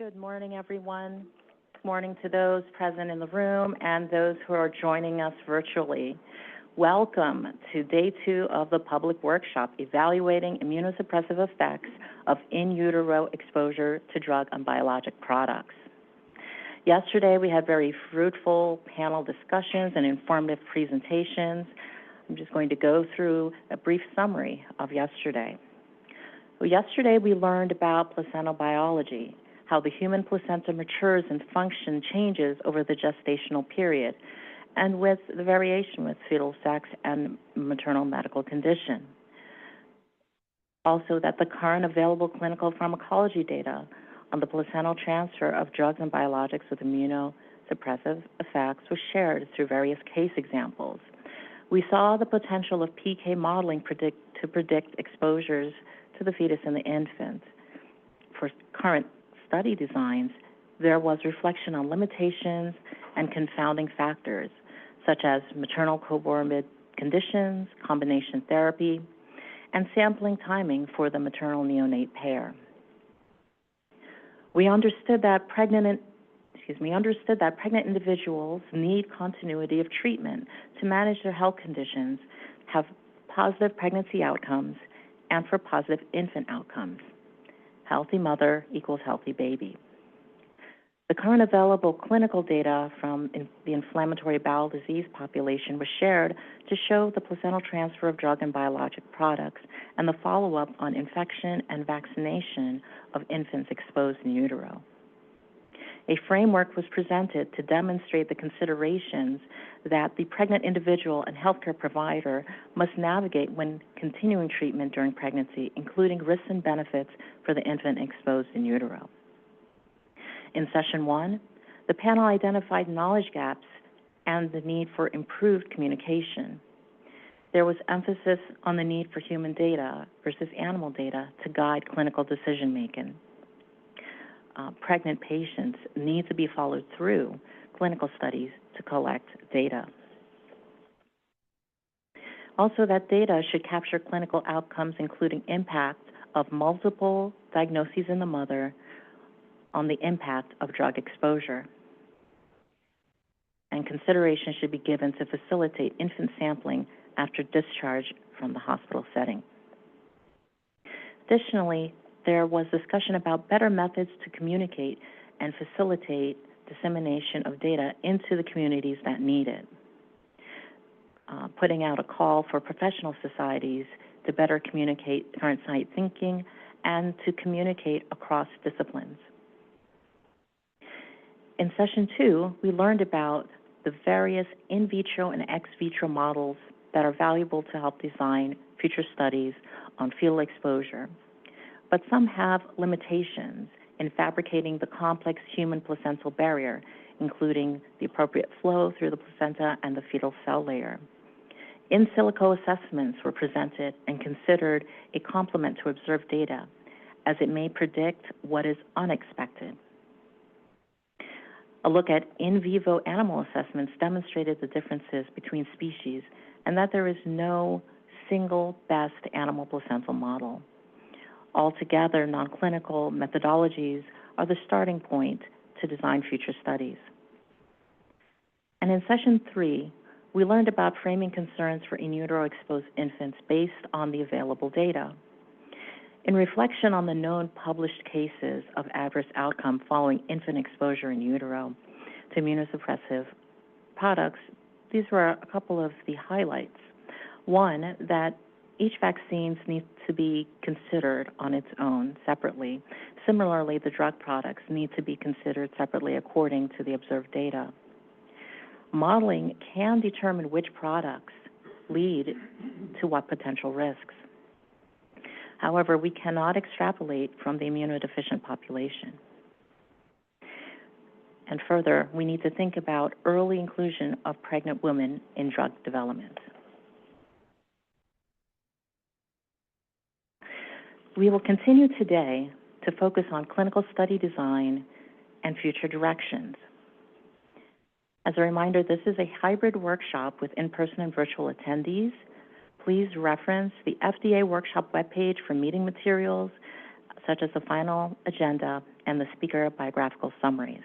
Good morning, everyone. Good morning to those present in the room and those who are joining us virtually. Welcome to Day 2 of the public workshop, Evaluating Immunosuppressive Effects of In Utero Exposure to Drug and Biologic Products. Yesterday, we had very fruitful panel discussions and informative presentations. I'm just going to go through a brief summary of yesterday. Yesterday, we learned about placental biology, how the human placenta matures and function changes over the gestational period, and with the variation with fetal sex and maternal medical condition. Also, that the current available clinical pharmacology data on the placental transfer of drugs and biologics with immunosuppressive effects was shared through various case examples. We saw the potential of PK modeling to predict exposures to the fetus and the infant. For current study designs, there was reflection on limitations and confounding factors, such as maternal comorbid conditions, combination therapy, and sampling timing for the maternal neonate pair. We understood that pregnant individuals need continuity of treatment to manage their health conditions, have positive pregnancy outcomes, and for positive infant outcomes. Healthy mother equals healthy baby. The current available clinical data from the inflammatory bowel disease population was shared to show the placental transfer of drug and biologic products and the follow-up on infection and vaccination of infants exposed in utero. A framework was presented to demonstrate the considerations that the pregnant individual and healthcare provider must navigate when continuing treatment during pregnancy, including risks and benefits for the infant exposed in utero. In session 1, the panel identified knowledge gaps and the need for improved communication. There was emphasis on the need for human data versus animal data to guide clinical decision-making. Pregnant patients need to be followed through clinical studies to collect data. Also, that data should capture clinical outcomes, including impact of multiple diagnoses in the mother on the impact of drug exposure. And consideration should be given to facilitate infant sampling after discharge from the hospital setting. Additionally, there was discussion about better methods to communicate and facilitate dissemination of data into the communities that need it. Putting out a call for professional societies to better communicate current science thinking and to communicate across disciplines. In session 2, we learned about the various in vitro and ex vitro models that are valuable to help design future studies on fetal exposure. But some have limitations in fabricating the complex human placental barrier, including the appropriate flow through the placenta and the fetal cell layer. In silico assessments were presented and considered a complement to observed data, as it may predict what is unexpected. A look at in vivo animal assessments demonstrated the differences between species and that there is no single best animal placental model. Altogether, non-clinical methodologies are the starting point to design future studies. And in session 3, we learned about framing concerns for in utero exposed infants based on the available data. In reflection on the known published cases of adverse outcome following infant exposure in utero to immunosuppressive products, these were a couple of the highlights. One, that each vaccine needs to be considered on its own separately. Similarly, the drug products need to be considered separately according to the observed data. Modeling can determine which products lead to what potential risks. However, we cannot extrapolate from the immunodeficient population. And further, we need to think about early inclusion of pregnant women in drug development. We will continue today to focus on clinical study design and future directions. As a reminder, this is a hybrid workshop with in-person and virtual attendees. Please reference the FDA workshop webpage for meeting materials, such as the final agenda and the speaker biographical summaries.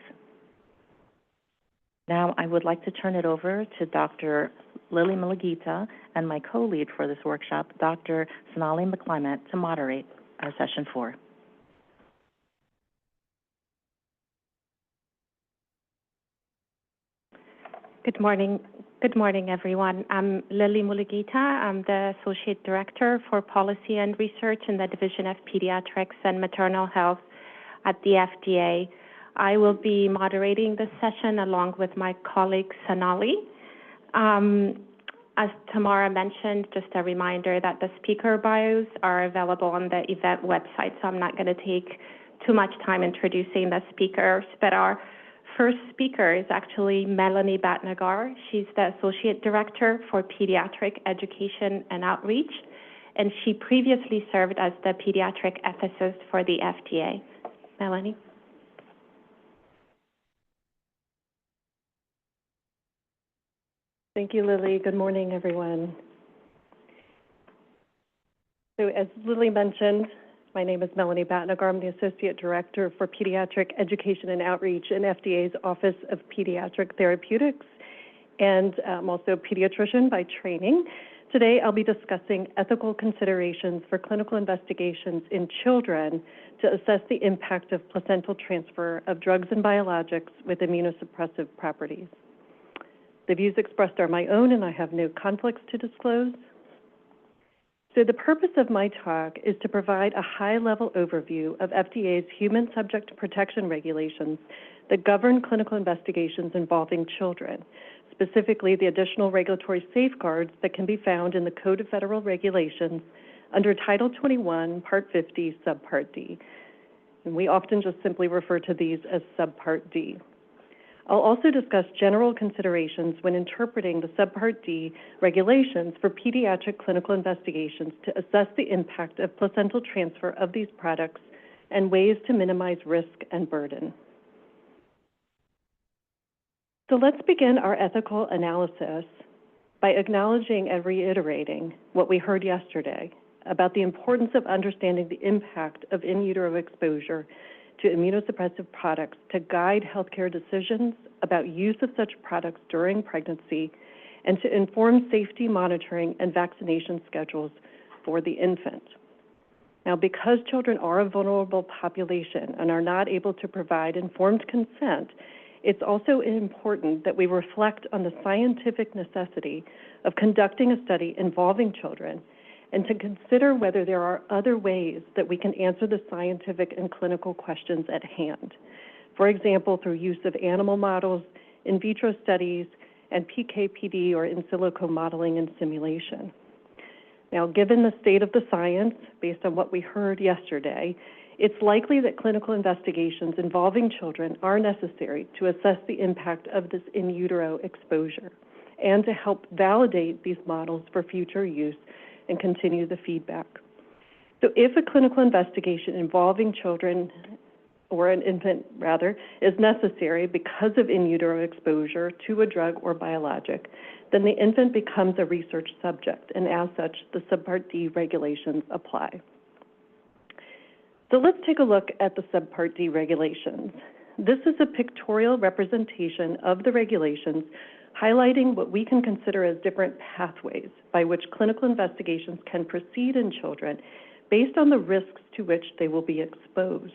Now, I would like to turn it over to Dr. Lily Mulugita and my co-lead for this workshop, Dr. Sonali McClement, to moderate our session 4. Good morning. Good morning, everyone. I'm Lily Mulugita. I'm the Associate Director for Policy and Research in the Division of Pediatrics and Maternal Health at the FDA. I will be moderating this session along with my colleague Sonali. As Tamara mentioned, just a reminder that the speaker bios are available on the event website, so I'm not going to take too much time introducing the speakers, but our first speaker is actually Melanie Batnagar. She's the Associate Director for Pediatric Education and Outreach, and she previously served as the Pediatric Ethicist for the FDA. Melanie. Thank you, Lily. Good morning, everyone. So as Lily mentioned, my name is Melanie Batnagar. I'm the Associate Director for Pediatric Education and Outreach in FDA's Office of Pediatric Therapeutics, and I'm also a pediatrician by training. Today, I'll be discussing ethical considerations for clinical investigations in children to assess the impact of placental transfer of drugs and biologics with immunosuppressive properties. The views expressed are my own, and I have no conflicts to disclose. So the purpose of my talk is to provide a high-level overview of FDA's human subject protection regulations that govern clinical investigations involving children, specifically the additional regulatory safeguards that can be found in the Code of Federal Regulations under Title 21, Part 50, Subpart D. And we often just simply refer to these as Subpart D. I'll also discuss general considerations when interpreting the Subpart D regulations for pediatric clinical investigations to assess the impact of placental transfer of these products and ways to minimize risk and burden. So let's begin our ethical analysis by acknowledging and reiterating what we heard yesterday about the importance of understanding the impact of in utero exposure to immunosuppressive products to guide healthcare decisions about use of such products during pregnancy and to inform safety monitoring and vaccination schedules for the infant. Now, because children are a vulnerable population and are not able to provide informed consent, it's also important that we reflect on the scientific necessity of conducting a study involving children and to consider whether there are other ways that we can answer the scientific and clinical questions at hand. For example, through use of animal models, in vitro studies, and PK/PD or in silico modeling and simulation. Now, given the state of the science, based on what we heard yesterday, it's likely that clinical investigations involving children are necessary to assess the impact of this in utero exposure and to help validate these models for future use and continue the feedback. So if a clinical investigation involving children, or an infant rather, is necessary because of in utero exposure to a drug or biologic, then the infant becomes a research subject, and as such, the Subpart D regulations apply. So let's take a look at the Subpart D regulations. This is a pictorial representation of the regulations highlighting what we can consider as different pathways by which clinical investigations can proceed in children based on the risks to which they will be exposed.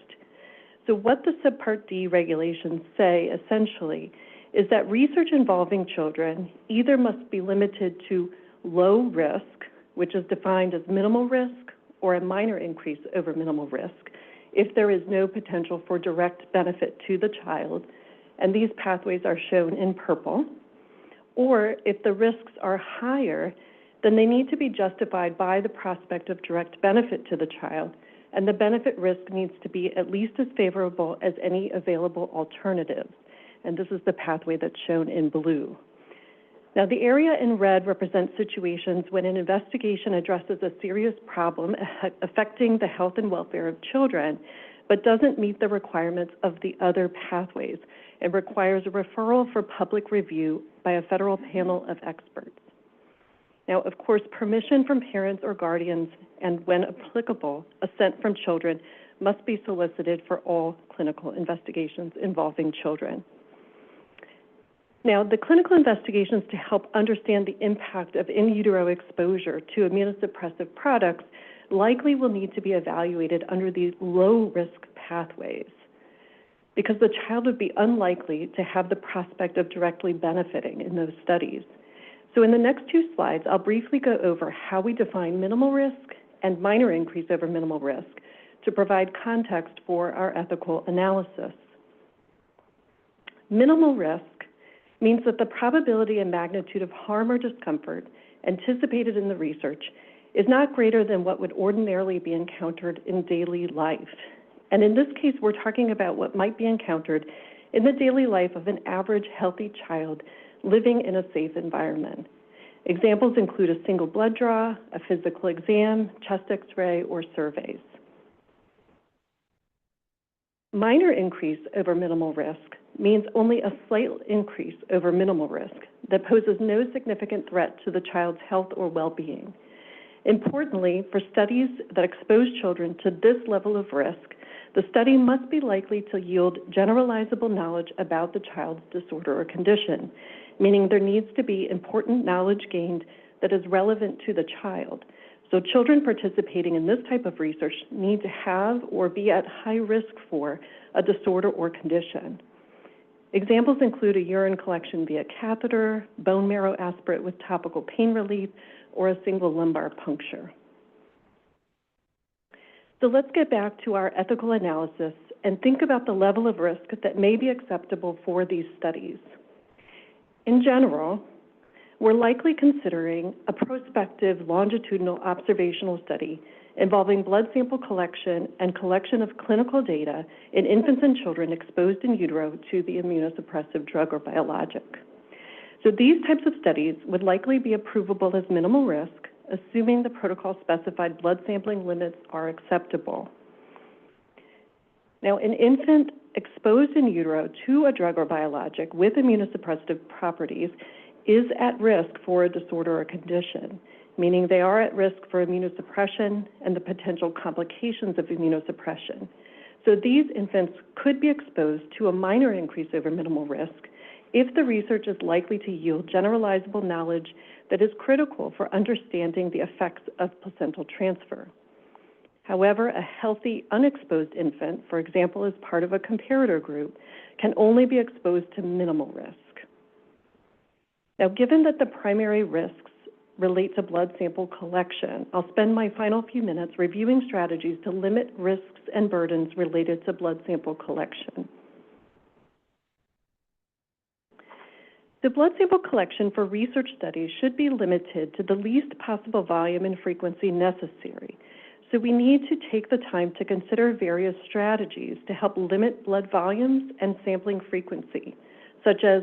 So what the Subpart D regulations say, essentially, is that research involving children either must be limited to low risk, which is defined as minimal risk, or a minor increase over minimal risk, if there is no potential for direct benefit to the child, and these pathways are shown in purple, or if the risks are higher, then they need to be justified by the prospect of direct benefit to the child, and the benefit risk needs to be at least as favorable as any available alternatives. And this is the pathway that's shown in blue. Now, the area in red represents situations when an investigation addresses a serious problem affecting the health and welfare of children, but doesn't meet the requirements of the other pathways and requires a referral for public review by a federal panel of experts. Now, of course, permission from parents or guardians, and when applicable, assent from children must be solicited for all clinical investigations involving children. Now, the clinical investigations to help understand the impact of in utero exposure to immunosuppressive products likely will need to be evaluated under these low-risk pathways, because the child would be unlikely to have the prospect of directly benefiting in those studies. So in the next two slides, I'll briefly go over how we define minimal risk and minor increase over minimal risk to provide context for our ethical analysis. Minimal risk means that the probability and magnitude of harm or discomfort anticipated in the research is not greater than what would ordinarily be encountered in daily life. And in this case, we're talking about what might be encountered in the daily life of an average healthy child living in a safe environment. Examples include a single blood draw, a physical exam, chest x-ray, or surveys. Minor increase over minimal risk means only a slight increase over minimal risk that poses no significant threat to the child's health or well-being. Importantly, for studies that expose children to this level of risk, the study must be likely to yield generalizable knowledge about the child's disorder or condition, meaning there needs to be important knowledge gained that is relevant to the child. So children participating in this type of research need to have or be at high risk for a disorder or condition. Examples include a urine collection via catheter, bone marrow aspirate with topical pain relief, or a single lumbar puncture. So let's get back to our ethical analysis and think about the level of risk that may be acceptable for these studies. In general, we're likely considering a prospective longitudinal observational study involving blood sample collection and collection of clinical data in infants and children exposed in utero to the immunosuppressive drug or biologic. So these types of studies would likely be approvable as minimal risk, assuming the protocol-specified blood sampling limits are acceptable. Now, an infant exposed in utero to a drug or biologic with immunosuppressive properties is at risk for a disorder or condition, meaning they are at risk for immunosuppression and the potential complications of immunosuppression. So these infants could be exposed to a minor increase over minimal risk if the research is likely to yield generalizable knowledge that is critical for understanding the effects of placental transfer. However, a healthy, unexposed infant, for example, as part of a comparator group, can only be exposed to minimal risk. Now, given that the primary risks relate to blood sample collection, I'll spend my final few minutes reviewing strategies to limit risks and burdens related to blood sample collection. The blood sample collection for research studies should be limited to the least possible volume and frequency necessary. So we need to take the time to consider various strategies to help limit blood volumes and sampling frequency, such as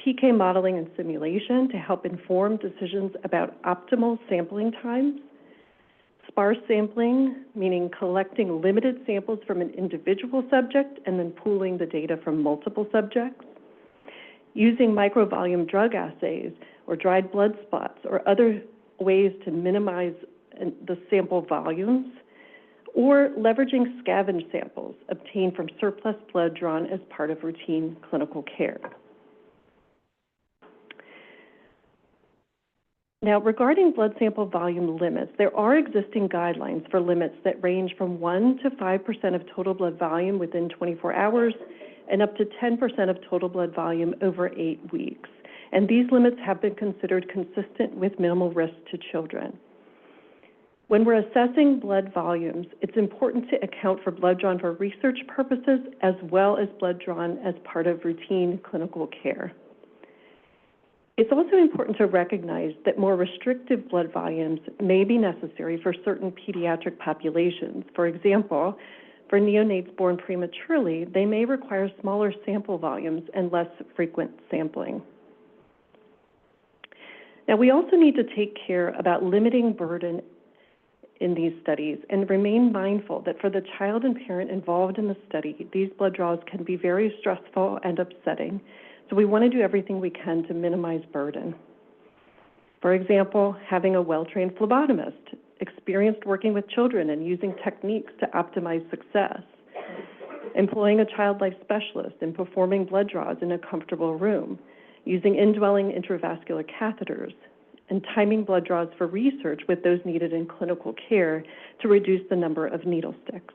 PK modeling and simulation to help inform decisions about optimal sampling times, sparse sampling, meaning collecting limited samples from an individual subject and then pooling the data from multiple subjects, using microvolume drug assays or dried blood spots or other ways to minimize the sample volumes, or leveraging scavenged samples obtained from surplus blood drawn as part of routine clinical care. Now, regarding blood sample volume limits, there are existing guidelines for limits that range from 1 to 5% of total blood volume within 24 hours and up to 10% of total blood volume over 8 weeks. And these limits have been considered consistent with minimal risk to children. When we're assessing blood volumes, it's important to account for blood drawn for research purposes as well as blood drawn as part of routine clinical care. It's also important to recognize that more restrictive blood volumes may be necessary for certain pediatric populations. For example, for neonates born prematurely, they may require smaller sample volumes and less frequent sampling. Now, we also need to take care about limiting burden in these studies and remain mindful that for the child and parent involved in the study, these blood draws can be very stressful and upsetting. So we want to do everything we can to minimize burden. For example, having a well-trained phlebotomist experienced working with children and using techniques to optimize success, employing a child life specialist and performing blood draws in a comfortable room, using indwelling intravascular catheters, and timing blood draws for research with those needed in clinical care to reduce the number of needle sticks.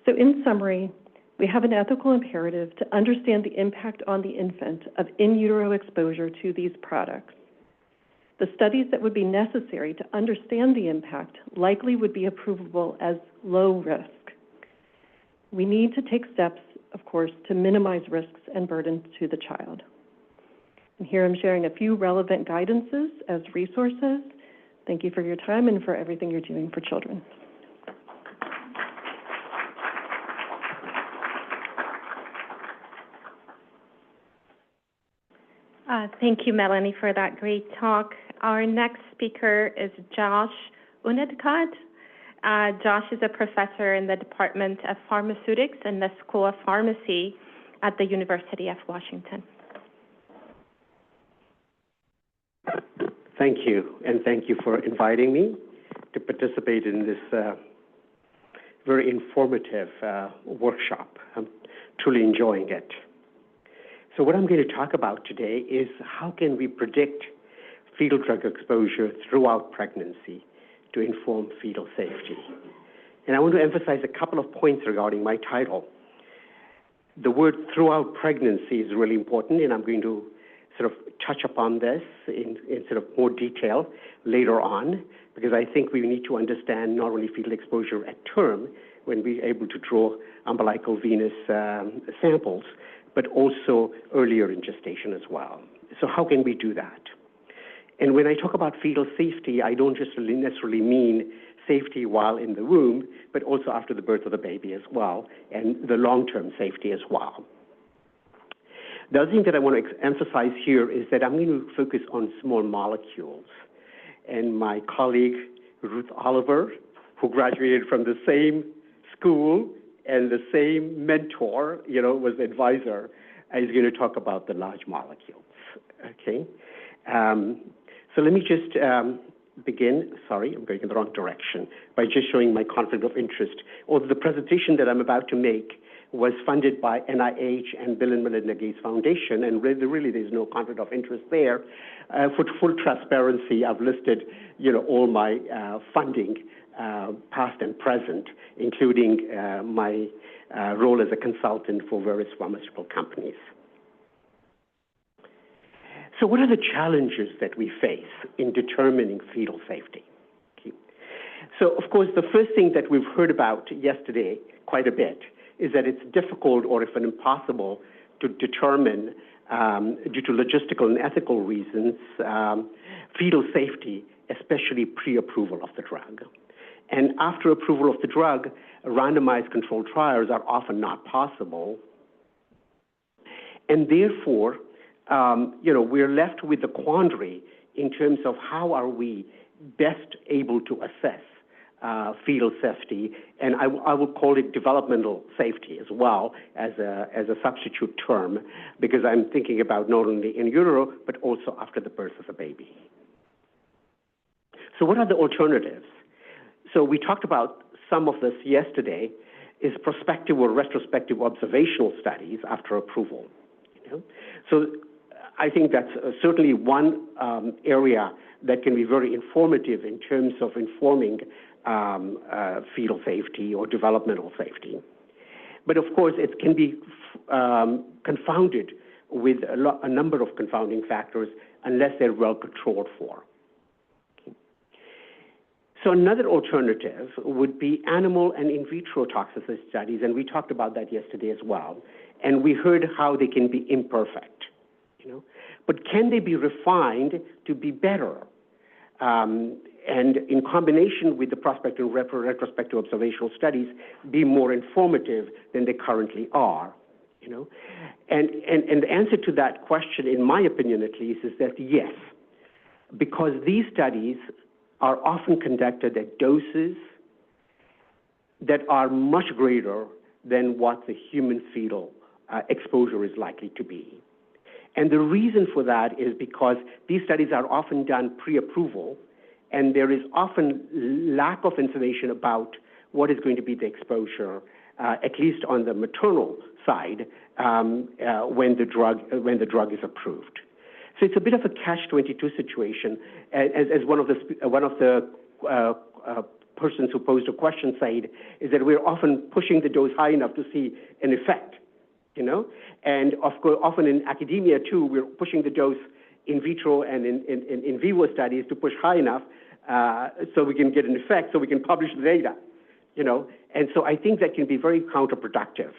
So in summary, we have an ethical imperative to understand the impact on the infant of in utero exposure to these products. The studies that would be necessary to understand the impact likely would be approvable as low risk. We need to take steps, of course, to minimize risks and burdens to the child. And here I'm sharing a few relevant guidances as resources. Thank you for your time and for everything you're doing for children. Thank you, Melanie, for that great talk. Our next speaker is Josh Unedkad. Josh is a professor in the Department of Pharmaceutics in the School of Pharmacy at the University of Washington. Thank you, and thank you for inviting me to participate in this very informative workshop. I'm truly enjoying it. So what I'm going to talk about today is how can we predict fetal drug exposure throughout pregnancy to inform fetal safety. And I want to emphasize a couple of points regarding my title. The word throughout pregnancy is really important, and I'm going to sort of touch upon this in sort of more detail later on, because I think we need to understand not only fetal exposure at term, when we're able to draw umbilical venous samples, but also earlier in gestation as well. So how can we do that? And when I talk about fetal safety, I don't just necessarily mean safety while in the womb, but also after the birth of the baby as well, and the long-term safety as well. The other thing that I want to emphasize here is that I'm going to focus on small molecules. And my colleague, Ruth Oliver, who graduated from the same school and the same mentor, was the advisor, is going to talk about the large molecules, okay? So let me just begin, sorry, I'm going in the wrong direction, by just showing my conflict of interest. Although the presentation that I'm about to make was funded by NIH and Bill and Melinda Gates Foundation, and really there's no conflict of interest there. For full transparency, I've listed, all my funding, past and present, including my role as a consultant for various pharmaceutical companies. So what are the challenges that we face in determining fetal safety? Okay. So, of course, the first thing that we've heard about yesterday quite a bit is that it's difficult or even impossible to determine, due to logistical and ethical reasons, fetal safety, especially pre-approval of the drug. And after approval of the drug, randomized controlled trials are often not possible. And therefore, we're left with the quandary in terms of how are we best able to assess fetal safety, and I will call it developmental safety as well as a substitute term, because I'm thinking about not only in utero, but also after the birth of the baby. So what are the alternatives? So we talked about some of this yesterday, is prospective or retrospective observational studies after approval. So I think that's certainly one area that can be very informative in terms of informing fetal safety or developmental safety. But of course, it can be confounded with a number of confounding factors unless they're well controlled for. So another alternative would be animal and in vitro toxicity studies, and we talked about that yesterday as well. And we heard how they can be imperfect, But can they be refined to be better? And in combination with the prospective and retrospective observational studies, be more informative than they currently are, And the answer to that question, in my opinion at least, is that yes, because these studies are often conducted at doses that are much greater than what the human fetal exposure is likely to be. And the reason for that is because these studies are often done pre-approval, and there is often lack of information about what is going to be the exposure, at least on the maternal side, when the drug is approved. So it's a bit of a catch-22 situation. As one of the persons who posed a question said, is that we're often pushing the dose high enough to see an effect, And of course, often in academia too, we're pushing the dose in vitro and in vivo studies to push high enough so we can get an effect, so we can publish the data, And so I think that can be very counterproductive.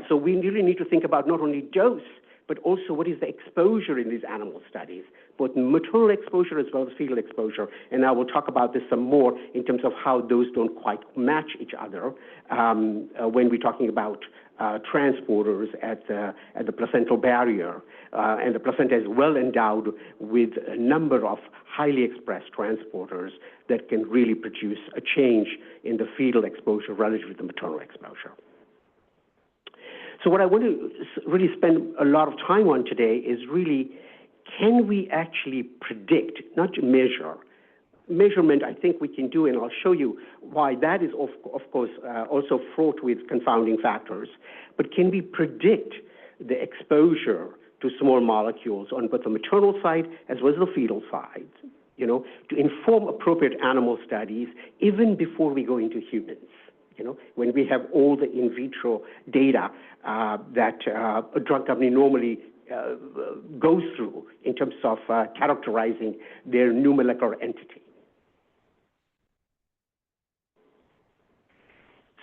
So we really need to think about not only dose, but also what is the exposure in these animal studies, both maternal exposure as well as fetal exposure. And I will talk about this some more in terms of how those don't quite match each other when we're talking about transporters at the placental barrier. And the placenta is well endowed with a number of highly expressed transporters that can really produce a change in the fetal exposure relative to the maternal exposure. So what I want to really spend a lot of time on today is really, can we actually predict, not to measure? Measurement, I think we can do, and I'll show you why that is, of course, also fraught with confounding factors. But can we predict the exposure to small molecules on both the maternal side as well as the fetal side, to inform appropriate animal studies even before we go into humans? When we have all the in vitro data that a drug company normally goes through in terms of characterizing their new molecular entity.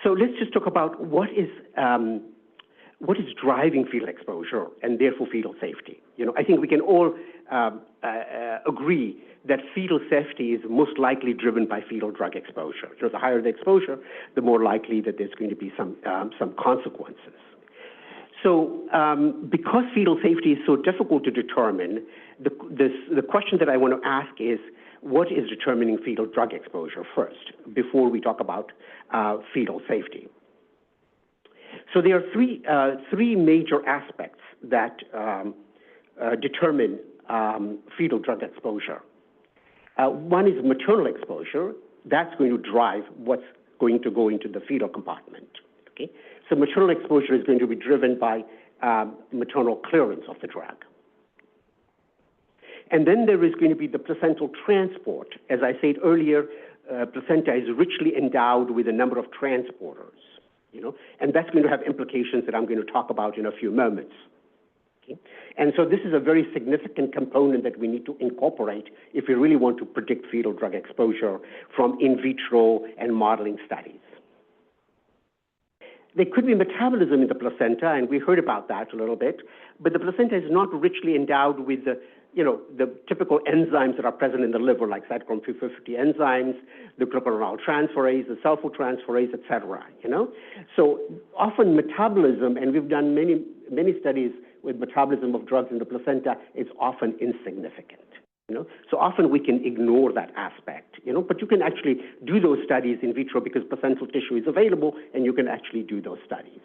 So let's just talk about what is driving fetal exposure and therefore fetal safety. I think we can all agree that fetal safety is most likely driven by fetal drug exposure. The higher the exposure, the more likely that there's going to be some consequences. So because fetal safety is so difficult to determine, the question that I want to ask is, what is determining fetal drug exposure first, before we talk about fetal safety? So there are three major aspects that determine fetal drug exposure. One is maternal exposure. That's going to drive what's going to go into the fetal compartment. Okay? So maternal exposure is going to be driven by maternal clearance of the drug. And then there is going to be the placental transport. As I said earlier, placenta is richly endowed with a number of transporters, and that's going to have implications that I'm going to talk about in a few moments. Okay? And so this is a very significant component that we need to incorporate if we really want to predict fetal drug exposure from in vitro and modeling studies. There could be metabolism in the placenta, and we heard about that a little bit, but the placenta is not richly endowed with the typical enzymes that are present in the liver, like cytochrome P450 enzymes, the glucuronidtransferase, the sulfotransferase, et cetera, So often metabolism, and we've done many studies with metabolism of drugs in the placenta, is often insignificant. So often we can ignore that aspect, but you can actually do those studies in vitro because placental tissue is available, and you can actually do those studies.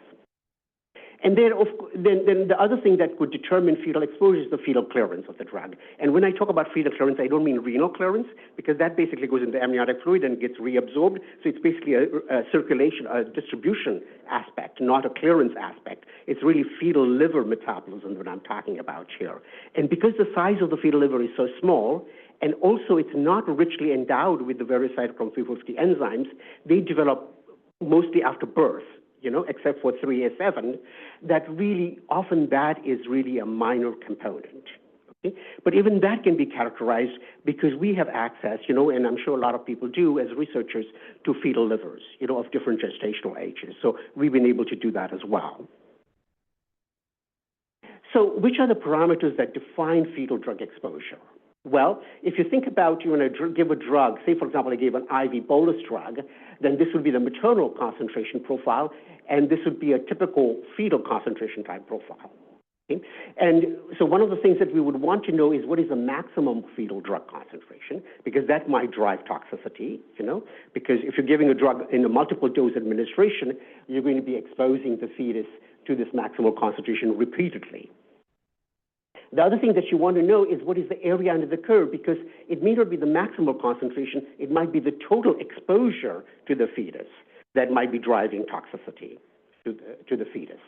And then the other thing that could determine fetal exposure is the fetal clearance of the drug. And when I talk about fetal clearance, I don't mean renal clearance, because that basically goes into amniotic fluid and gets reabsorbed. So it's basically a circulation, a distribution aspect, not a clearance aspect. It's really fetal liver metabolism that I'm talking about here. And because the size of the fetal liver is so small, and also it's not richly endowed with the various cytochrome P450 enzymes, they develop mostly after birth, except for 3A7, that really, often that is really a minor component. Okay? But even that can be characterized because we have access, and I'm sure a lot of people do as researchers, to fetal livers, of different gestational ages. So we've been able to do that as well. So which are the parameters that define fetal drug exposure? Well, if you think about you want to give a drug, say, for example, I gave an IV bolus drug, then this would be the maternal concentration profile, and this would be a typical fetal concentration type profile. Okay? And so one of the things that we would want to know is what is the maximum fetal drug concentration, because that might drive toxicity, because if you're giving a drug in a multiple dose administration, you're going to be exposing the fetus to this maximal concentration repeatedly. The other thing that you want to know is what is the area under the curve, because it may not be the maximal concentration, it might be the total exposure to the fetus that might be driving toxicity to the fetus.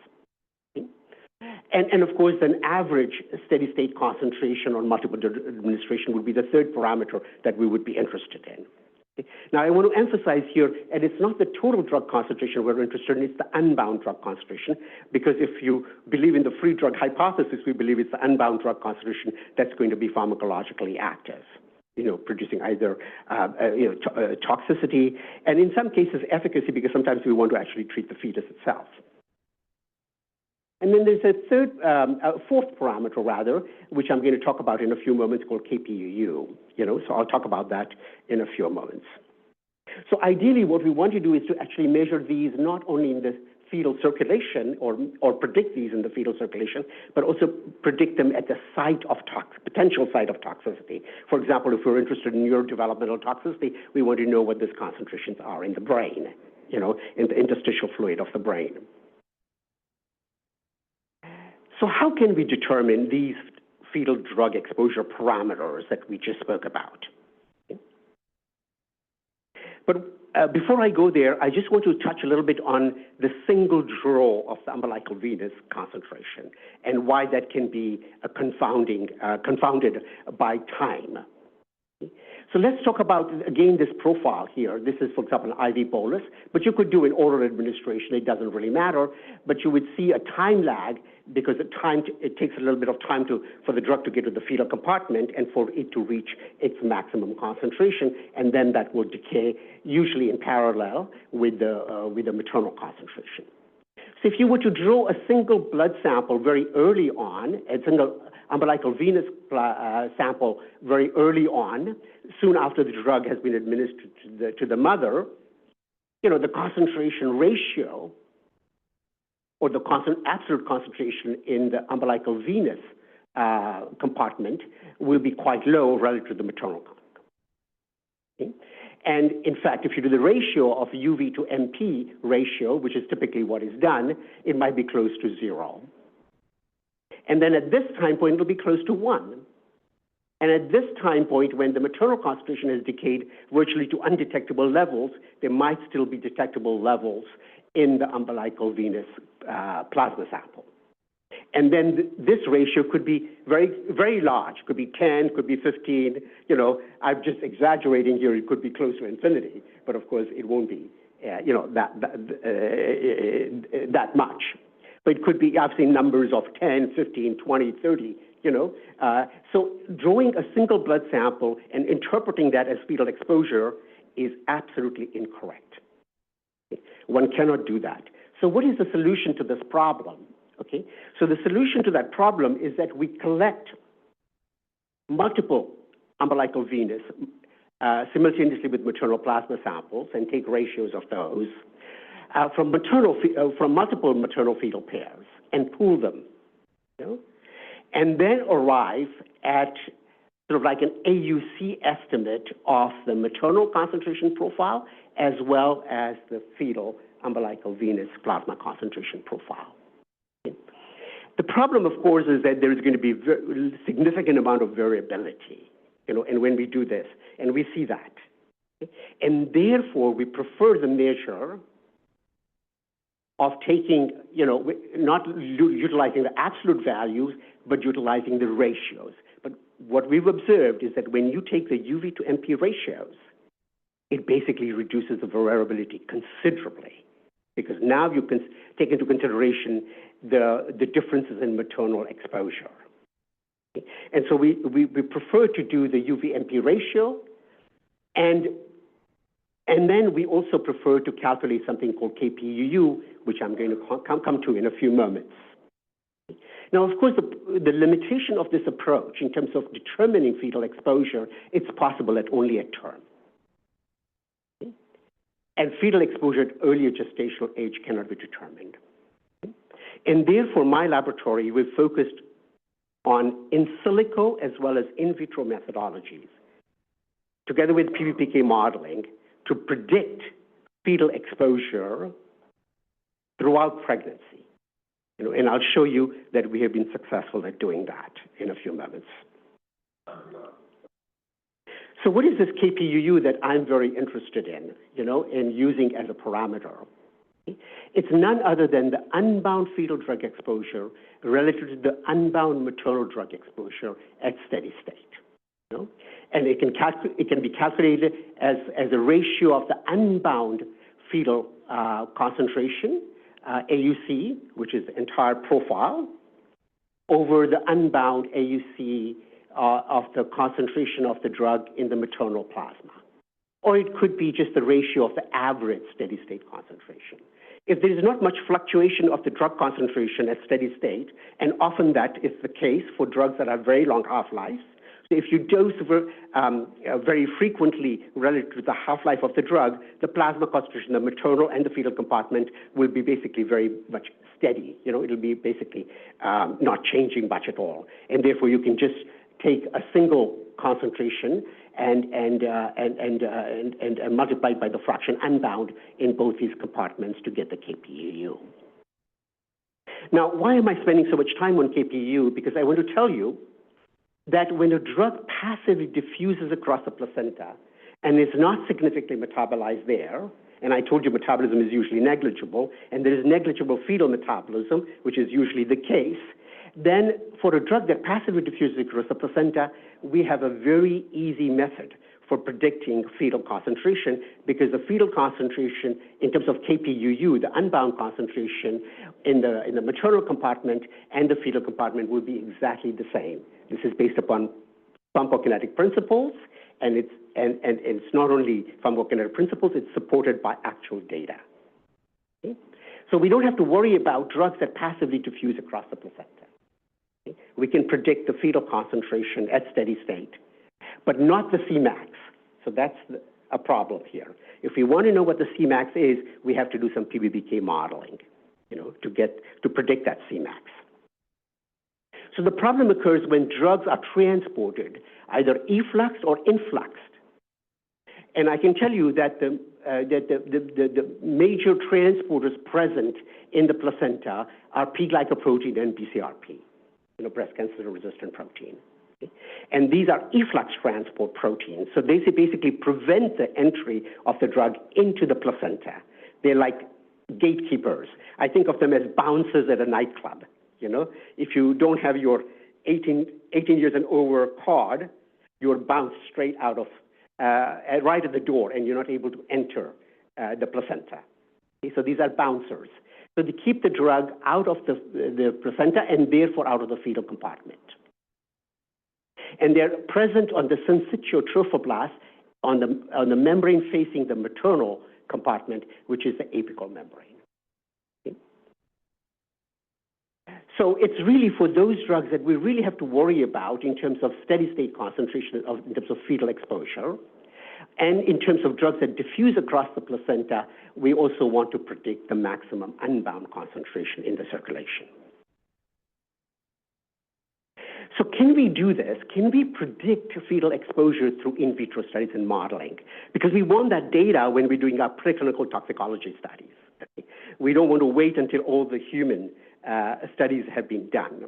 And of course, an average steady-state concentration on multiple administration would be the third parameter that we would be interested in. Now, I want to emphasize here, and it's not the total drug concentration we're interested in, it's the unbound drug concentration, because if you believe in the free drug hypothesis, we believe it's the unbound drug concentration that's going to be pharmacologically active, producing either toxicity, and in some cases efficacy, because sometimes we want to actually treat the fetus itself. And then there's a fourth parameter, rather, which I'm going to talk about in a few moments, called KPUU. So I'll talk about that in a few moments. So ideally, what we want to do is to actually measure these not only in the fetal circulation or predict these in the fetal circulation, but also predict them at the site of potential site of toxicity. For example, if we're interested in neurodevelopmental toxicity, we want to know what these concentrations are in the brain, in the interstitial fluid of the brain. So how can we determine these fetal drug exposure parameters that we just spoke about? But before I go there, I just want to touch a little bit on the single draw of the umbilical venous concentration and why that can be confounded by time. So let's talk about, again, this profile here. This is, for example, an IV bolus, but you could do an oral administration. It doesn't really matter, but you would see a time lag because it takes a little bit of time for the drug to get to the fetal compartment and for it to reach its maximum concentration, and then that will decay, usually in parallel with the maternal concentration. So if you were to draw a single blood sample very early on, a single umbilical venous sample very early on, soon after the drug has been administered to the mother, the concentration ratio or the absolute concentration in the umbilical venous compartment will be quite low relative to the maternal compartment. Okay? And in fact, if you do the ratio of UV to MP ratio, which is typically what is done, it might be close to 0. And then at this time point, it'll be close to 1. And at this time point, when the maternal concentration has decayed virtually to undetectable levels, there might still be detectable levels in the umbilical venous plasma sample. And then this ratio could be very, very large. Could be 10, could be 15. I'm just exaggerating here. It could be close to infinity, but of course it won't be, that much. But it could be, I've seen numbers of 10, 15, 20, 30, So drawing a single blood sample and interpreting that as fetal exposure is absolutely incorrect. One cannot do that. So what is the solution to this problem? Okay, so the solution to that problem is that we collect multiple umbilical venous simultaneously with maternal plasma samples and take ratios of those from multiple maternal fetal pairs and pool them, and then arrive at sort of like an AUC estimate of the maternal concentration profile as well as the fetal umbilical venous plasma concentration profile. The problem, of course, is that there is going to be a significant amount of variability, and when we do this, and we see that. And therefore, we prefer the measure of taking, not utilizing the absolute values, but utilizing the ratios. But what we've observed is that when you take the UV to MP ratios, it basically reduces the variability considerably, because now you can take into consideration the differences in maternal exposure. And so we prefer to do the UV-MP ratio, and then we also prefer to calculate something called KPUU, which I'm going to come to in a few moments. Now, of course, the limitation of this approach in terms of determining fetal exposure, it's possible at only a term. And fetal exposure at earlier gestational age cannot be determined. And therefore, my laboratory, we've focused on in silico as well as in vitro methodologies, together with PBPK modeling, to predict fetal exposure throughout pregnancy. And I'll show you that we have been successful at doing that in a few moments. So what is this KPUU that I'm very interested in, in using as a parameter? It's none other than the unbound fetal drug exposure relative to the unbound maternal drug exposure at steady state. And it can be calculated as a ratio of the unbound fetal concentration, AUC, which is the entire profile, over the unbound AUC of the concentration of the drug in the maternal plasma. Or it could be just the ratio of the average steady state concentration. If there is not much fluctuation of the drug concentration at steady state, and often that is the case for drugs that have very long half-lives, so if you dose very frequently relative to the half-life of the drug, the plasma concentration in the maternal and the fetal compartment will be basically very much steady. It'll be basically not changing much at all. And therefore, you can just take a single concentration and multiply it by the fraction unbound in both these compartments to get the KPUU. Now, why am I spending so much time on KPUU? Because I want to tell you that when a drug passively diffuses across the placenta and is not significantly metabolized there, and I told you metabolism is usually negligible, and there is negligible fetal metabolism, which is usually the case, then for a drug that passively diffuses across the placenta, we have a very easy method for predicting fetal concentration, because the fetal concentration in terms of KPUU, the unbound concentration in the maternal compartment and the fetal compartment will be exactly the same. This is based upon pharmacokinetic principles, and it's not only pharmacokinetic principles, it's supported by actual data. Okay? So we don't have to worry about drugs that passively diffuse across the placenta. Okay? We can predict the fetal concentration at steady state, but not the Cmax. So that's a problem here. If we want to know what the Cmax is, we have to do some PBPK modeling, to predict that Cmax. So the problem occurs when drugs are transported, either effluxed or influxed. And I can tell you that the major transporters present in the placenta are P-glycoprotein and BCRP, breast cancer-resistant protein. Okay? And these are efflux transport proteins. So they basically prevent the entry of the drug into the placenta. They're like gatekeepers. I think of them as bouncers at a nightclub. If you don't have your 18 years and over card, you're bounced straight out of, right at the door, and you're not able to enter the placenta. Okay? So these are bouncers. So they keep the drug out of the placenta and therefore out of the fetal compartment. And they're present on the syncytial trophoblast on the membrane facing the maternal compartment, which is the apical membrane. So it's really for those drugs that we really have to worry about in terms of steady-state concentration, in terms of fetal exposure. And in terms of drugs that diffuse across the placenta, we also want to predict the maximum unbound concentration in the circulation. So can we do this? Can we predict fetal exposure through in vitro studies and modeling? Because we want that data when we're doing our preclinical toxicology studies. Okay? We don't want to wait until all the human studies have been done.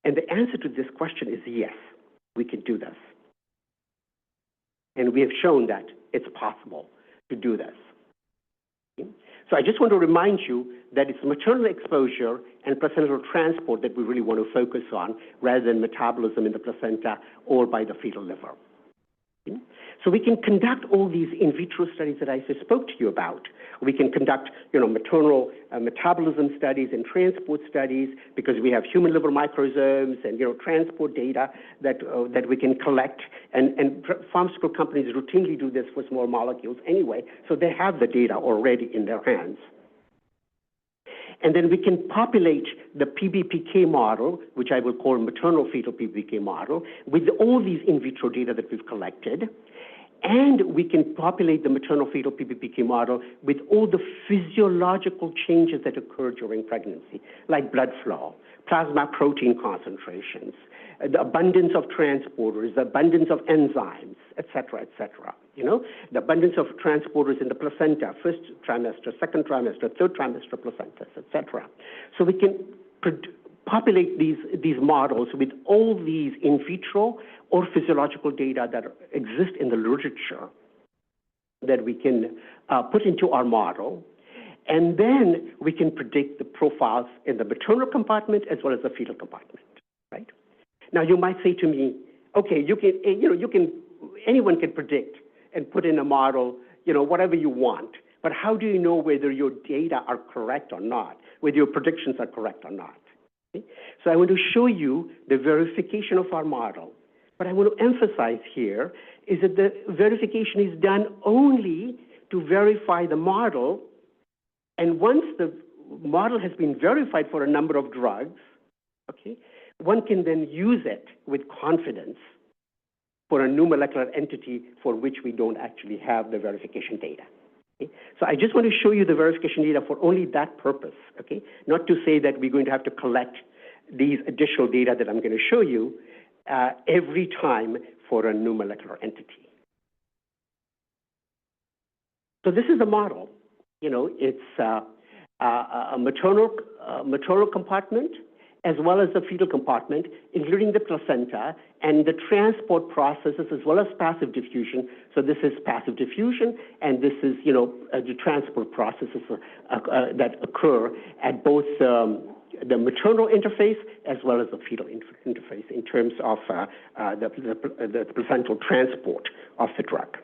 And the answer to this question is yes, we can do this. And we have shown that it's possible to do this. Okay? So I just want to remind you that it's maternal exposure and placental transport that we really want to focus on, rather than metabolism in the placenta or by the fetal liver. Okay? So we can conduct all these in vitro studies that I just spoke to you about. We can conduct, maternal metabolism studies and transport studies, because we have human liver microsomes and, transport data that we can collect. And pharmaceutical companies routinely do this for small molecules anyway, so they have the data already in their hands. And then we can populate the PBPK model, which I will call maternal fetal PBPK model, with all these in vitro data that we've collected. And we can populate the maternal fetal PBPK model with all the physiological changes that occur during pregnancy, like blood flow, plasma protein concentrations, the abundance of transporters, the abundance of enzymes, et cetera, the abundance of transporters in the placenta, first trimester, second trimester, third trimester placentas, et cetera. So we can populate these models with all these in vitro or physiological data that exist in the literature that we can put into our model, and then we can predict the profiles in the maternal compartment as well as the fetal compartment, right? Now, you might say to me, okay, anyone can predict and put in a model, whatever you want, but how do you know whether your data are correct or not, whether your predictions are correct or not? Okay? So I want to show you the verification of our model. What I want to emphasize here is that the verification is done only to verify the model, and once the model has been verified for a number of drugs, okay, one can then use it with confidence for a new molecular entity for which we don't actually have the verification data. Okay? So I just want to show you the verification data for only that purpose, okay? Not to say that we're going to have to collect these additional data that I'm going to show you every time for a new molecular entity. So this is a model. It's a maternal compartment as well as the fetal compartment, including the placenta, and the transport processes as well as passive diffusion. So this is passive diffusion, and this is, the transport processes that occur at both the maternal interface as well as the fetal interface in terms of the placental transport of the drug.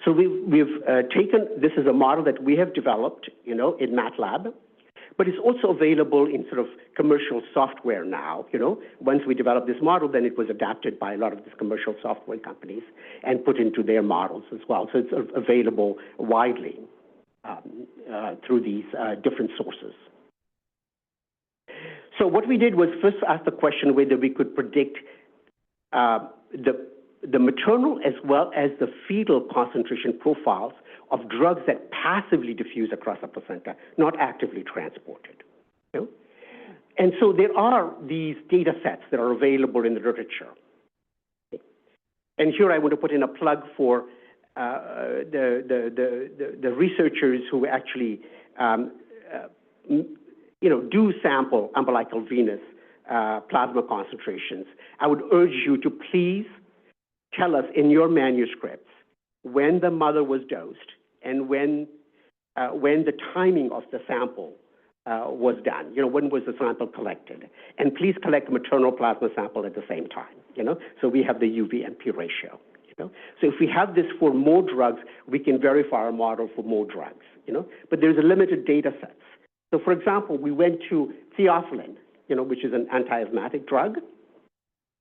So we've taken, this is a model that we have developed, in MATLAB, but it's also available in sort of commercial software now. Once we developed this model, then it was adapted by a lot of these commercial software companies and put into their models as well. So it's available widely through these different sources. So what we did was first ask the question whether we could predict the maternal as well as the fetal concentration profiles of drugs that passively diffuse across the placenta, not actively transported. And so there are these data sets that are available in the literature. And here I want to put in a plug for the researchers who actually do sample umbilical venous plasma concentrations. I would urge you to please tell us in your manuscripts when the mother was dosed and when the timing of the sample was done. When was the sample collected? And please collect maternal plasma sample at the same time, so we have the UV-MP ratio. So if we have this for more drugs, we can verify our model for more drugs, but there's a limited data sets. So for example, we went to theophylline, which is an anti-asthmatic drug.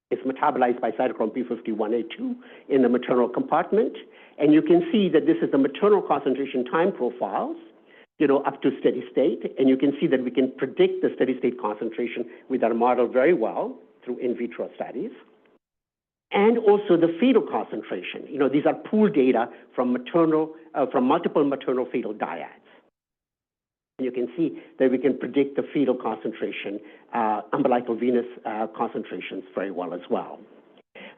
It's metabolized by cytochrome P51A2 in the maternal compartment. And you can see that this is the maternal concentration time profiles, up to steady state. And you can see that we can predict the steady state concentration with our model very well through in vitro studies. And also the fetal concentration. These are pooled data from multiple maternal fetal dyads. And you can see that we can predict the fetal concentration, umbilical venous concentrations very well as well.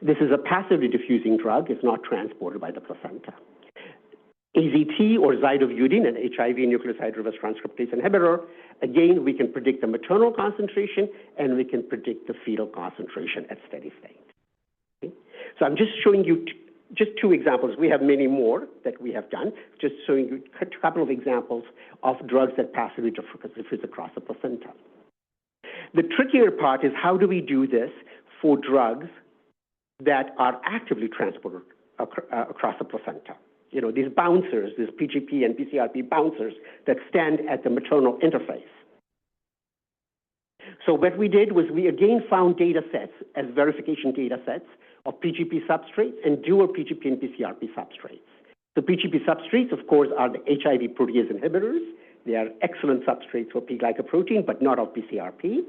This is a passively diffusing drug. It's not transported by the placenta. AZT, or zidovudine, an HIV nucleoside reverse transcriptase inhibitor, again, we can predict the maternal concentration, and we can predict the fetal concentration at steady state. Okay? So I'm just showing you just two examples. We have many more that we have done, just showing you a couple of examples of drugs that passively diffuse across the placenta. The trickier part is how do we do this for drugs that are actively transported across the placenta? These bouncers, these PGP and PCRP bouncers that stand at the maternal interface. So what we did was we again found data sets as verification data sets of PGP substrates and dual PGP and PCRP substrates. The PGP substrates, of course, are the HIV protease inhibitors. They are excellent substrates for P-glycoprotein, but not of PCRP.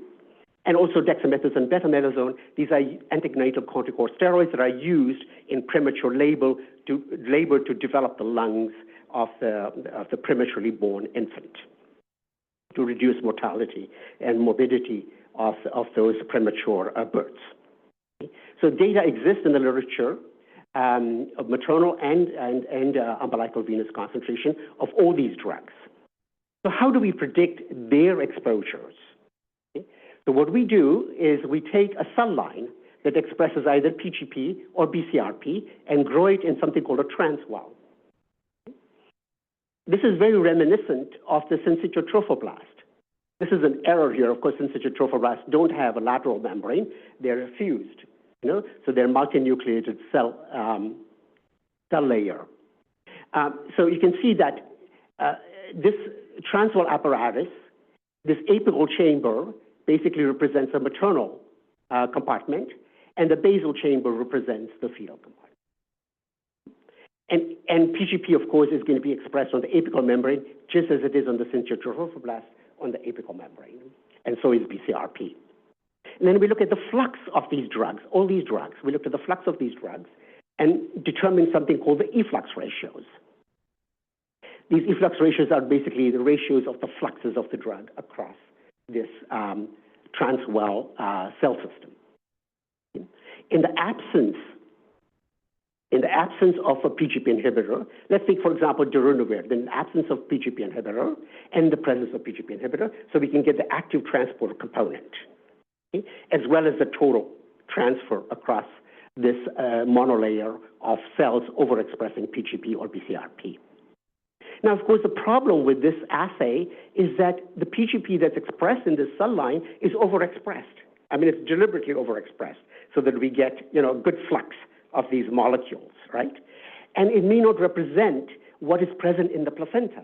And also dexamethasone, betamethasone. These are antigonadal corticosteroids that are used in premature labor to develop the lungs of the prematurely born infant, to reduce mortality and morbidity of those premature births. So data exists in the literature of maternal and umbilical venous concentration of all these drugs. So how do we predict their exposures? So what we do is we take a cell line that expresses either PGP or BCRP and grow it in something called a transwell. This is very reminiscent of the syncytial trophoblast. This is an error here. Of course, syncytial trophoblasts don't have a lateral membrane. They're fused, so they're multinucleated cell layer. So you can see that this transwell apparatus, this apical chamber, basically represents a maternal compartment, and the basal chamber represents the fetal compartment. And PGP, of course, is going to be expressed on the apical membrane, just as it is on the syncytial trophoblast on the apical membrane, and so is BCRP. And then we look at the flux of these drugs, all these drugs. We looked at the flux of these drugs and determine something called the efflux ratios. These efflux ratios are basically the ratios of the fluxes of the drug across this transwell cell system. In the absence of a PGP inhibitor, let's take, for example, darunavir, in the absence of PGP inhibitor and the presence of PGP inhibitor, so we can get the active transporter component, okay, as well as the total transfer across this monolayer of cells overexpressing PGP or BCRP. Now, of course, the problem with this assay is that the PGP that's expressed in this cell line is overexpressed. I mean, it's deliberately overexpressed so that we get, a good flux of these molecules, right? And it may not represent what is present in the placenta.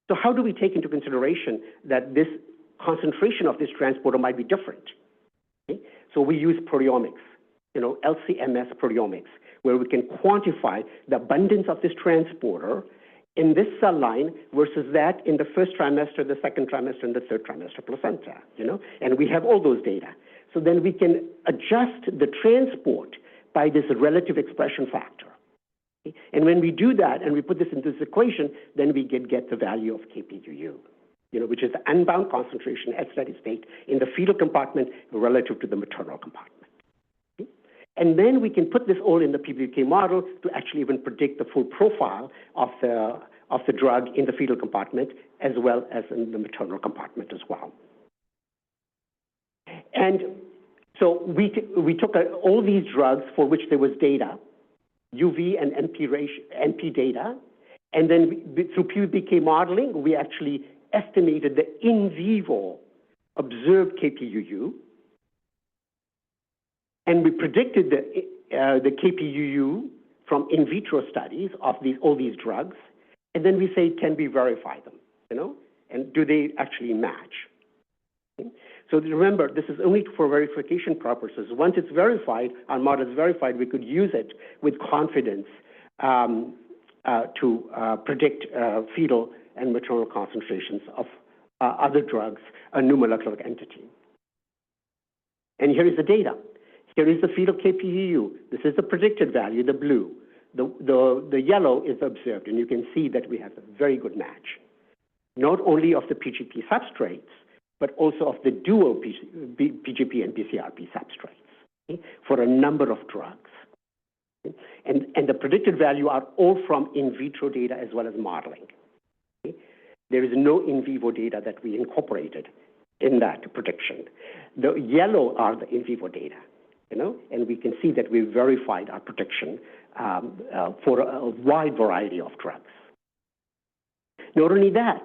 So how do we take into consideration that this concentration of this transporter might be different? Okay? So we use proteomics, LC-MS proteomics, where we can quantify the abundance of this transporter in this cell line versus that in the first trimester, the second trimester, and the third trimester placenta, and we have all those data. So then we can adjust the transport by this relative expression factor. Okay? And when we do that and we put this into this equation, then we get the value of KPUU, which is the unbound concentration at steady state in the fetal compartment relative to the maternal compartment. Okay? And then we can put this all in the PBPK model to actually even predict the full profile of the drug in the fetal compartment as well as in the maternal compartment as well. And so we took all these drugs for which there was data, UV and NP data, and then through PBPK modeling, we actually estimated the in vivo observed KPUU, and we predicted the KPUU from in vitro studies of all these drugs, and then we say, can we verify them, and do they actually match? Okay? So remember, this is only for verification purposes. Once it's verified, our model is verified, we could use it with confidence to predict fetal and maternal concentrations of other drugs, a new molecular entity. And here is the data. Here is the fetal KPUU. This is the predicted value, the blue. The yellow is observed, and you can see that we have a very good match, not only of the PGP substrates, but also of the dual PGP and BCRP substrates, okay, for a number of drugs. Okay? And the predicted value are all from in vitro data as well as modeling. Okay? There is no in vivo data that we incorporated in that prediction. The yellow are the in vivo data, and we can see that we verified our prediction for a wide variety of drugs. Not only that,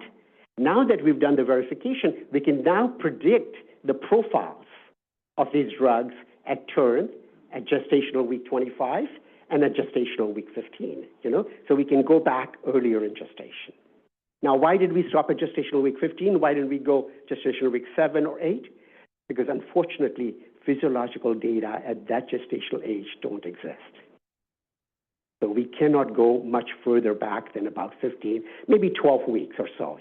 now that we've done the verification, we can now predict the profiles of these drugs at term, at gestational week 25, and at gestational week 15, So we can go back earlier in gestation. Now, why did we stop at gestational week 15? Why didn't we go gestational week 7 or 8? Because unfortunately, physiological data at that gestational age don't exist. So we cannot go much further back than about 15, maybe 12 weeks or so,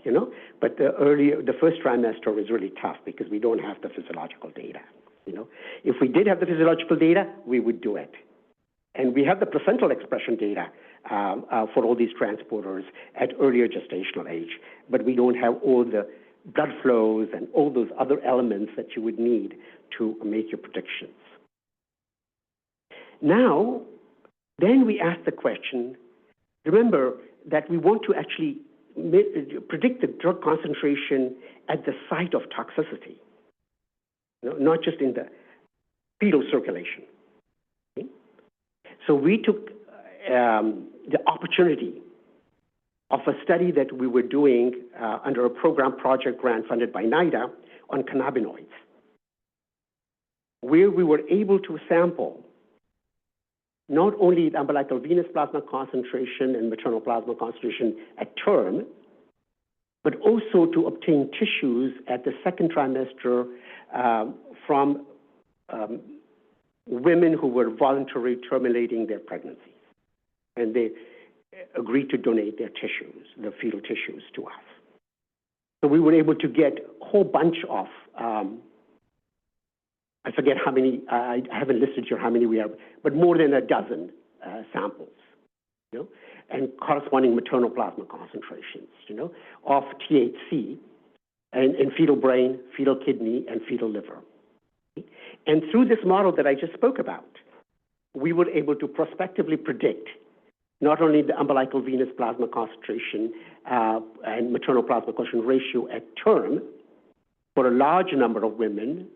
But the first trimester is really tough because we don't have the physiological data, If we did have the physiological data, we would do it. And we have the placental expression data for all these transporters at earlier gestational age, but we don't have all the blood flows and all those other elements that you would need to make your predictions. Now, then we ask the question, remember that we want to actually predict the drug concentration at the site of toxicity. not just in the fetal circulation. Okay? So we took the opportunity of a study that we were doing under a program project grant funded by NIDA on cannabinoids, where we were able to sample not only the umbilical venous plasma concentration and maternal plasma concentration at term, but also to obtain tissues at the second trimester from women who were voluntarily terminating their pregnancies. And they agreed to donate their tissues, the fetal tissues, to us. So we were able to get a whole bunch of, I forget how many, I haven't listed here how many we have, but more than a dozen samples, and corresponding maternal plasma concentrations, of THC in fetal brain, fetal kidney, and fetal liver. And through this model that I just spoke about, we were able to prospectively predict not only the umbilical venous plasma concentration and maternal plasma concentration ratio at term for a large number of women.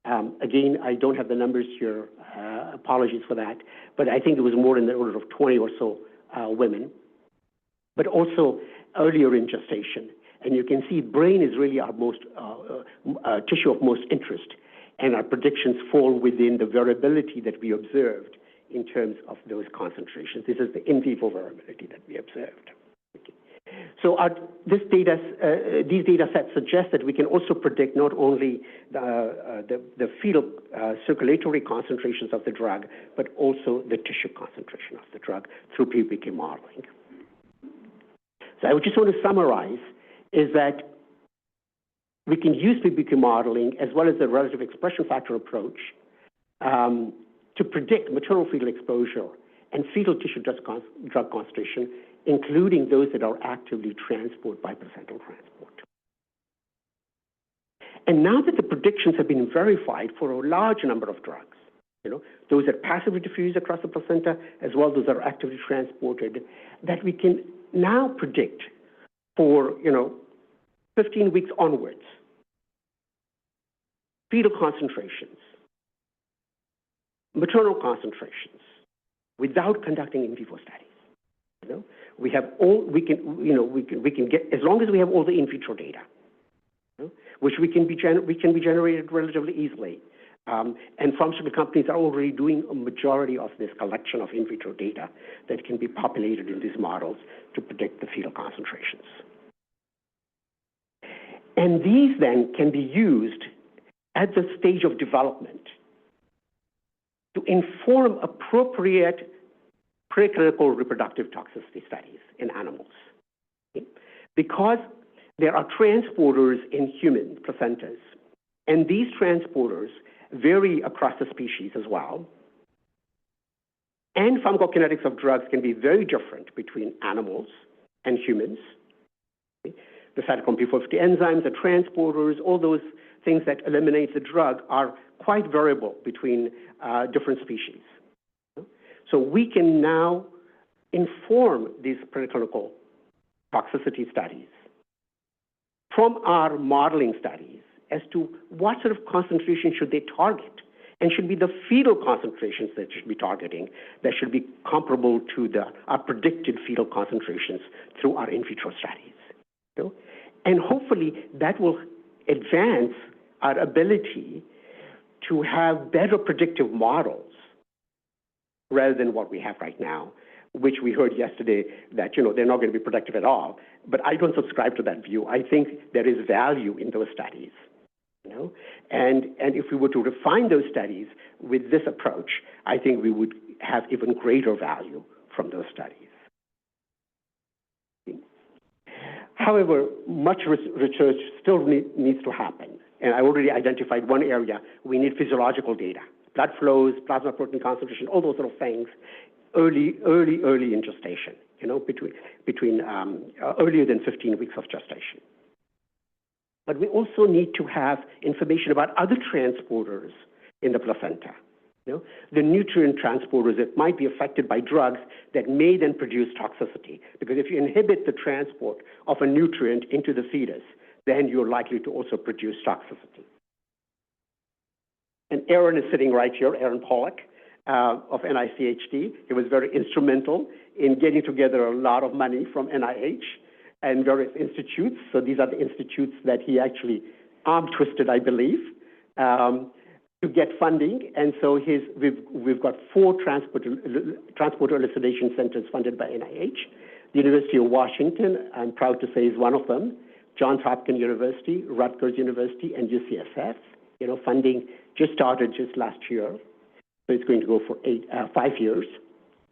Again, I don't have the numbers here, apologies for that, but I think it was more in the order of 20 or so women, but also earlier in gestation. And you can see brain is really our most tissue of most interest, and our predictions fall within the variability that we observed in terms of those concentrations. This is the in vivo variability that we observed. Okay. So these data sets suggest that we can also predict not only the fetal circulatory concentrations of the drug, but also the tissue concentration of the drug through PBK modeling. So I just want to summarize is that we can use PBK modeling as well as the relative expression factor approach to predict maternal fetal exposure and fetal tissue drug concentration, including those that are actively transported by placental transport. And now that the predictions have been verified for a large number of drugs, those that passively diffuse across the placenta, as well as those that are actively transported, that we can now predict for, 15 weeks onwards, fetal concentrations, maternal concentrations, without conducting in vivo studies. We have all we can get as long as we have all the in vitro data, which can be generated relatively easily. And pharmaceutical companies are already doing a majority of this collection of in vitro data that can be populated in these models to predict the fetal concentrations. And these then can be used at the stage of development to inform appropriate preclinical reproductive toxicity studies in animals. Okay? Because there are transporters in human placentas, and these transporters vary across the species as well. And pharmacokinetics of drugs can be very different between animals and humans. Okay? The cytochrome P450 enzymes, the transporters, all those things that eliminate the drug are quite variable between different species. So we can now inform these preclinical toxicity studies from our modeling studies as to what sort of concentration should they target, and should be the fetal concentrations that should be targeting that should be comparable to our predicted fetal concentrations through our in vitro studies. And hopefully that will advance our ability to have better predictive models rather than what we have right now, which we heard yesterday that, they're not going to be predictive at all. But I don't subscribe to that view. I think there is value in those studies, And if we were to refine those studies with this approach, I think we would have even greater value from those studies. However, much research still needs to happen. And I already identified one area. We need physiological data, blood flows, plasma protein concentration, all those sort of things, early in gestation, between earlier than 15 weeks of gestation. But we also need to have information about other transporters in the placenta, the nutrient transporters that might be affected by drugs that may then produce toxicity. Because if you inhibit the transport of a nutrient into the fetus, then you're likely to also produce toxicity. And Aaron is sitting right here, Aaron Pollock of NICHD. He was very instrumental in getting together a lot of money from NIH and various institutes. So these are the institutes that he actually arm twisted, I believe, to get funding. And so we've got 4 transport elucidation centers funded by NIH. The University of Washington, I'm proud to say, is one of them. Johns Hopkins University, Rutgers University, and UCSF. Funding just started just last year. So it's going to go for 5 years.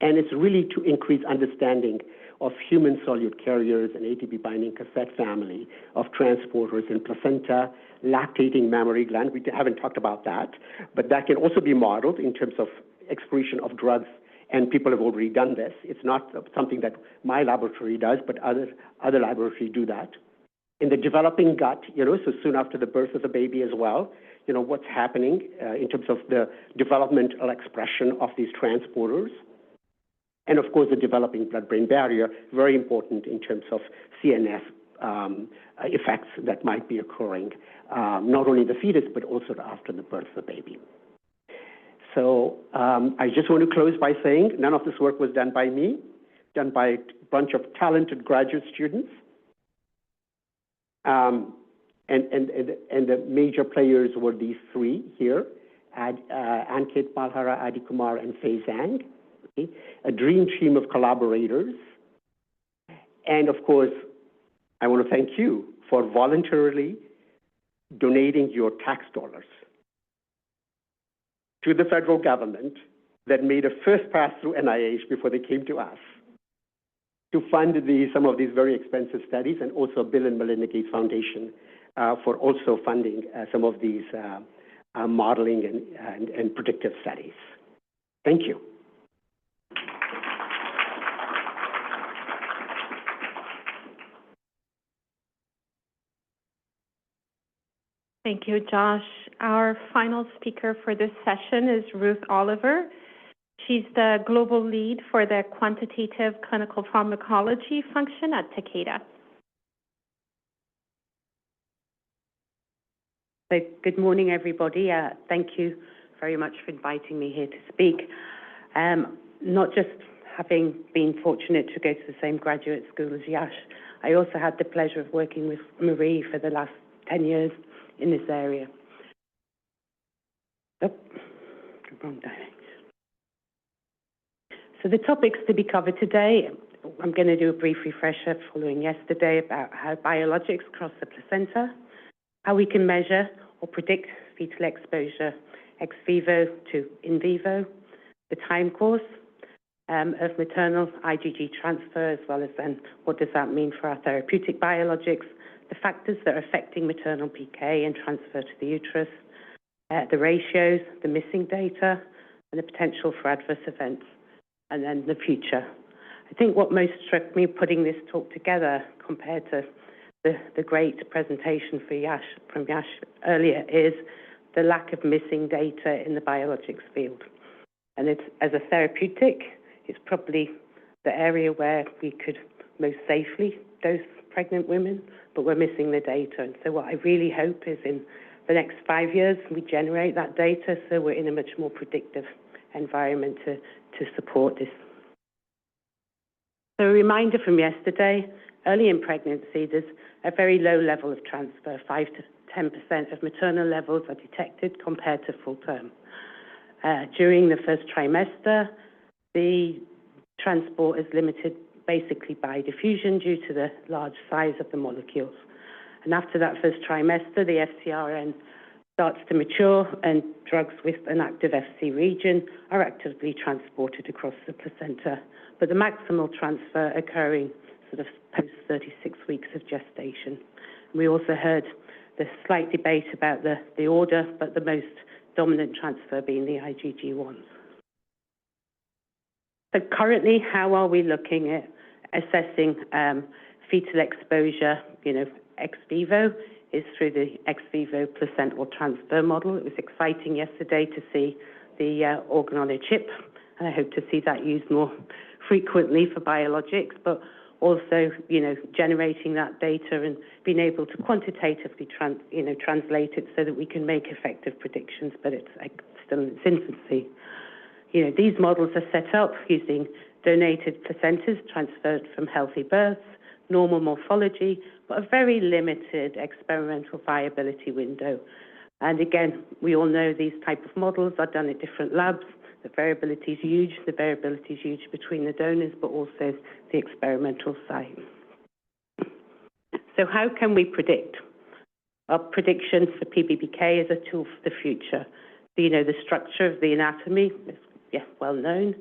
And it's really to increase understanding of human solute carriers and ATP binding cassette family of transporters in placenta, lactating mammary gland. We haven't talked about that, but that can also be modeled in terms of excretion of drugs, and people have already done this. It's not something that my laboratory does, but other laboratories do that. In the developing gut, so soon after the birth of the baby as well, what's happening in terms of the developmental expression of these transporters. And of course, the developing blood-brain barrier, very important in terms of CNS effects that might be occurring, not only the fetus, but also after the birth of the baby. So I just want to close by saying none of this work was done by me, done by a bunch of talented graduate students. And the major players were these 3 here, Ankit Malhara, Adi Kumar, and Fei Zhang. Okay? A dream team of collaborators. And of course, I want to thank you for voluntarily donating your tax dollars to the federal government that made a first pass through NIH before they came to us to fund some of these very expensive studies, and also Bill and Melinda Gates Foundation for also funding some of these modeling and predictive studies. Thank you. Thank you, Josh. Our final speaker for this session is Ruth Oliver. She's the global lead for the quantitative clinical pharmacology function at Takeda. So good morning, everybody. Thank you very much for inviting me here to speak. Not just having been fortunate to go to the same graduate school as Yash, I also had the pleasure of working with Marie for the last 10 years in this area. Oh, wrong direction. So the topics to be covered today, I'm going to do a brief refresher following yesterday about how biologics cross the placenta, how we can measure or predict fetal exposure ex vivo to in vivo, the time course of maternal IgG transfer, as well as then what does that mean for our therapeutic biologics, the factors that are affecting maternal PK and transfer to the uterus, the ratios, the missing data, and the potential for adverse events, and then the future. I think what most struck me putting this talk together compared to the great presentation from Yash earlier is the lack of missing data in the biologics field. And it's, as a therapeutic, it's probably the area where we could most safely dose pregnant women, but we're missing the data. And so what I really hope is in the next 5 years, we generate that data so we're in a much more predictive environment to support this. So a reminder from yesterday, early in pregnancy, there's a very low level of transfer, 5 to 10% of maternal levels are detected compared to full term. During the first trimester, the transport is limited basically by diffusion due to the large size of the molecules. And after that first trimester, the FcRn starts to mature and drugs with an active Fc region are actively transported across the placenta, but the maximal transfer occurring sort of post 36 weeks of gestation. We also heard the slight debate about the order, but the most dominant transfer being the IgG1s. So currently, how are we looking at assessing fetal exposure, ex vivo, is through the ex vivo placental transfer model. It was exciting yesterday to see the organ on a chip, and I hope to see that used more frequently for biologics. But also, generating that data and being able to quantitatively translate it so that we can make effective predictions, but it's still in its infancy. These models are set up using donated placentas transferred from healthy births, normal morphology, but a very limited experimental viability window. And again, we all know these type of models are done at different labs. The variability is huge. The variability is huge between the donors, but also the experimental site. So how can we predict? Our prediction for PBPK is a tool for the future. So, the structure of the anatomy is well known,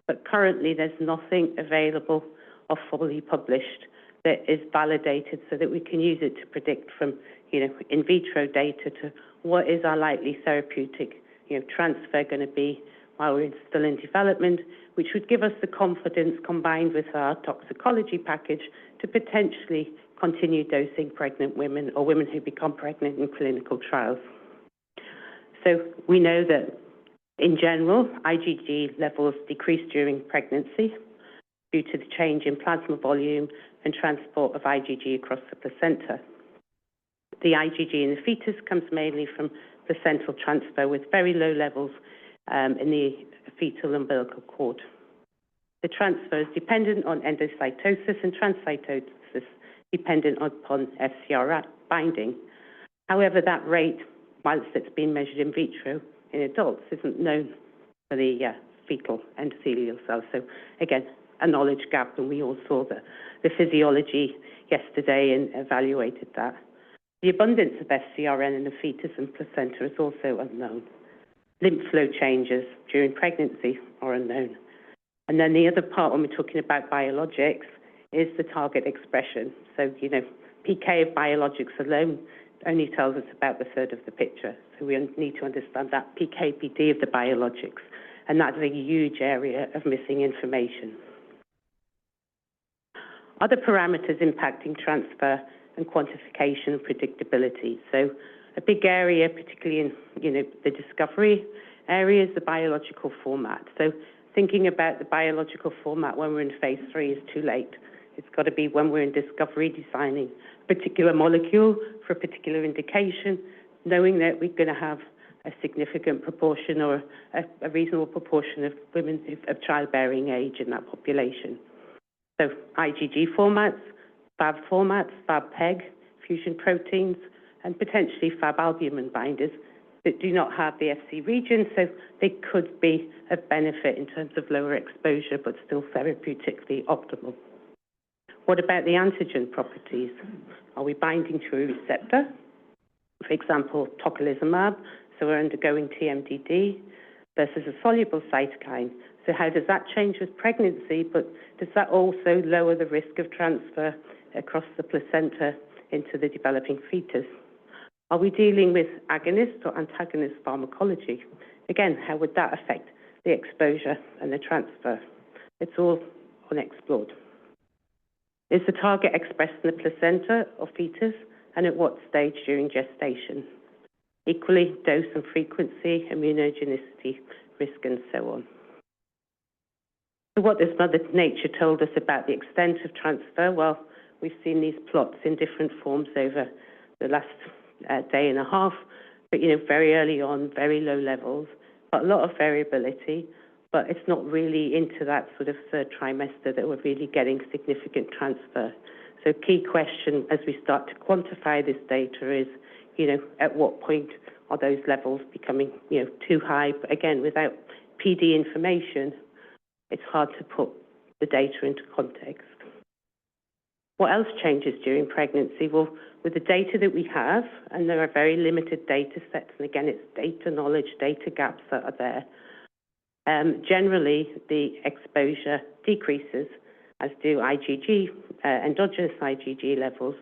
but currently there's nothing available or fully published that is validated so that we can use it to predict from, in vitro data to what is our likely therapeutic, transfer going to be while we're still in development, which would give us the confidence combined with our toxicology package to potentially continue dosing pregnant women or women who become pregnant in clinical trials. So we know that in general, IgG levels decrease during pregnancy due to the change in plasma volume and transport of IgG across the placenta. The IgG in the fetus comes mainly from placental transfer with very low levels in the fetal umbilical cord. The transfer is dependent on endocytosis and transcytosis dependent upon FcR binding. However, that rate, whilst it's been measured in vitro in adults, isn't known for the fetal endothelial cells. So again, a knowledge gap, and we all saw the physiology yesterday and evaluated that. The abundance of FcRn in the fetus and placenta is also unknown. Lymph flow changes during pregnancy are unknown. And then the other part when we're talking about biologics is the target expression. So, PK of biologics alone only tells us about a third of the picture. So we need to understand that PK/PD of the biologics. And that's a huge area of missing information. Other parameters impacting transfer and quantification and predictability. So a big area, particularly in, the discovery area, is the biological format. So thinking about the biological format when we're in phase 3 is too late. It's got to be when we're in discovery, designing a particular molecule for a particular indication, knowing that we're going to have a significant proportion or a reasonable proportion of women of childbearing age in that population. So IgG formats, Fab formats, Fab-PEG, fusion proteins, and potentially Fab albumin binders that do not have the Fc region, so they could be of benefit in terms of lower exposure, but still therapeutically optimal. What about the antigen properties? Are we binding to a receptor? For example, tocilizumab, so we're undergoing TMDD, versus a soluble cytokine. So how does that change with pregnancy, but does that also lower the risk of transfer across the placenta into the developing fetus? Are we dealing with agonist or antagonist pharmacology? Again, how would that affect the exposure and the transfer? It's all unexplored. Is the target expressed in the placenta or fetus, and at what stage during gestation? Equally, dose and frequency, immunogenicity, risk, and so on. So what has Mother Nature told us about the extent of transfer? Well, we've seen these plots in different forms over the last day and a half, but, very early on, very low levels, but a lot of variability, but it's not really into that sort of third trimester that we're really getting significant transfer. So key question as we start to quantify this data is, at what point are those levels becoming, too high? But again, without PD information, it's hard to put the data into context. What else changes during pregnancy? Well, with the data that we have, and there are very limited data sets, and again, it's data knowledge, data gaps that are there. Generally, the exposure decreases, as do IgG, endogenous IgG levels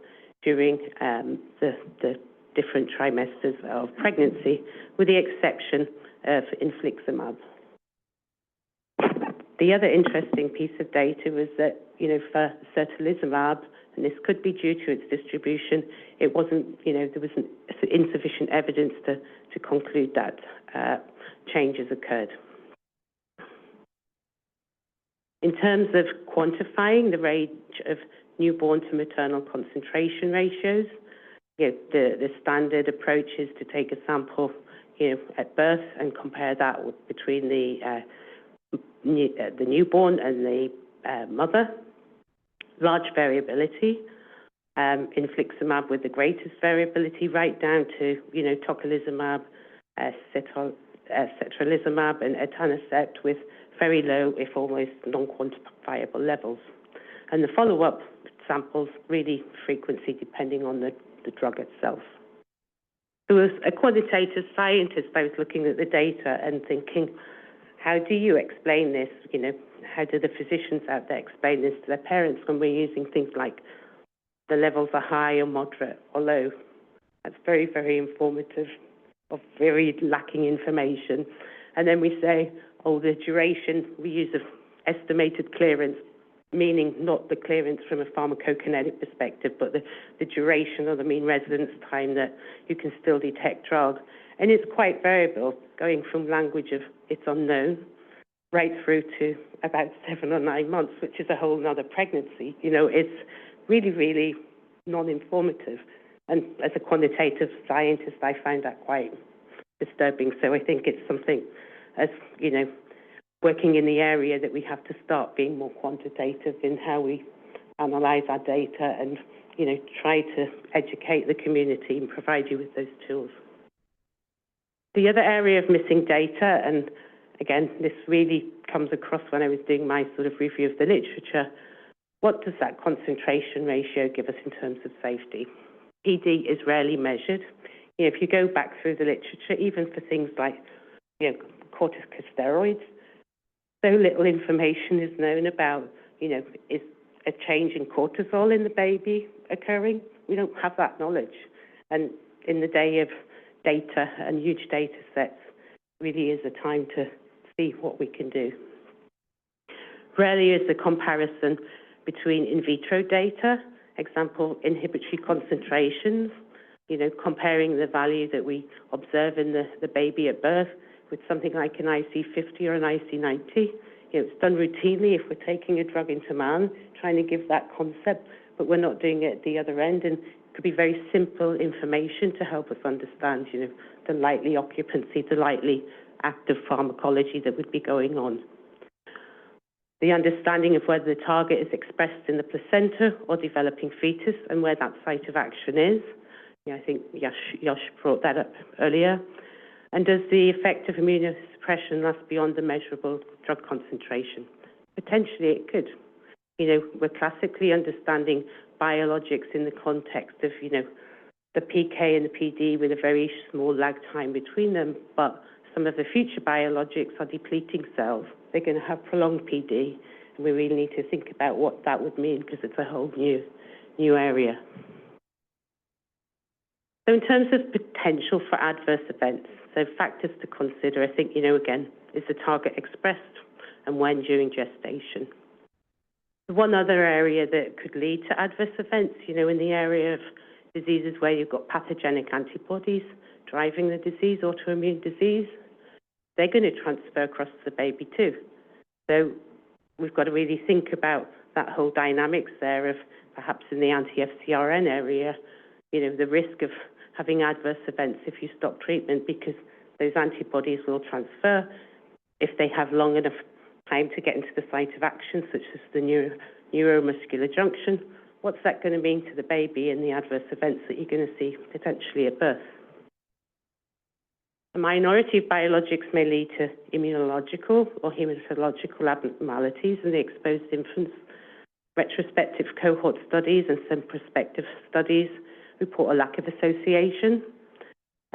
during the different trimesters of pregnancy, with the exception of infliximab. The other interesting piece of data was that, for certolizumab, and this could be due to its distribution, it wasn't, there wasn't insufficient evidence to conclude that changes occurred. In terms of quantifying the range of newborn to maternal concentration ratios, the standard approach is to take a sample at birth and compare that between the newborn and the mother. Large variability. Infliximab with the greatest variability, right down to tocilizumab, cetralizumab, and etanercept with very low, if almost non-quantifiable levels. And the follow-up samples really frequency depending on the drug itself. So as a quantitative scientist, I was looking at the data and thinking, how do you explain this? How do the physicians out there explain this to their parents when we're using things like the levels are high or moderate or low? That's very, very informative of very lacking information. And then we say, oh, the duration, we use an estimated clearance, meaning not the clearance from a pharmacokinetic perspective, but the duration or the mean residence time that you can still detect drug. And it's quite variable, going from language of it's unknown right through to about 7 or 9 months, which is a whole other pregnancy. It's really, really non-informative. And as a quantitative scientist, I find that quite disturbing. So I think it's something, as working in the area, that we have to start being more quantitative in how we analyze our data and, try to educate the community and provide you with those tools. The other area of missing data, and again, this really comes across when I was doing my sort of review of the literature, what does that concentration ratio give us in terms of safety? PD is rarely measured. If you go back through the literature, even for things like corticosteroids, so little information is known about, is a change in cortisol in the baby occurring? We don't have that knowledge. And in the day of data and huge data sets, really is a time to see what we can do. Rarely is the comparison between in vitro data, example, inhibitory concentrations, comparing the value that we observe in the baby at birth with something like an IC50 or an IC90. It's done routinely if we're taking a drug into man, trying to give that concept, but we're not doing it at the other end. And it could be very simple information to help us understand, the likely occupancy, the likely active pharmacology that would be going on. The understanding of whether the target is expressed in the placenta or developing fetus and where that site of action is. I think Yash brought that up earlier. And does the effect of immunosuppression last beyond the measurable drug concentration? Potentially it could. We're classically understanding biologics in the context of, the PK and the PD with a very small lag time between them, but some of the future biologics are depleting cells. They're going to have prolonged PD, and we really need to think about what that would mean because it's a whole new area. So in terms of potential for adverse events, so factors to consider, I think, again, is the target expressed and when during gestation. One other area that could lead to adverse events, in the area of diseases where you've got pathogenic antibodies driving the disease, autoimmune disease, they're going to transfer across the baby too. So we've got to really think about that whole dynamics there of perhaps in the anti-FcRn area, the risk of having adverse events if you stop treatment because those antibodies will transfer if they have long enough time to get into the site of action, such as the neuromuscular junction. What's that going to mean to the baby and the adverse events that you're going to see potentially at birth? A minority of biologics may lead to immunological or hematological abnormalities in the exposed infants. Retrospective cohort studies and some prospective studies report a lack of association.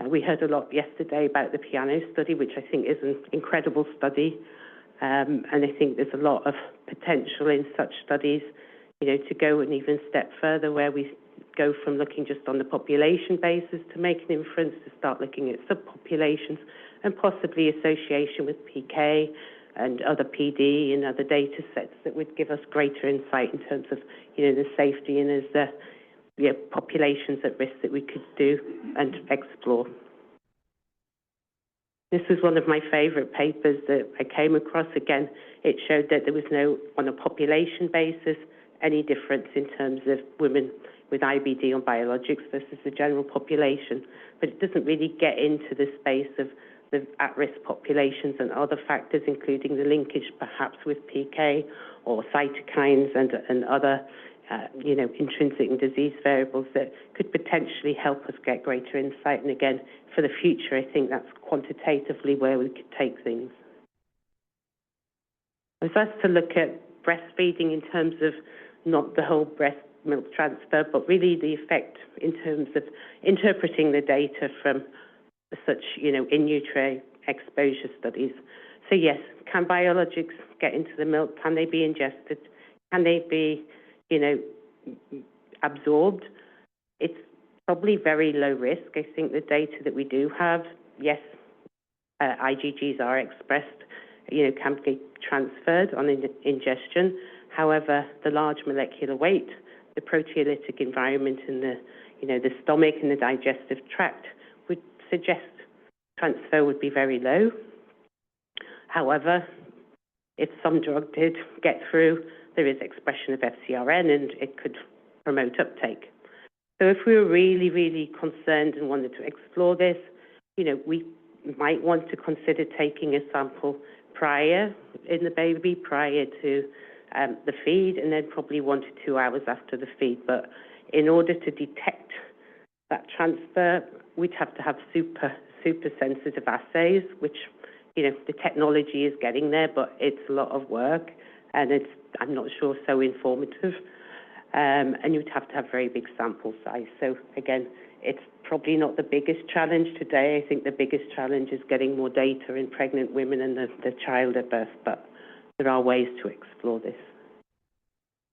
We heard a lot yesterday about the piano study, which I think is an incredible study. And I think there's a lot of potential in such studies, to go an even step further where we go from looking just on the population basis to make an inference to start looking at subpopulations and possibly association with PK and other PD and other data sets that would give us greater insight in terms of, the safety and as the populations at risk that we could do and explore. This was one of my favorite papers that I came across. Again, it showed that there was no, on a population basis, any difference in terms of women with IBD on biologics versus the general population. But it doesn't really get into the space of the at-risk populations and other factors, including the linkage perhaps with PK or cytokines and other intrinsic and disease variables that could potentially help us get greater insight. And again, for the future, I think that's quantitatively where we could take things. I was asked to look at breastfeeding in terms of not the whole breast milk transfer, but really the effect in terms of interpreting the data from such, in utero exposure studies. So yes, can biologics get into the milk? Can they be ingested? Can they be absorbed? It's probably very low risk. I think the data that we do have, yes, IgGs are expressed, can be transferred on ingestion. However, the large molecular weight, the proteolytic environment in the stomach and the digestive tract would suggest transfer would be very low. However, if some drug did get through, there is expression of FcRn and it could promote uptake. So if we were really, really concerned and wanted to explore this, we might want to consider taking a sample prior in the baby, prior to the feed, and then probably 1 to 2 hours after the feed. But in order to detect that transfer, we'd have to have super sensitive assays, which, the technology is getting there, but it's a lot of work, and I'm not sure, so informative. And you'd have to have very big sample size. So again, it's probably not the biggest challenge today. I think the biggest challenge is getting more data in pregnant women and the child at birth, but there are ways to explore this.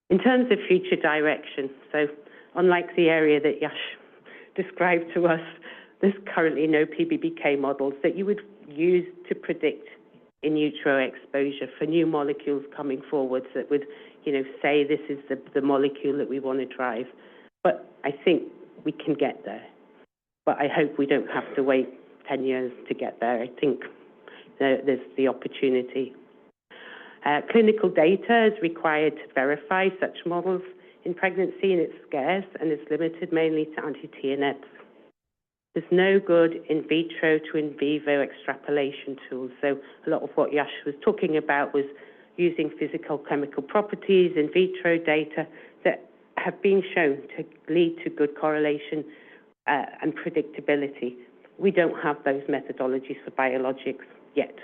In terms of future direction, so unlike the area that Yash described to us, there's currently no PBBK models that you would use to predict in utero exposure for new molecules coming forwards that would, say this is the molecule that we want to drive. But I think we can get there. But I hope we don't have to wait 10 years to get there. I think there's the opportunity. Clinical data is required to verify such models in pregnancy, and it's scarce, and it's limited mainly to anti-TNFs. There's no good in vitro to in vivo extrapolation tools. So a lot of what Yash was talking about was using physical chemical properties, in vitro data that have been shown to lead to good correlation and predictability. We don't have those methodologies for biologics yet.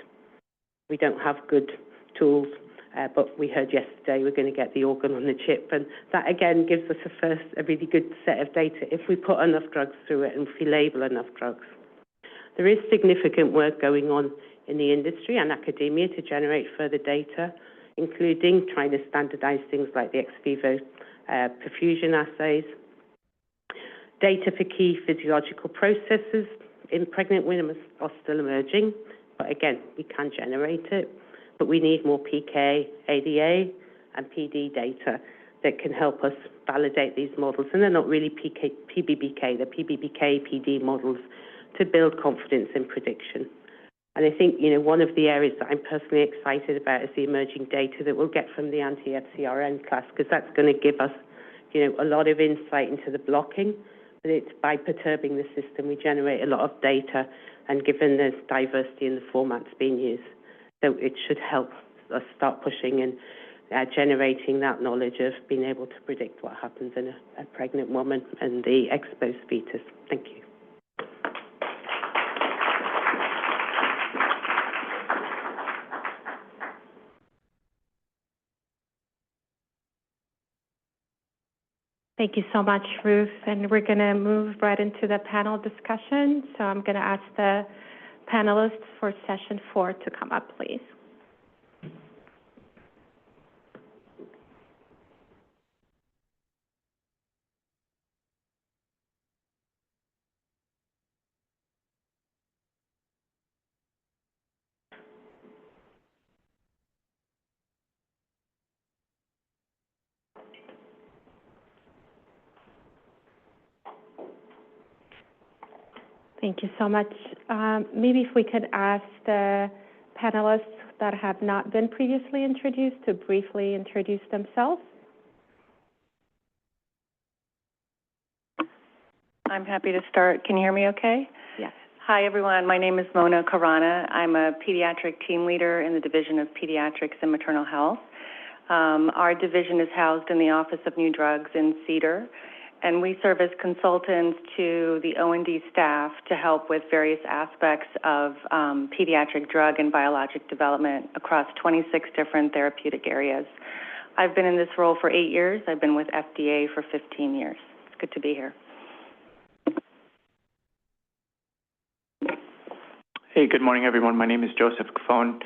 We don't have good tools, but we heard yesterday we're going to get the organ on the chip, and that again gives us a really good set of data if we put enough drugs through it and if we label enough drugs. There is significant work going on in the industry and academia to generate further data, including trying to standardize things like the ex vivo perfusion assays. Data for key physiological processes in pregnant women are still emerging, but again, we can generate it. But we need more PK, ADA, and PD data that can help us validate these models. And they're not really PBBK, they're PBBK, PD models to build confidence in prediction. And I think, one of the areas that I'm personally excited about is the emerging data that we'll get from the anti-FcRn class, because that's going to give us, a lot of insight into the blocking. But it's by perturbing the system, we generate a lot of data, and given the diversity in the formats being used. So it should help us start pushing and generating that knowledge of being able to predict what happens in a pregnant woman and the exposed fetus. Thank you. Thank you so much, Ruth. And we're going to move right into the panel discussion. So I'm going to ask the panelists for session 4 to come up, please. Thank you so much. Maybe if we could ask the panelists that have not been previously introduced to briefly introduce themselves. I'm happy to start. Can you hear me okay? Yes. Hi, everyone. My name is Mona Karana. I'm a pediatric team leader in the Division of Pediatrics and Maternal Health. Our division is housed in the Office of New Drugs in Cedar, and we serve as consultants to the O&D staff to help with various aspects of pediatric drug and biologic development across 26 different therapeutic areas. I've been in this role for 8 years. I've been with FDA for 15 years. It's good to be here. Hey, good morning, everyone. My name is Joseph Cafone.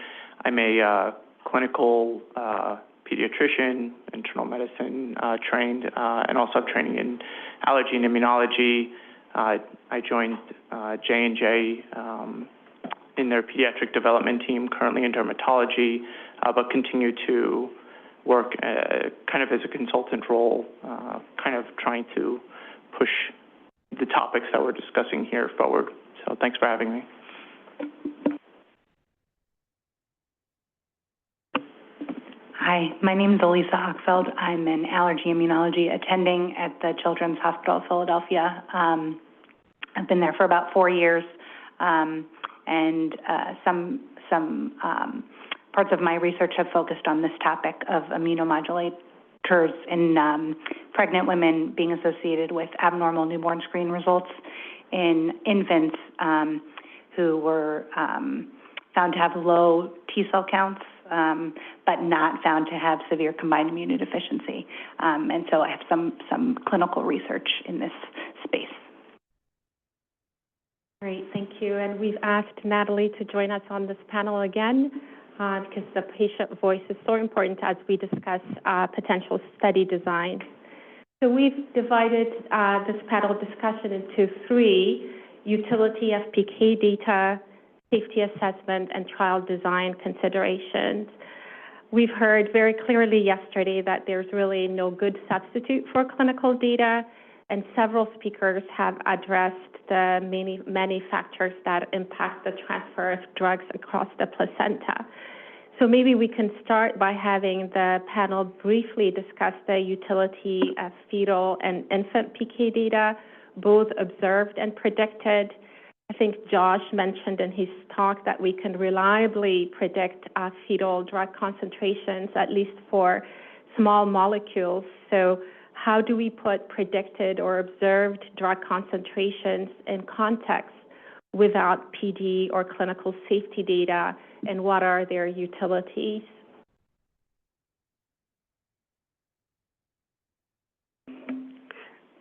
I'm a clinical pediatrician, internal medicine trained, and also have training in allergy and immunology. I joined J&J in their pediatric development team, currently in dermatology, but continue to work kind of as a consultant role, kind of trying to push the topics that we're discussing here forward. So thanks for having me. Hi, my name is Elisa Hochfeld. I'm an allergy immunology attending at the Children's Hospital of Philadelphia. I've been there for about 4 years, and some parts of my research have focused on this topic of immunomodulators in pregnant women being associated with abnormal newborn screen results in infants who were found to have low T-cell counts, but not found to have severe combined immunodeficiency. And so I have some clinical research in this space. Great, thank you. And we've asked Natalie to join us on this panel again because the patient voice is so important as we discuss potential study design. So we've divided this panel discussion into 3: utility of PK data, safety assessment, and trial design considerations. We've heard very clearly yesterday that there's really no good substitute for clinical data, and several speakers have addressed the many factors that impact the transfer of drugs across the placenta. So maybe we can start by having the panel briefly discuss the utility of fetal and infant PK data, both observed and predicted. I think Josh mentioned in his talk that we can reliably predict fetal drug concentrations, at least for small molecules. So how do we put predicted or observed drug concentrations in context without PD or clinical safety data, and what are their utilities?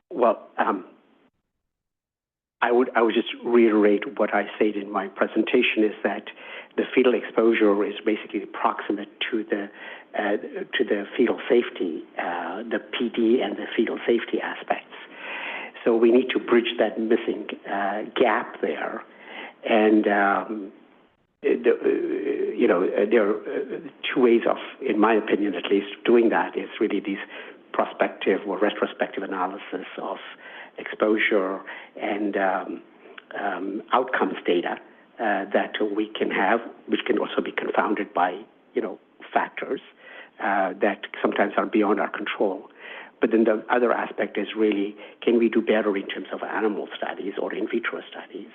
Well, I would just reiterate what I said in my presentation, is that the fetal exposure is basically proximate to the fetal safety, the PD and the fetal safety aspects. So we need to bridge that missing gap there. And there are 2 ways of, in my opinion at least, doing that. Is really these prospective or retrospective analysis of exposure and outcomes data that we can have, which can also be confounded by factors that sometimes are beyond our control. But then the other aspect is really, can we do better in terms of animal studies or in vitro studies?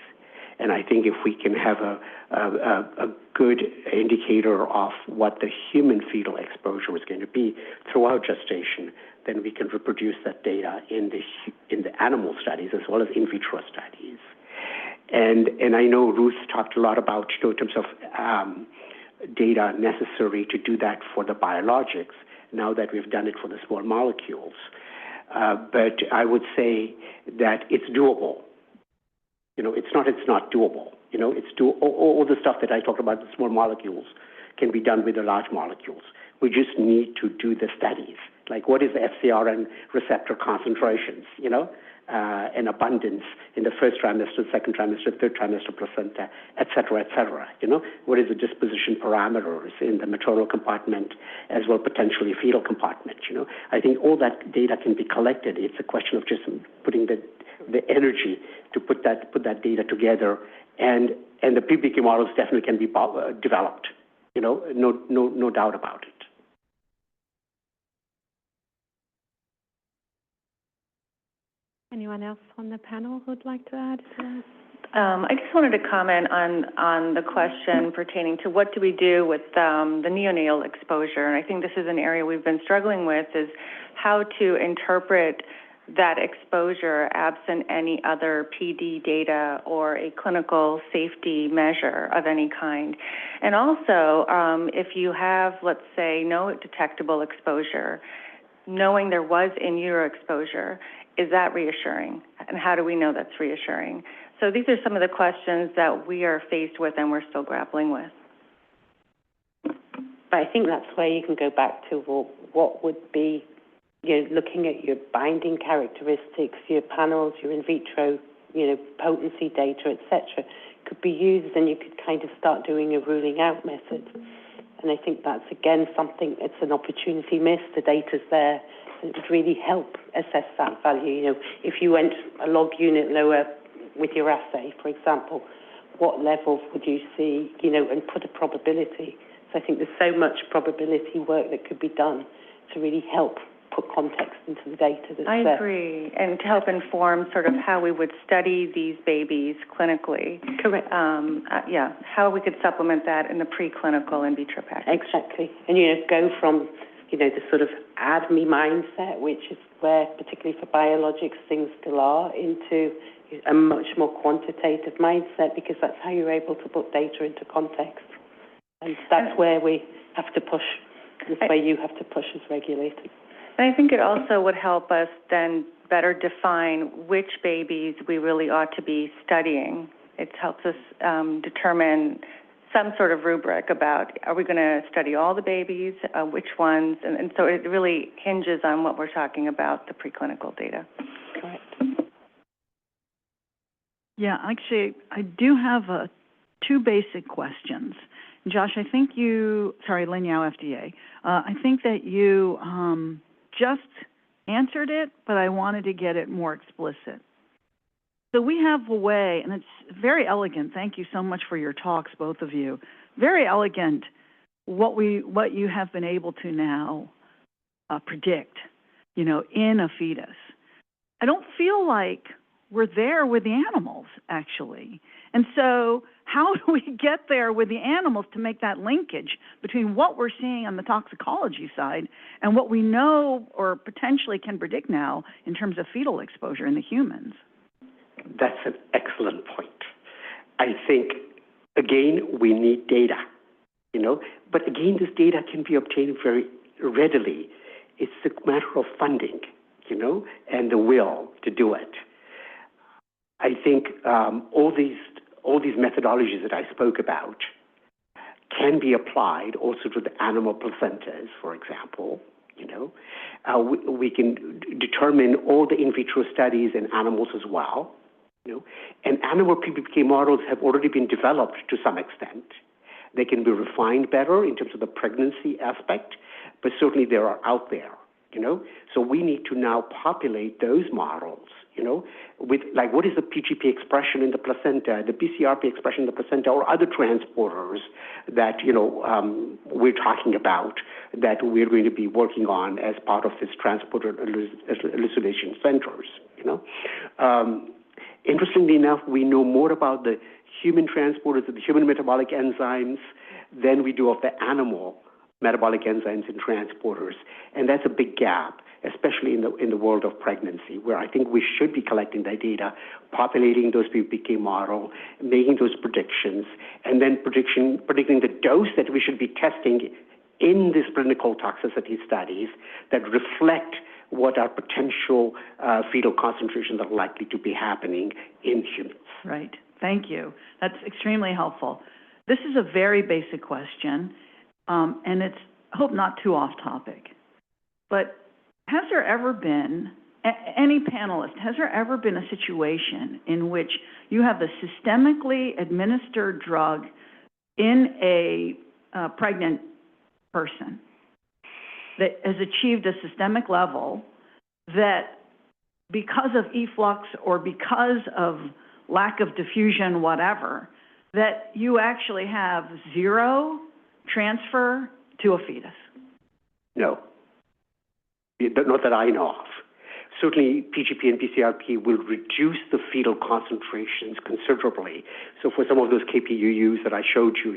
And I think if we can have a good indicator of what the human fetal exposure is going to be throughout gestation, then we can reproduce that data in the animal studies as well as in vitro studies. And I know Ruth talked a lot about in terms of data necessary to do that for the biologics, now that we've done it for the small molecules. But I would say that it's doable. It's not doable. All the stuff that I talked about, the small molecules, can be done with the large molecules. We just need to do the studies. Like, what is the FcRn receptor concentrations, and abundance in the first trimester, second trimester, third trimester placenta, et cetera, et cetera. What is the disposition parameters in the maternal compartment as well, potentially fetal compartment, I think all that data can be collected. It's a question of just putting the the energy to put that data together, and the PBK models definitely can be developed. No doubt about it. Anyone else on the panel who'd like to add to that? I just wanted to comment on the question pertaining to what do we do with the neonatal exposure, and I think this is an area we've been struggling with, is how to interpret that exposure absent any other PD data or a clinical safety measure of any kind. And also, if you have, let's say, no detectable exposure, knowing there was in utero exposure, is that reassuring? And how do we know that's reassuring? So these are some of the questions that we are faced with and we're still grappling with. But I think that's where you can go back to what would be, looking at your binding characteristics, your panels, your in vitro, potency data, etc., could be used, and you could kind of start doing a ruling out method. And I think that's, again, something, it's an opportunity missed. The data's there. It would really help assess that value. If you went a log unit lower with your assay, for example, what levels would you see, and put a probability. So I think there's so much probability work that could be done to really help put context into the data that's there. I agree, and to help inform sort of how we would study these babies clinically. Correct. How we could supplement that in the preclinical in vitro package. Exactly, and go from the sort of ADME mindset, which is where, particularly for biologics, things still are, into a much more quantitative mindset, because that's how you're able to put data into context. And that's where we have to push. That's where you have to push as regulators. And I think it also would help us then better define which babies we really ought to be studying. It helps us determine some sort of rubric about, are we going to study all the babies, which ones, and so it really hinges on what we're talking about, the preclinical data. Correct. Yeah, actually, I do have two basic questions. Josh, I think Lynn Yao, FDA, I think that you just answered it, but I wanted to get it more explicit. So we have a way, and it's very elegant. Thank you so much for your talks, both of you. Very elegant what you have been able to now predict, in a fetus. I don't feel like we're there with the animals, actually. And so how do we get there with the animals to make that linkage between what we're seeing on the toxicology side and what we know or potentially can predict now in terms of fetal exposure in the humans? That's an excellent point. I think, again, we need data, but again, this data can be obtained very readily. It's a matter of funding, and the will to do it. I think all these methodologies that I spoke about can be applied also to the animal placentas, for example. We can determine all the in vitro studies in animals as well. And animal PBPK models have already been developed to some extent. They can be refined better in terms of the pregnancy aspect, but certainly they are out there. So we need to now populate those models. With what is the PGP expression in the placenta, the BCRP expression in the placenta, or other transporters that, we're talking about, that we're going to be working on as part of this transporter elucidation centers, Interestingly enough, we know more about the human transporters, the human metabolic enzymes, than we do of the animal metabolic enzymes and transporters. And that's a big gap, especially in the world of pregnancy, where I think we should be collecting that data, populating those PBPK model, making those predictions, and then predicting the dose that we should be testing in these clinical toxicity studies that reflect what our potential fetal concentrations are likely to be happening in humans. Right. Thank you. That's extremely helpful. This is a very basic question, and it's, I hope, not too off topic. But has there ever been, any panelist, has there ever been a situation in which you have a systemically administered drug in a pregnant person that has achieved a systemic level that because of efflux or because of lack of diffusion, whatever, that you actually have zero transfer to a fetus? No. Not that I know of. Certainly, PGP and PCRP will reduce the fetal concentrations considerably. So for some of those KPUUs that I showed you,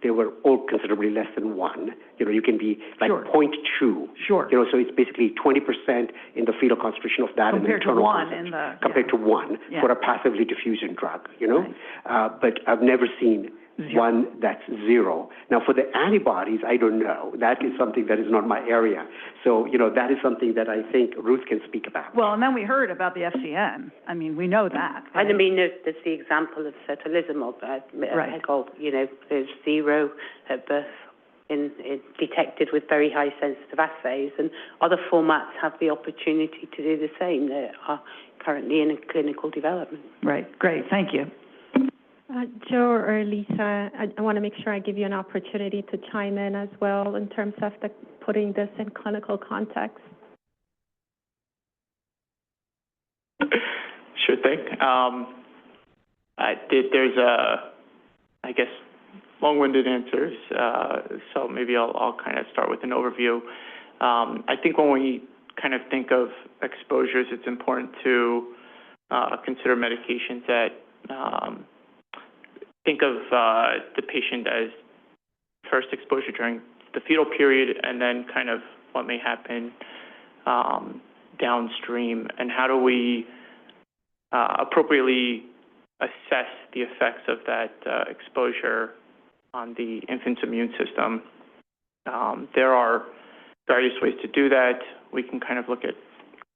they were all considerably less than 1. You can be like Sure. 0.2. Sure. So it's basically 20% in the fetal concentration of that Compared to 1 in the... compared to 1 Yeah. for a passively diffusing drug, Right. But I've never seen one that's 0. Now, for the antibodies, I don't know. That is something that is not my area. So, that is something that I think Ruth can speak about. Well, and then we heard about the FCN. I mean, we know that. Right? And I mean, there's the example of certolizumab. Right. There's 0 at birth detected with very high sensitive assays, and other formats have the opportunity to do the same. They are currently in clinical development. Right. Great. Thank you. Joe or Lisa, I want to make sure I give you an opportunity to chime in as well in terms of putting this in clinical context. Sure thing. There's I guess, long-winded answers, so maybe I'll kind of start with an overview. I think when we kind of think of exposures, it's important to consider medications that think of the patient as first exposure during the fetal period and then kind of what may happen downstream, and how do we appropriately assess the effects of that exposure on the infant's immune system. There are various ways to do that. We can kind of look at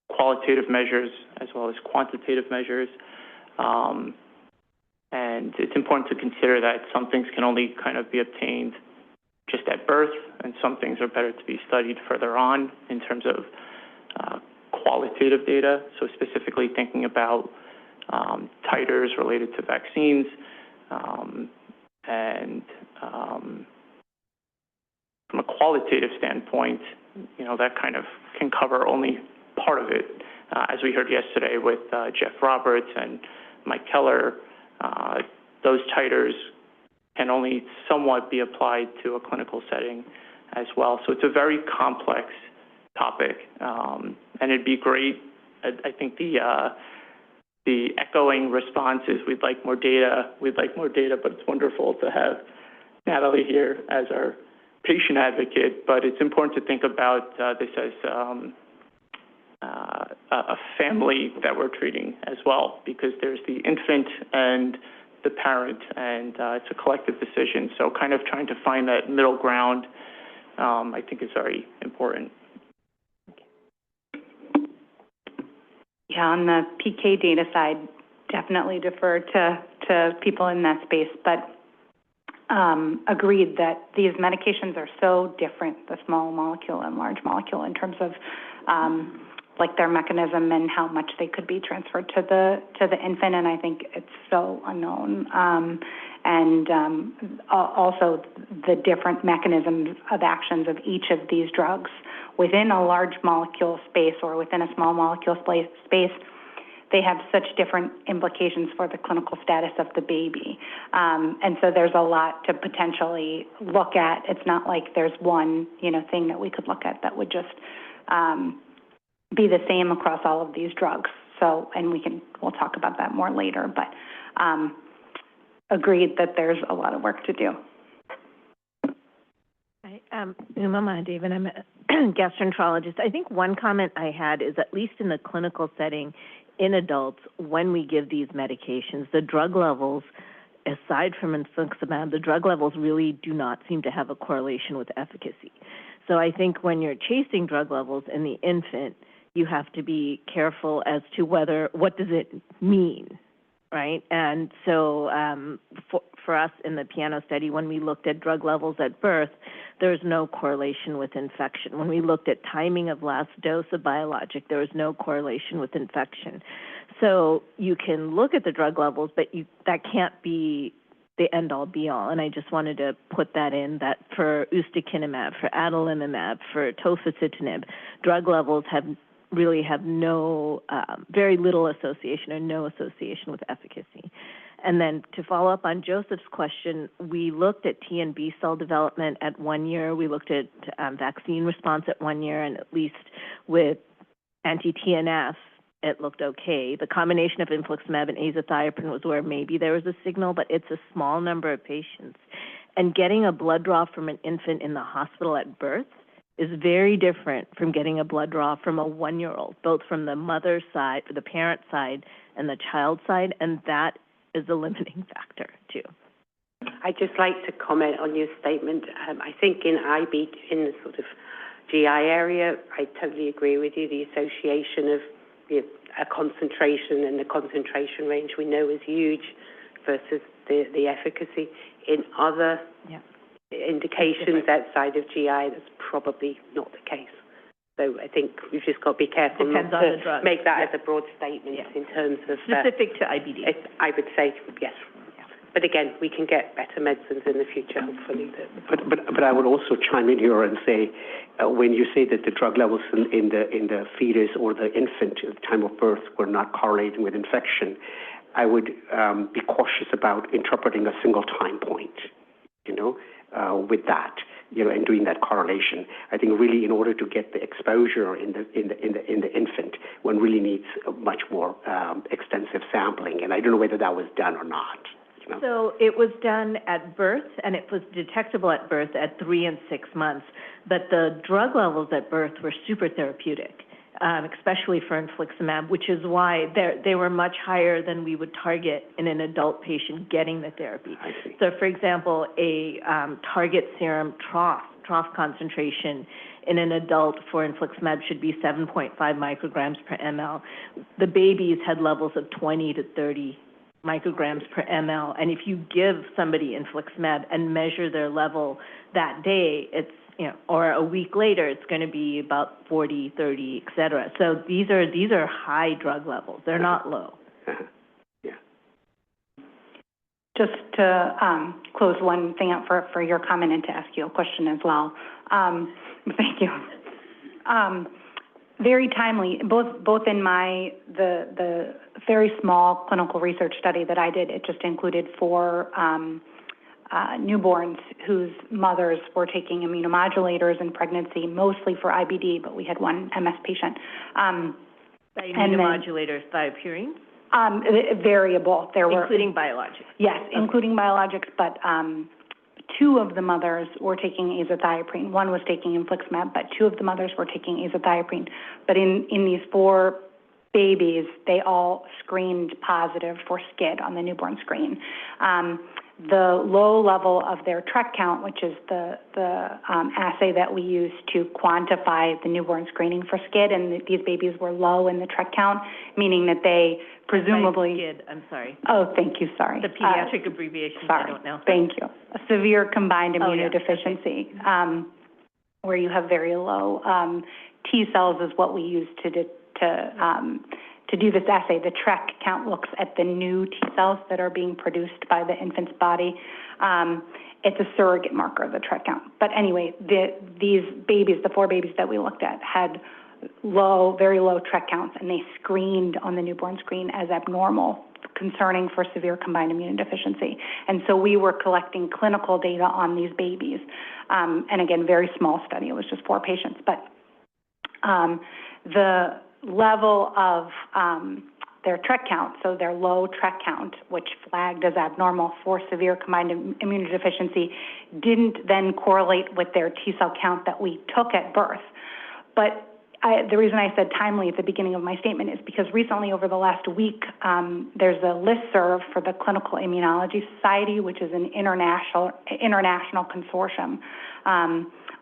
qualitative measures as well as quantitative measures. And it's important to consider that some things can only kind of be obtained just at birth, and some things are better to be studied further on in terms of qualitative data. So specifically thinking about titers related to vaccines, and from a qualitative standpoint, that kind of can cover only part of it. As we heard yesterday with Jeff Roberts and Mike Keller, those titers can only somewhat be applied to a clinical setting as well. So it's a very complex topic, and it'd be great. I think the echoing response is we'd like more data, but it's wonderful to have Natalie here as our patient advocate. But it's important to think about this as a family that we're treating as well, because there's the infant and the parent, and it's a collective decision. So kind of trying to find that middle ground, I think, is very important. Yeah, on the PK data side, definitely defer to people in that space, but agreed that these medications are so different, the small molecule and large molecule, in terms of like their mechanism and how much they could be transferred to the infant, and I think it's so unknown. Also the different mechanisms of actions of each of these drugs within a large molecule space or within a small molecule space, they have such different implications for the clinical status of the baby. And so there's a lot to potentially look at. It's not like there's one, thing that we could look at that would just be the same across all of these drugs. So, and we'll talk about that more later, but agreed that there's a lot of work to do. Hi, Uma Mahadevan. I'm a gastroenterologist. I think one comment I had is, at least in the clinical setting, in adults, when we give these medications, the drug levels, aside from infliximab, the drug levels really do not seem to have a correlation with efficacy. So I think when you're chasing drug levels in the infant, you have to be careful as to what does it mean, right? And so for us in the piano study, when we looked at drug levels at birth, there's no correlation with infection. When we looked at timing of last dose of biologic, there was no correlation with infection. So you can look at the drug levels, but that can't be the end-all, be-all. And I just wanted to put that in, that for ustekinumab, for adalimumab, for tofacitinib, drug levels have really have very little association or no association with efficacy. And then to follow up on Joseph's question, we looked at T and B cell development at 1 year. We looked at vaccine response at 1 year, and at least with anti-TNF, it looked okay. The combination of infliximab and azathioprine was where maybe there was a signal, but it's a small number of patients. And getting a blood draw from an infant in the hospital at birth is very different from getting a blood draw from a 1-year-old, both from the mother's side, the parent side, and the child side, and that is a limiting factor, too. I'd just like to comment on your statement. I think in IB, in the sort of GI area, I totally agree with you. The association of a concentration and the concentration range we know is huge versus the efficacy. In other indications outside of GI, that's probably not the case. So I think we've just got to be careful not to make that as a broad statement in terms of... Specific to IBD. I would say yes. But again, we can get better medicines in the future, hopefully. But I would also chime in here and say, when you say that the drug levels in the fetus or the infant at the time of birth were not correlating with infection, I would be cautious about interpreting a single time point, with that, and doing that correlation. I think really in order to get the exposure in the infant, one really needs a much more extensive sampling, and I don't know whether that was done or not. So it was done at birth, and it was detectable at birth at 3 and 6 months. But the drug levels at birth were super therapeutic, especially for infliximab, which is why they were much higher than we would target in an adult patient getting the therapy. I see. So, for example, a target serum trough concentration in an adult for infliximab should be 7.5 micrograms per ml. The babies had levels of 20 to 30 micrograms per ml, and if you give somebody infliximab and measure their level that day, it's or a week later, it's going to be about 40, 30, et cetera. So these are high drug levels. They're not low. Yeah. Just to close one thing out for your comment and to ask you a question as well. Thank you. Very timely, both in the very small clinical research study that I did. It just included 4 newborns whose mothers were taking immunomodulators in pregnancy, mostly for IBD, but we had one MS patient. By immunomodulators, thiopurine? Variable. Including biologics? Yes, including biologics, but 2 of the mothers were taking azathioprine. One was taking infliximab, but 2 of the mothers were taking azathioprine. But in these 4 babies, they all screened positive for SCID on the newborn screen. The low level of their TREC count, which is the assay that we use to quantify the newborn screening for SCID, and these babies were low in the TREC count, meaning that they presumably... SCID, I'm sorry. Oh, thank you, sorry. The pediatric abbreviation, sorry. I don't know. Thank you. A severe combined immunodeficiency, where you have very low T cells is what we use to do this assay. The TREC count looks at the new T cells that are being produced by the infant's body. It's a surrogate marker of the TREC count. But anyway, these babies, the 4 babies that we looked at, had very low TREC counts, and they screened on the newborn screen as abnormal, concerning for severe combined immunodeficiency. And so we were collecting clinical data on these babies. And again, very small study. It was just 4 patients. But the level of their TREC count, so their low TREC count, which flagged as abnormal for severe combined immunodeficiency, didn't then correlate with their T cell count that we took at birth. But the reason I said timely at the beginning of my statement is because recently, over the last week, there's a listserv for the Clinical Immunology Society, which is an international consortium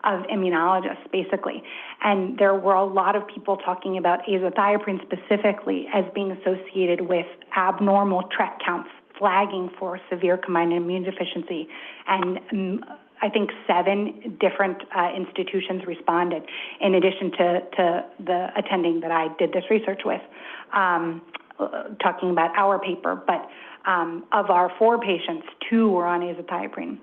of immunologists, basically. And there were a lot of people talking about azathioprine specifically as being associated with abnormal TREC counts, flagging for severe combined immunodeficiency. And I think 7 different institutions responded, in addition to the attending that I did this research with, talking about our paper. But of our 4 patients, 2 were on azathioprine.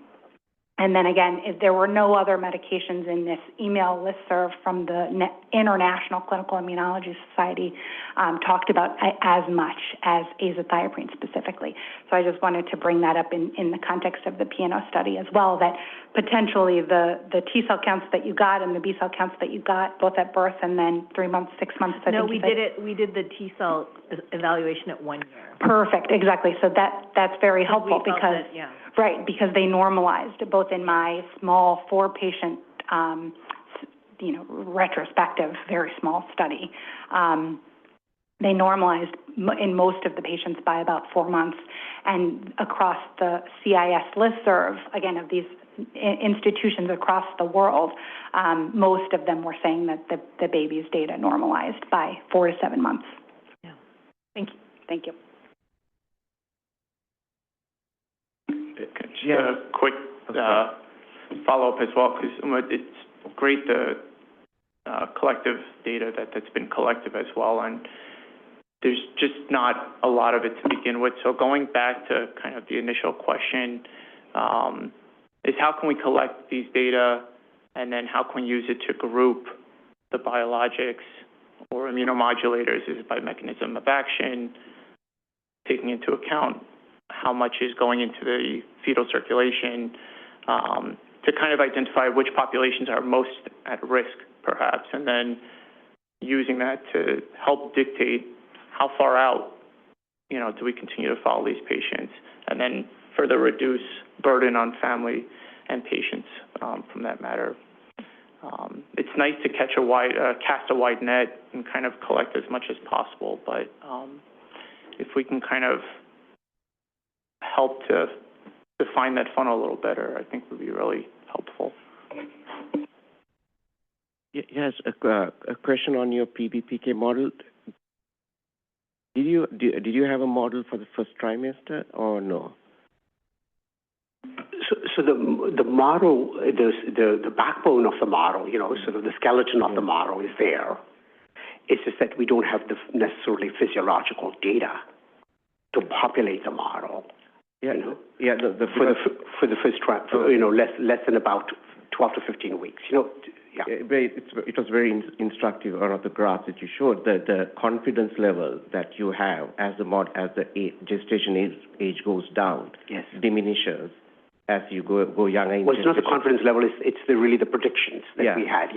And then again, if there were no other medications in this email listserv from the International Clinical Immunology Society, talked about as much as azathioprine specifically. So I just wanted to bring that up in the context of the P&O study as well, that potentially the T cell counts that you got and the B cell counts that you got both at birth and then 3 months, 6 months. No, we did the T cell evaluation at 1 year. Perfect, exactly. So that's very helpful because, right, because they normalized both in my small 4-patient, retrospective, very small study. They normalized in most of the patients by about 4 months, and across the CIS listserv, again, of these institutions across the world, most of them were saying that the baby's data normalized by 4 to 7 months. Yeah. Thank you. Thank you. Just a quick follow-up as well, because it's great the collective data that's been collected as well, and there's just not a lot of it to begin with. So going back to kind of the initial question, is how can we collect these data, and then how can we use it to group the biologics or immunomodulators? Is it by mechanism of action, taking into account how much is going into the fetal circulation, to kind of identify which populations are most at risk, perhaps, and then using that to help dictate how far out, do we continue to follow these patients, and then further reduce burden on family and patients from that matter. It's nice to cast a wide net and kind of collect as much as possible, but if we can kind of help to define that funnel a little better, I think would be really helpful. Yes, a question on your PBPK model. Did you have a model for the first trimester or no? So the model, the backbone of the model, sort of the skeleton of the model is there. It's just that we don't have the necessarily physiological data to populate the model. Yeah, For the first try, less than about 12 to 15 weeks. It was very instructive on the graph that you showed, the confidence level that you have as the gestation age goes down, diminishes as you go younger in gestation. Well, it's not the confidence level, it's really the predictions that we had,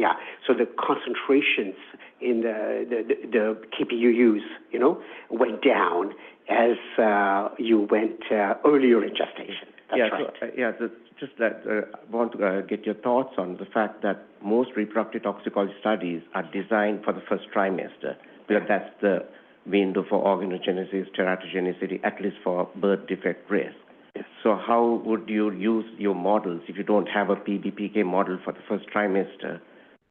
So the concentrations in the KPUUs, went down as you went earlier in gestation. That's right. I want to get your thoughts on the fact that most reproductive toxicology studies are designed for the first trimester, because that's the window for organogenesis, teratogenicity, at least for birth defect risk. Yes. So how would you use your models if you don't have a PBPK model for the first trimester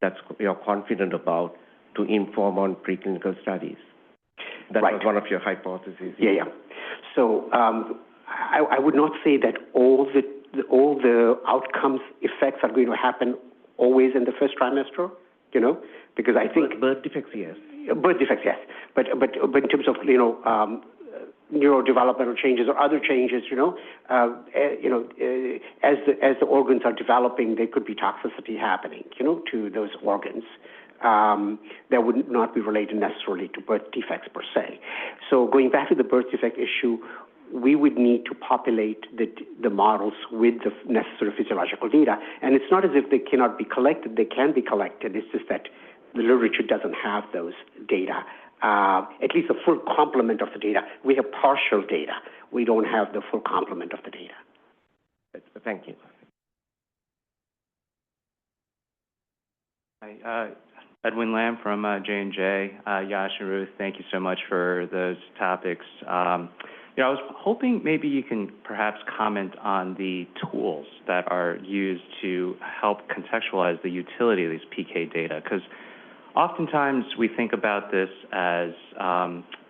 that you're confident about to inform on preclinical studies? That was one of your hypotheses. Yeah. So I would not say that all the outcomes effects are going to happen always in the first trimester, because I think birth defects, yes. Birth defects, yes. But in terms of neurodevelopmental changes or other changes, as the organs are developing, there could be toxicity happening, to those organs. That would not be related necessarily to birth defects per se. So going back to the birth defect issue, we would need to populate the models with the necessary physiological data. And it's not as if they cannot be collected. They can be collected. It's just that the literature doesn't have those data, at least a full complement of the data. We have partial data. We don't have the full complement of the data. Thank you. Hi, Edwin Lamb from J&J. Yash and Ruth, thank you so much for those topics. I was hoping maybe you can perhaps comment on the tools that are used to help contextualize the utility of these PK data, because oftentimes we think about this as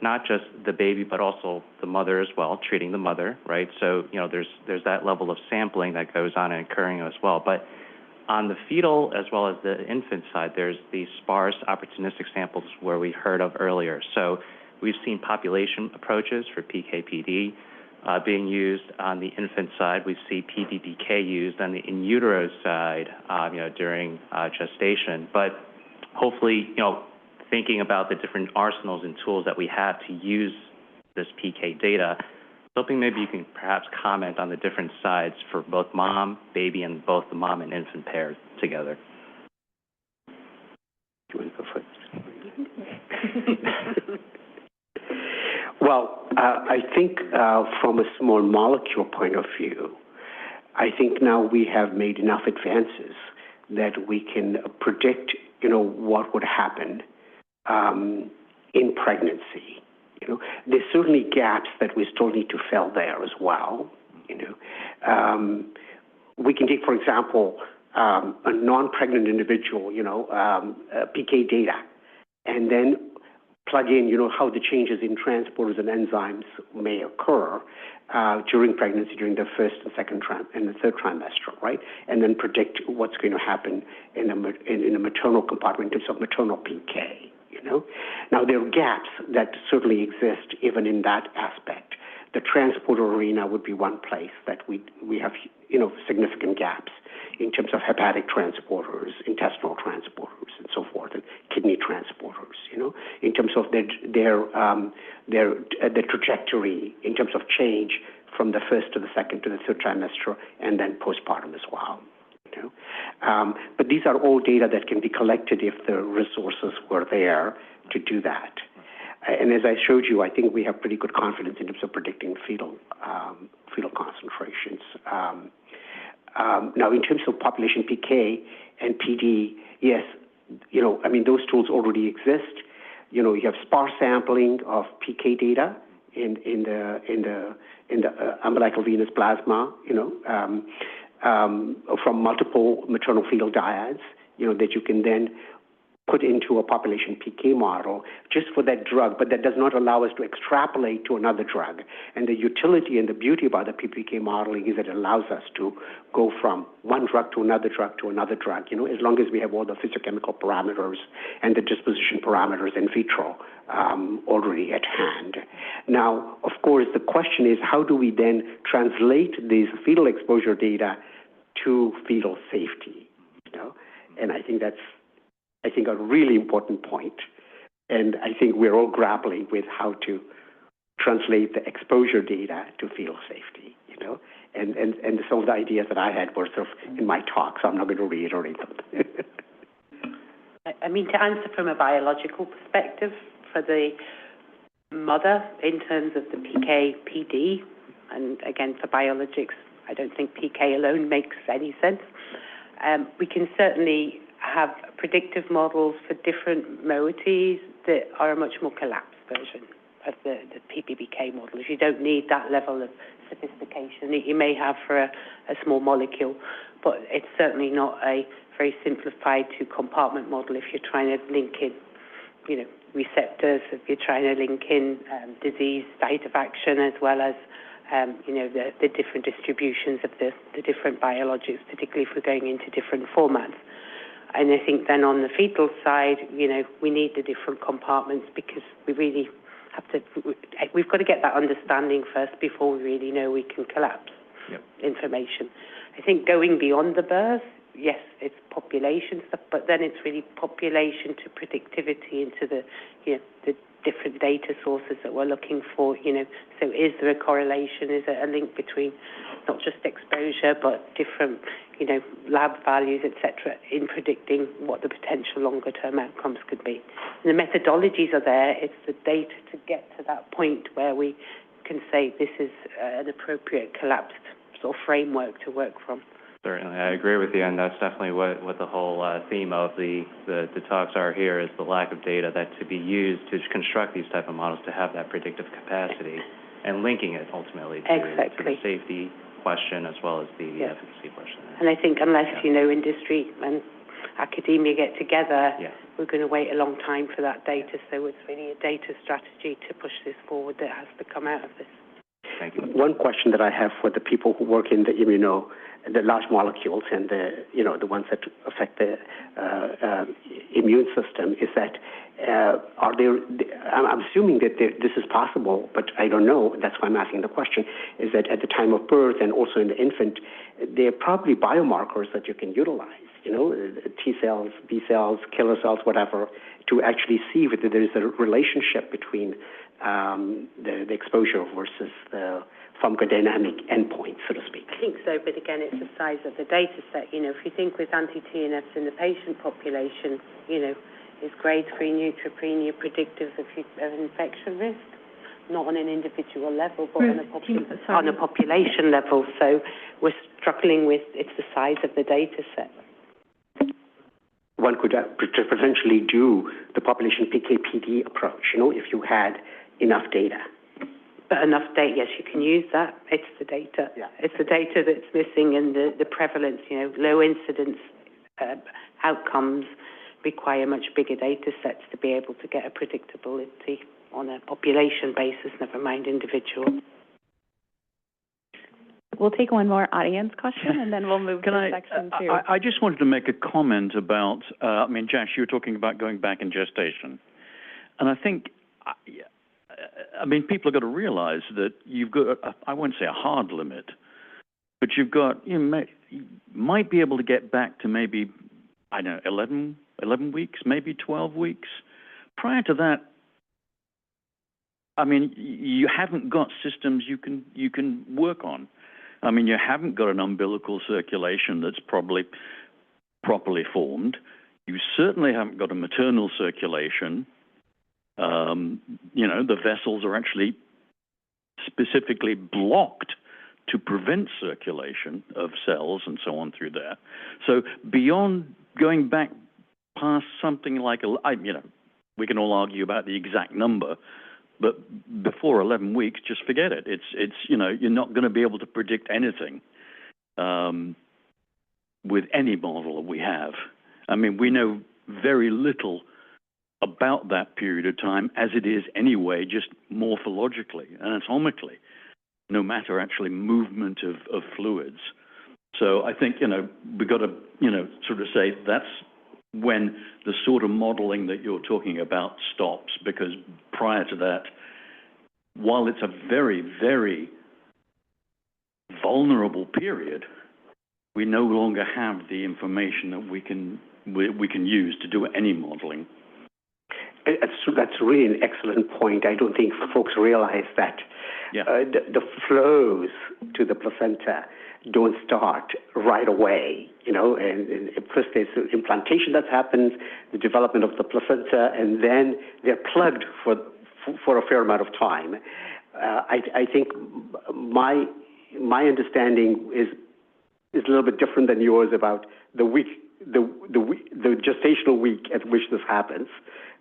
not just the baby, but also the mother as well, treating the mother, right? So, there's that level of sampling that goes on and occurring as well. But on the fetal as well as the infant side, there's these sparse opportunistic samples where we heard of earlier. So we've seen population approaches for PK/PD. being used on the infant side. We see PBPK used on the in utero side, during gestation. But hopefully, thinking about the different arsenals and tools that we have to use this PK data, hoping maybe you can perhaps comment on the different sides for both mom, baby, and both the mom and infant pairs together. Do you want to go first? Well, I think from a small molecule point of view, I think now we have made enough advances that we can predict, what would happen in pregnancy. There's certainly gaps that we still need to fill there as well. We can take, for example, a non-pregnant individual, PK data, and then plug in, how the changes in transporters and enzymes may occur during pregnancy, during the first and second and the third trimester, right? And then predict what's going to happen in the maternal compartment in terms of maternal PK. Now, there are gaps that certainly exist even in that aspect. The transporter arena would be one place that we have, significant gaps in terms of hepatic transporters, intestinal transporters, and so forth, and kidney transporters. In terms of the trajectory, in terms of change from the first to the second to the third trimester, and then postpartum as well. But these are all data that can be collected if the resources were there to do that. And as I showed you, I think we have pretty good confidence in terms of predicting fetal concentrations. Now, in terms of population PK and PD, yes, those tools already exist. You have sparse sampling of PK data in the umbilical venous plasma, from multiple maternal fetal dyads, that you can then put into a population PK model just for that drug, but that does not allow us to extrapolate to another drug. And the utility and the beauty about the PPK modeling is that it allows us to go from one drug to another drug to another drug, as long as we have all the physiochemical parameters and the disposition parameters in vitro already at hand. Now, of course, the question is, how do we then translate these fetal exposure data to fetal safety? And I think that's a really important point. And I think we're all grappling with how to translate the exposure data to fetal safety, And some of the ideas that I had were sort of in my talk, so I'm not going to reiterate them. To answer from a biological perspective, for the mother, in terms of the PK, PD, and again, for biologics, I don't think PK alone makes any sense. We can certainly have predictive models for different moieties that are a much more collapsed version of the PBPK models. You don't need that level of sophistication that you may have for a small molecule, but it's certainly not a very simplified two-compartment model if you're trying to link in, receptors, if you're trying to link in disease site of action, as well as the different distributions of the different biologics, particularly if we're going into different formats. And I think then on the fetal side, we need the different compartments because we really we've got to get that understanding first before we really know we can collapse information. I think going beyond the birth, yes, it's population stuff, but then it's really population to predictivity into the different data sources that we're looking for, So is there a correlation? Is there a link between not just exposure, but different, lab values, etc., in predicting what the potential longer-term outcomes could be? And the methodologies are there. It's the data to get to that point where we can say this is an appropriate collapsed sort of framework to work from. Certainly, I agree with you, and that's definitely what the whole theme of the talks are here, is the lack of data that to be used to construct these type of models to have that predictive capacity and linking it ultimately to the safety question as well as the efficacy question. And I think unless, industry and academia get together, we're going to wait a long time for that data. So it's really a data strategy to push this forward that has to come out of this. Thank you. One question that I have for the people who work in the large molecules and the ones that affect the immune system, is that I'm assuming that this is possible, but I don't know. That's why I'm asking the question. Is that at the time of birth and also in the infant, there are probably biomarkers that you can utilize. T cells, B cells, killer cells, whatever, to actually see whether there is a relationship between the exposure versus the pharmacodynamic endpoint, so to speak. I think so, but again, it's the size of the data set. If you think with anti-TNFs in the patient population, is grade 3 neutropenia predictive of infection risk? Not on an individual level, but on a population level. So we're struggling with, it's the size of the data set. One could potentially do the population PK/PD approach, if you had enough data. But enough data, yes, you can use that. It's the data. Yeah. It's the data that's missing, and the prevalence, low incidence outcomes require much bigger data sets to be able to get a predictability on a population basis, never mind individual. We'll take one more audience question, and then we'll move to section 2. I just wanted to make a comment about, Josh, you were talking about going back in gestation. And I think, people have got to realize that you've got, I won't say a hard limit, but you've got, you might be able to get back to maybe, 11 weeks, maybe 12 weeks. Prior to that, you haven't got systems you can work on. You haven't got an umbilical circulation that's probably properly formed. You certainly haven't got a maternal circulation. The vessels are actually specifically blocked to prevent circulation of cells and so on through there. So beyond going back past something like, we can all argue about the exact number, but before 11 weeks, just forget it. It's you're not going to be able to predict anything with any model that we have. We know very little about that period of time as it is anyway, just morphologically, anatomically, no matter actually movement of fluids. So I think, we've got to, sort of say that's when the sort of modeling that you're talking about stops, because prior to that, while it's a very, very vulnerable period, we no longer have the information that we can use to do any modeling. That's really an excellent point. I don't think folks realize that the flows to the placenta don't start right away, and first there's implantation that happens, the development of the placenta, and then they're plugged for a fair amount of time. I think my understanding is a little bit different than yours about the gestational week at which this happens.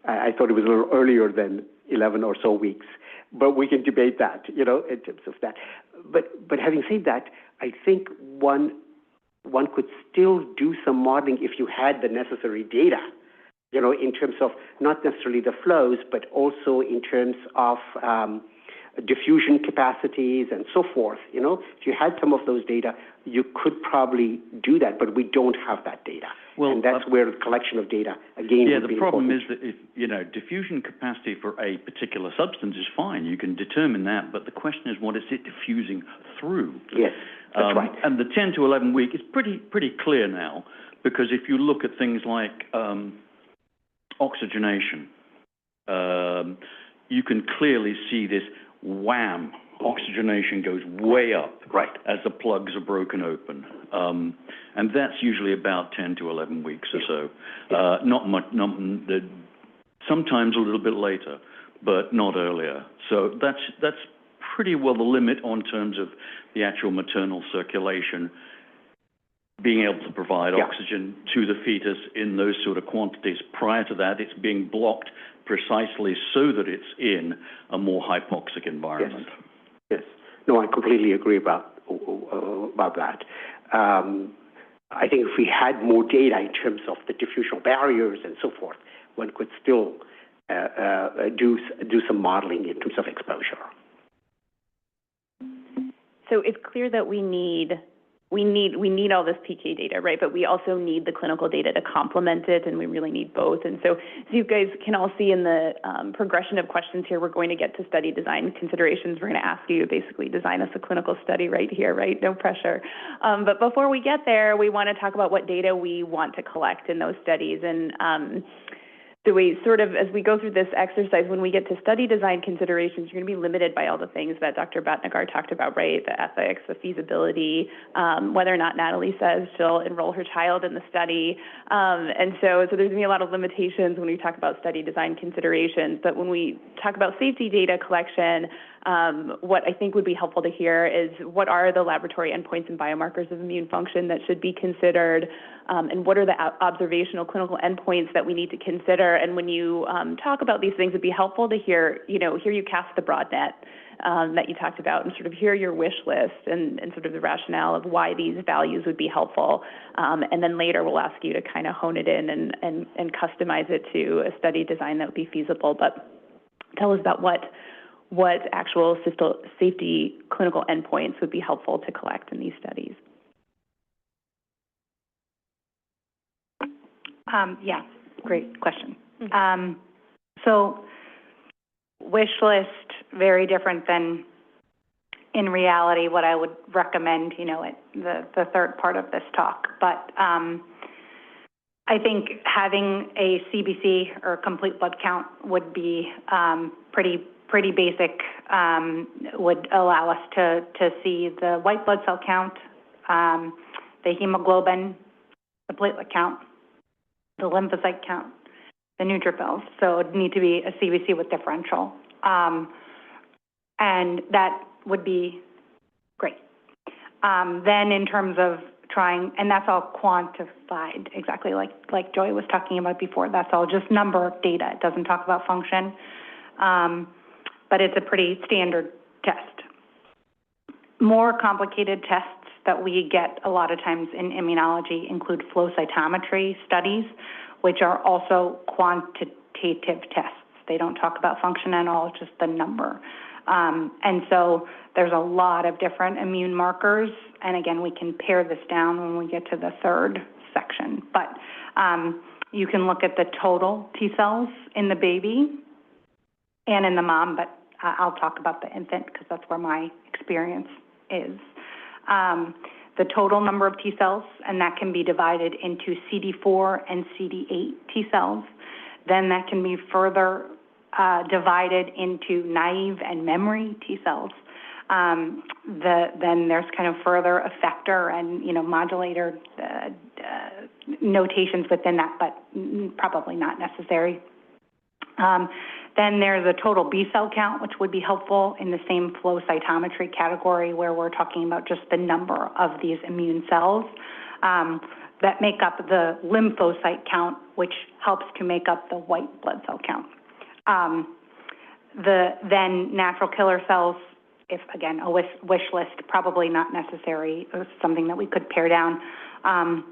I thought it was a little earlier than 11 or so weeks, but we can debate that, in terms of that. But having said that, I think one could still do some modeling if you had the necessary data, in terms of not necessarily the flows, but also in terms of diffusion capacities and so forth. If you had some of those data, you could probably do that, but we don't have that data. Well, and that's where the collection of data, again, would be the problem important. is that if, diffusion capacity for a particular substance is fine, you can determine that, but the question is, what is it diffusing through? Yes, that's right. And the 10 to 11 week is pretty clear now, because if you look at things like oxygenation, you can clearly see this wham, oxygenation goes way up as the plugs are broken open. And that's usually about 10 to 11 weeks or so. Not much, sometimes a little bit later, but not earlier. So that's pretty well the limit on terms of the actual maternal circulation, being able to provide oxygen to the fetus in those sort of quantities. Prior to that, it's being blocked precisely so that it's in a more hypoxic environment. Yes. No, I completely agree about that. I think if we had more data in terms of the diffusional barriers and so forth, one could still do some modeling in terms of exposure. So it's clear that we need we need all this PK data, right? But we also need the clinical data to complement it, and we really need both. And so, as you guys can all see in the progression of questions here, we're going to get to study design considerations. We're going to ask you to basically design us a clinical study right here, right? No pressure. But before we get there, we want to talk about what data we want to collect in those studies. And so we sort of, as we go through this exercise, when we get to study design considerations, you're going to be limited by all the things that Dr. Bhatnagar talked about, right? The ethics, the feasibility, whether or not Natalie says she'll enroll her child in the study. And so there's going to be a lot of limitations when we talk about study design considerations. But when we talk about safety data collection, what I think would be helpful to hear is what are the laboratory endpoints and biomarkers of immune function that should be considered, and what are the observational clinical endpoints that we need to consider. And when you talk about these things, it'd be helpful to hear you cast the broad net that you talked about, and sort of hear your wish list and sort of the rationale of why these values would be helpful. And then later we'll ask you to kind of hone it in and customize it to a study design that would be feasible. But tell us about what actual safety clinical endpoints would be helpful to collect in these studies. Yeah, great question. So wish list, very different than in reality what I would recommend, at the third part of this talk. But I think having a CBC or complete blood count would be pretty basic, would allow us to see the white blood cell count, the hemoglobin, the platelet count, the lymphocyte count, the neutrophils. So it would need to be a CBC with differential. And that would be great. Then in terms of trying, and that's all quantified, exactly like Joy was talking about before. That's all just number of data. It doesn't talk about function. But it's a pretty standard test. More complicated tests that we get a lot of times in immunology include flow cytometry studies, which are also quantitative tests. They don't talk about function at all, just the number. And so there's a lot of different immune markers, and again, we can pare this down when we get to the third section. But you can look at the total T cells in the baby and in the mom, but I'll talk about the infant because that's where my experience is. The total number of T cells, and that can be divided into CD4 and CD8 T cells. Then that can be further divided into naive and memory T cells. Then there's kind of further effector and modulator notations within that, but probably not necessary. Then there's a total B cell count, which would be helpful in the same flow cytometry category where we're talking about just the number of these immune cells that make up the lymphocyte count, which helps to make up the white blood cell count. Then natural killer cells, if again, a wish list, probably not necessary, or something that we could pare down. So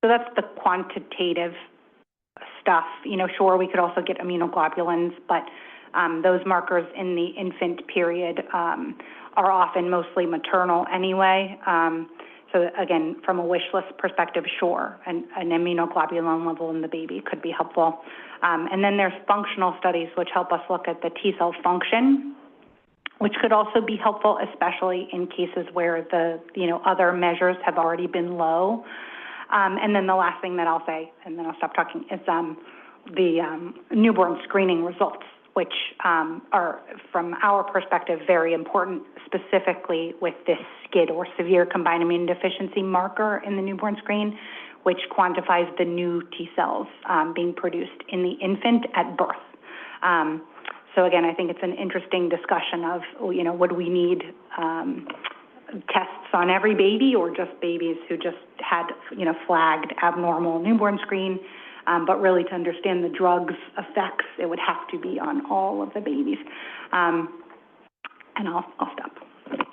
that's the quantitative stuff. Sure, we could also get immunoglobulins, but those markers in the infant period are often mostly maternal anyway. So again, from a wish list perspective, sure, an immunoglobulin level in the baby could be helpful. And then there's functional studies which help us look at the T cell function, which could also be helpful, especially in cases where the other measures have already been low. And then the last thing that I'll say, and then I'll stop talking, is the newborn screening results, which are, from our perspective, very important, specifically with this SCID, or severe combined immune deficiency marker in the newborn screen, which quantifies the new T cells being produced in the infant at birth. So again, I think it's an interesting discussion of, would we need tests on every baby, or just babies who just had, flagged abnormal newborn screen, but really to understand the drug's effects, it would have to be on all of the babies. And I'll stop.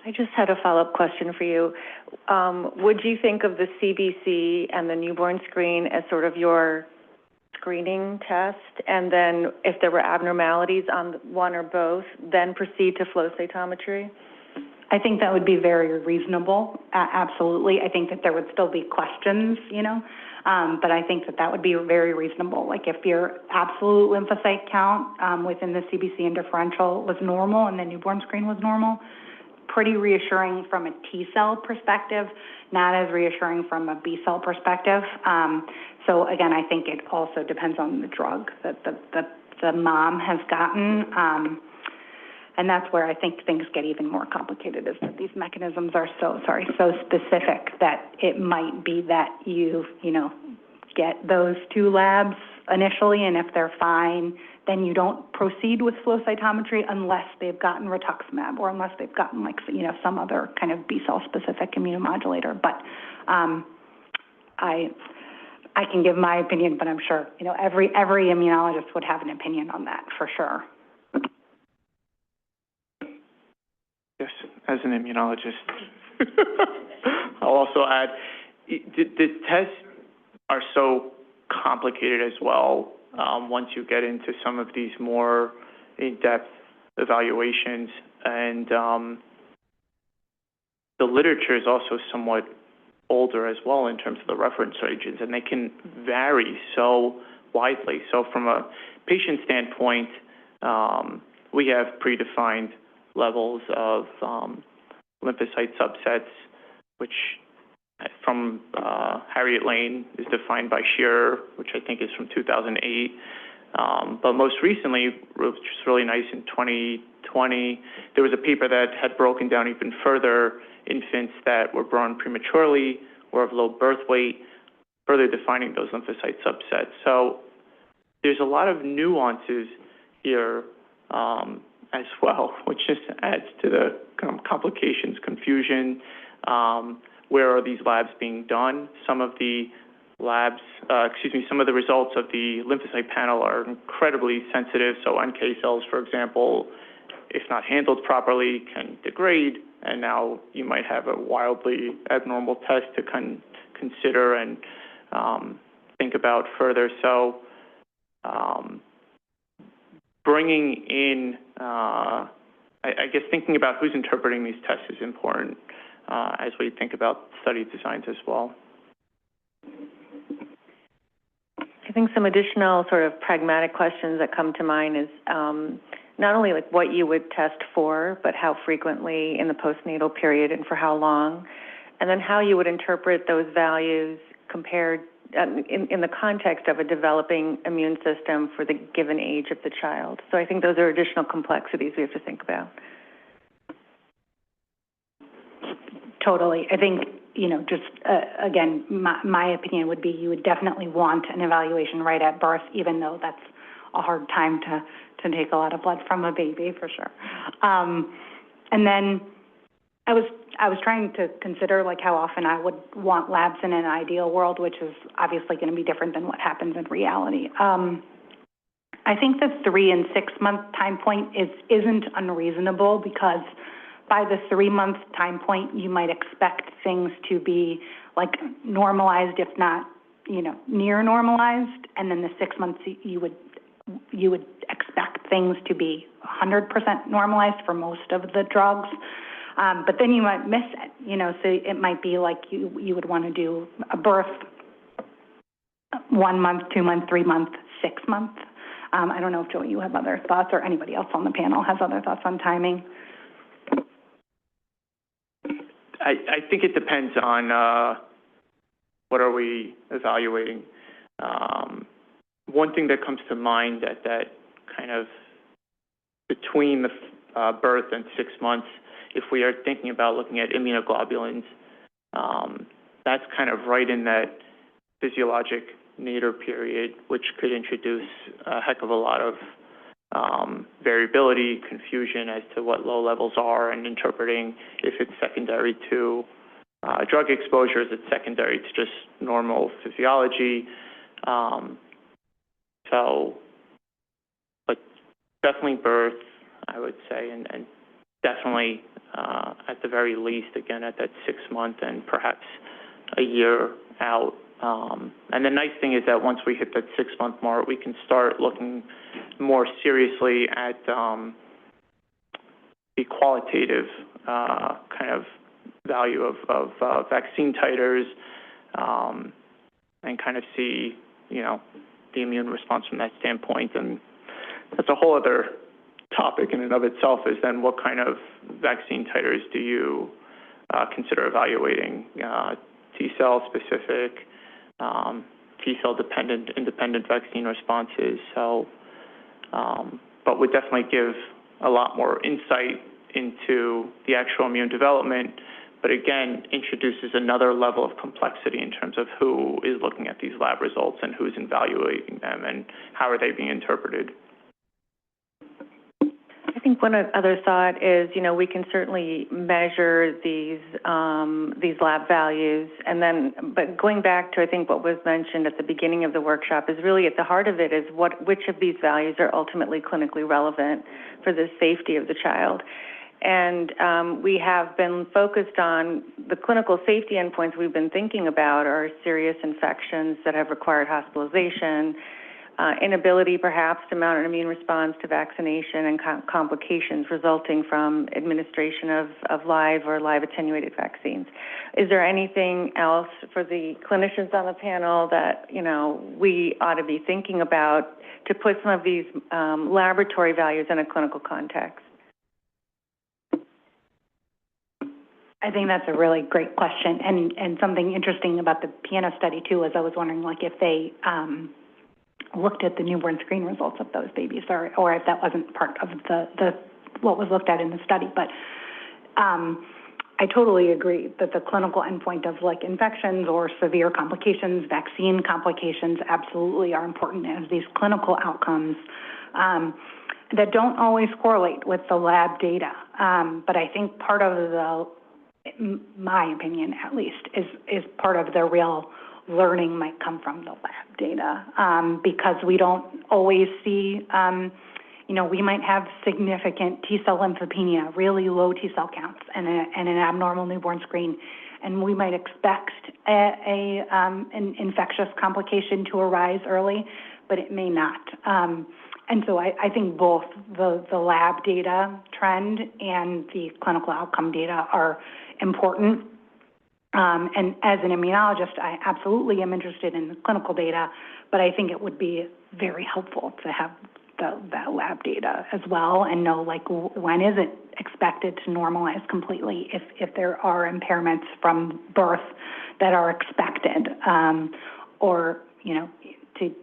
I just had a follow-up question for you. Would you think of the CBC and the newborn screen as sort of your screening test, and then if there were abnormalities on one or both, then proceed to flow cytometry? I think that would be very reasonable, absolutely. I think that there would still be questions, but I think that would be very reasonable. Like if your absolute lymphocyte count within the CBC and differential was normal and the newborn screen was normal, pretty reassuring from a T cell perspective, not as reassuring from a B cell perspective. So again, I think it also depends on the drug that the mom has gotten. And that's where I think things get even more complicated, is that these mechanisms are so specific that it might be that you get those 2 labs initially, and if they're fine, then you don't proceed with flow cytometry unless they've gotten rituximab or unless they've gotten some other kind of B cell specific immunomodulator. But I can give my opinion, but I'm sure every immunologist would have an opinion on that for sure. Yes, as an immunologist. I'll also add, the tests are so complicated as well once you get into some of these more in-depth evaluations. And the literature is also somewhat older as well in terms of the reference ranges, and they can vary so widely. So from a patient standpoint, we have predefined levels of lymphocyte subsets, which from Harriet Lane is defined by Shearer, which I think is from 2008. But most recently, which was really nice in 2020, there was a paper that had broken down even further infants that were born prematurely or of low birth weight, further defining those lymphocyte subsets. So there's a lot of nuances here as well, which just adds to the kind of complications, confusion. Where are these labs being done? Some of the labs, some of the results of the lymphocyte panel are incredibly sensitive. So NK cells, for example, if not handled properly, can degrade, and now you might have a wildly abnormal test to consider and think about further. So bringing in, I guess thinking about who's interpreting these tests is important as we think about study designs as well. I think some additional sort of pragmatic questions that come to mind is not only like what you would test for, but how frequently in the postnatal period and for how long, and then how you would interpret those values compared in the context of a developing immune system for the given age of the child. So I think those are additional complexities we have to think about. Totally. I think, again, my opinion would be you would definitely want an evaluation right at birth, even though that's a hard time to take a lot of blood from a baby, for sure. And then I was trying to consider how often I would want labs in an ideal world, which is obviously going to be different than what happens in reality. I think the 3 and 6 month time point isn't unreasonable, because by the 3 month time point, you might expect things to be normalized, if not, near normalized. And then the 6 months, you would expect things to be 100% normalized for most of the drugs. But then you might miss it, so it might be you would want to do a birth 1 month, 2 month, 3 month, 6 month. I don't know if, Joey, you have other thoughts, or anybody else on the panel has other thoughts on timing. I think it depends on what are we evaluating. One thing that comes to mind at that kind of between the birth and 6 months, if we are thinking about looking at immunoglobulins, that's kind of right in that physiologic nadir period, which could introduce a heck of a lot of variability, confusion as to what low levels are, and interpreting if it's secondary to drug exposure, is it secondary to just normal physiology. But definitely birth, I would say, and definitely at the very least, again, at that 6 month and perhaps a year out. And the nice thing is that once we hit that 6 month mark, we can start looking more seriously at the qualitative kind of value of vaccine titers, and kind of see, the immune response from that standpoint. And that's a whole other topic in and of itself, is then what kind of vaccine titers do you consider evaluating? T-cell specific, T-cell dependent, independent vaccine responses. So, but would definitely give a lot more insight into the actual immune development, but again, introduces another level of complexity in terms of who is looking at these lab results and who's evaluating them and how are they being interpreted. I think one other thought is, we can certainly measure these lab values, and then, but going back to, I think, what was mentioned at the beginning of the workshop is really at the heart of it is which of these values are ultimately clinically relevant for the safety of the child. And we have been focused on the clinical safety endpoints we've been thinking about are serious infections that have required hospitalization, inability perhaps to mount an immune response to vaccination, and complications resulting from administration of live or live attenuated vaccines. Is there anything else for the clinicians on the panel that, we ought to be thinking about to put some of these laboratory values in a clinical context? I think that's a really great question, and something interesting about the piano study too is I was wondering if they looked at the newborn screen results of those babies, or if that wasn't part of the what was looked at in the study. But I totally agree that the clinical endpoint of infections or severe complications, vaccine complications, absolutely are important as these clinical outcomes that don't always correlate with the lab data. But I think part of my opinion at least, is part of the real learning might come from the lab data, because we don't always see, we might have significant T-cell lymphopenia, really low T-cell counts, and an abnormal newborn screen, and we might expect an infectious complication to arise early, but it may not. And so I think both the lab data trend and the clinical outcome data are important. And as an immunologist, I absolutely am interested in the clinical data, but I think it would be very helpful to have that lab data as well and know when is it expected to normalize completely if there are impairments from birth that are expected, or to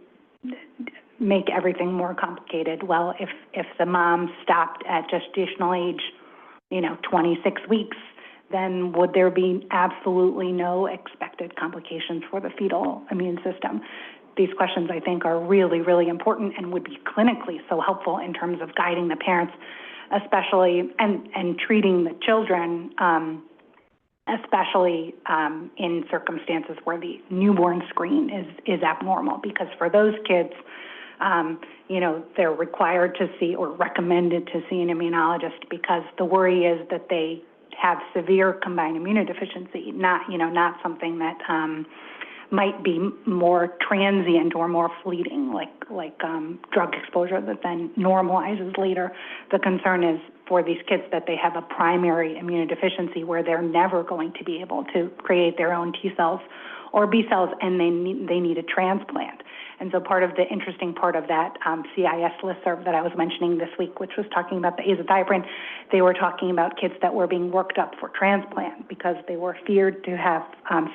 make everything more complicated. Well, if the mom stopped at gestational age, 26 weeks, then would there be absolutely no expected complications for the fetal immune system? These questions, I think, are really, really important and would be clinically so helpful in terms of guiding the parents, especially, and treating the children, especially in circumstances where the newborn screen is abnormal. Because for those kids, they're required to see or recommended to see an immunologist because the worry is that they have severe combined immunodeficiency, not something that might be more transient or more fleeting, like drug exposure that then normalizes later. The concern is for these kids that they have a primary immunodeficiency where they're never going to be able to create their own T cells or B cells, and they need a transplant. And so part of the interesting part of that CIS listserv that I was mentioning this week, which was talking about the azathioprine, they were talking about kids that were being worked up for transplant because they were feared to have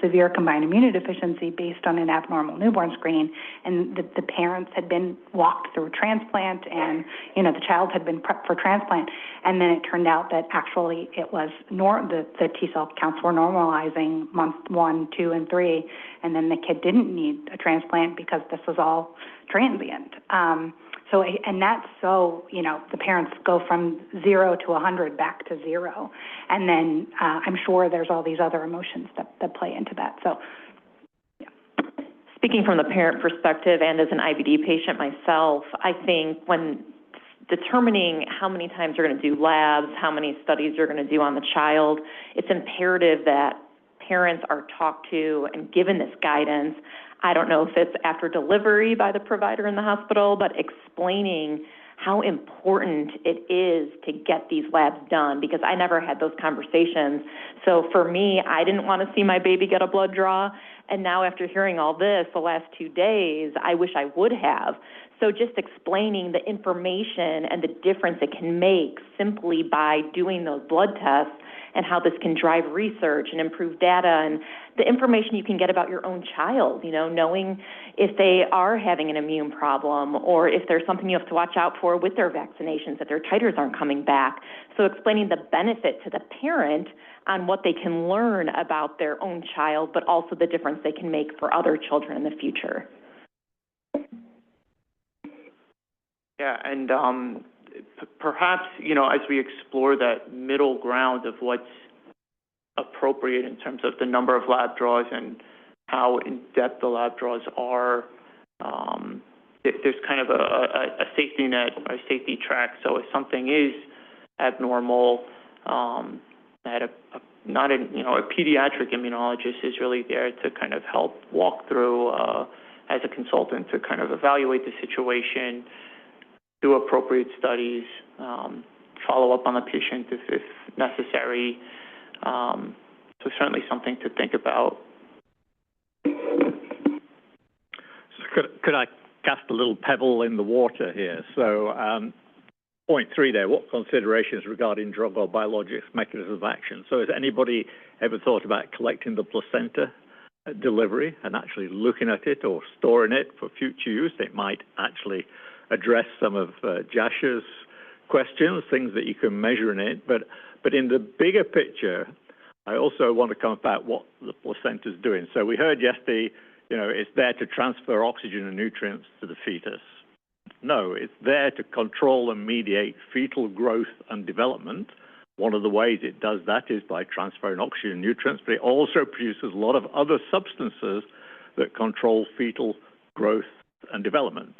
severe combined immunodeficiency based on an abnormal newborn screen, and the parents had been walked through transplant, and the child had been prepped for transplant, and then it turned out that actually it was the T cell counts were normalizing month 1, 2, and 3, and then the kid didn't need a transplant because this was all transient. And that's the parents go from 0 to 100 back to 0. And then I'm sure there's all these other emotions that play into that. So, yeah. Speaking from the parent perspective and as an IBD patient myself, I think when determining how many times you're going to do labs, how many studies you're going to do on the child, it's imperative that parents are talked to and given this guidance. I don't know if it's after delivery by the provider in the hospital, but explaining how important it is to get these labs done, because I never had those conversations. So for me, I didn't want to see my baby get a blood draw. And now after hearing all this the last 2 days, I wish I would have. So just explaining the information and the difference it can make simply by doing those blood tests, and how this can drive research and improve data, and the information you can get about your own child, knowing if they are having an immune problem or if there's something you have to watch out for with their vaccinations, that their titers aren't coming back. So explaining the benefit to the parent on what they can learn about their own child, but also the difference they can make for other children in the future. Yeah, and perhaps, as we explore that middle ground of what's appropriate in terms of the number of lab draws and how in-depth the lab draws are, there's kind of a safety net or a safety track. So if something is abnormal, that a pediatric immunologist is really there to kind of help walk through as a consultant to kind of evaluate the situation, do appropriate studies, follow up on the patient if necessary. So certainly something to think about. So could I cast a little pebble in the water here? So point 3 there, what considerations regarding drug or biologics mechanism of action? So has anybody ever thought about collecting the placenta at delivery and actually looking at it or storing it for future use? It might actually address some of Josh's questions, things that you can measure in it. But in the bigger picture, I also want to come back what the placenta is doing. So we heard yesterday, it's there to transfer oxygen and nutrients to the fetus. No, it's there to control and mediate fetal growth and development. One of the ways it does that is by transferring oxygen and nutrients, but it also produces a lot of other substances that control fetal growth and development.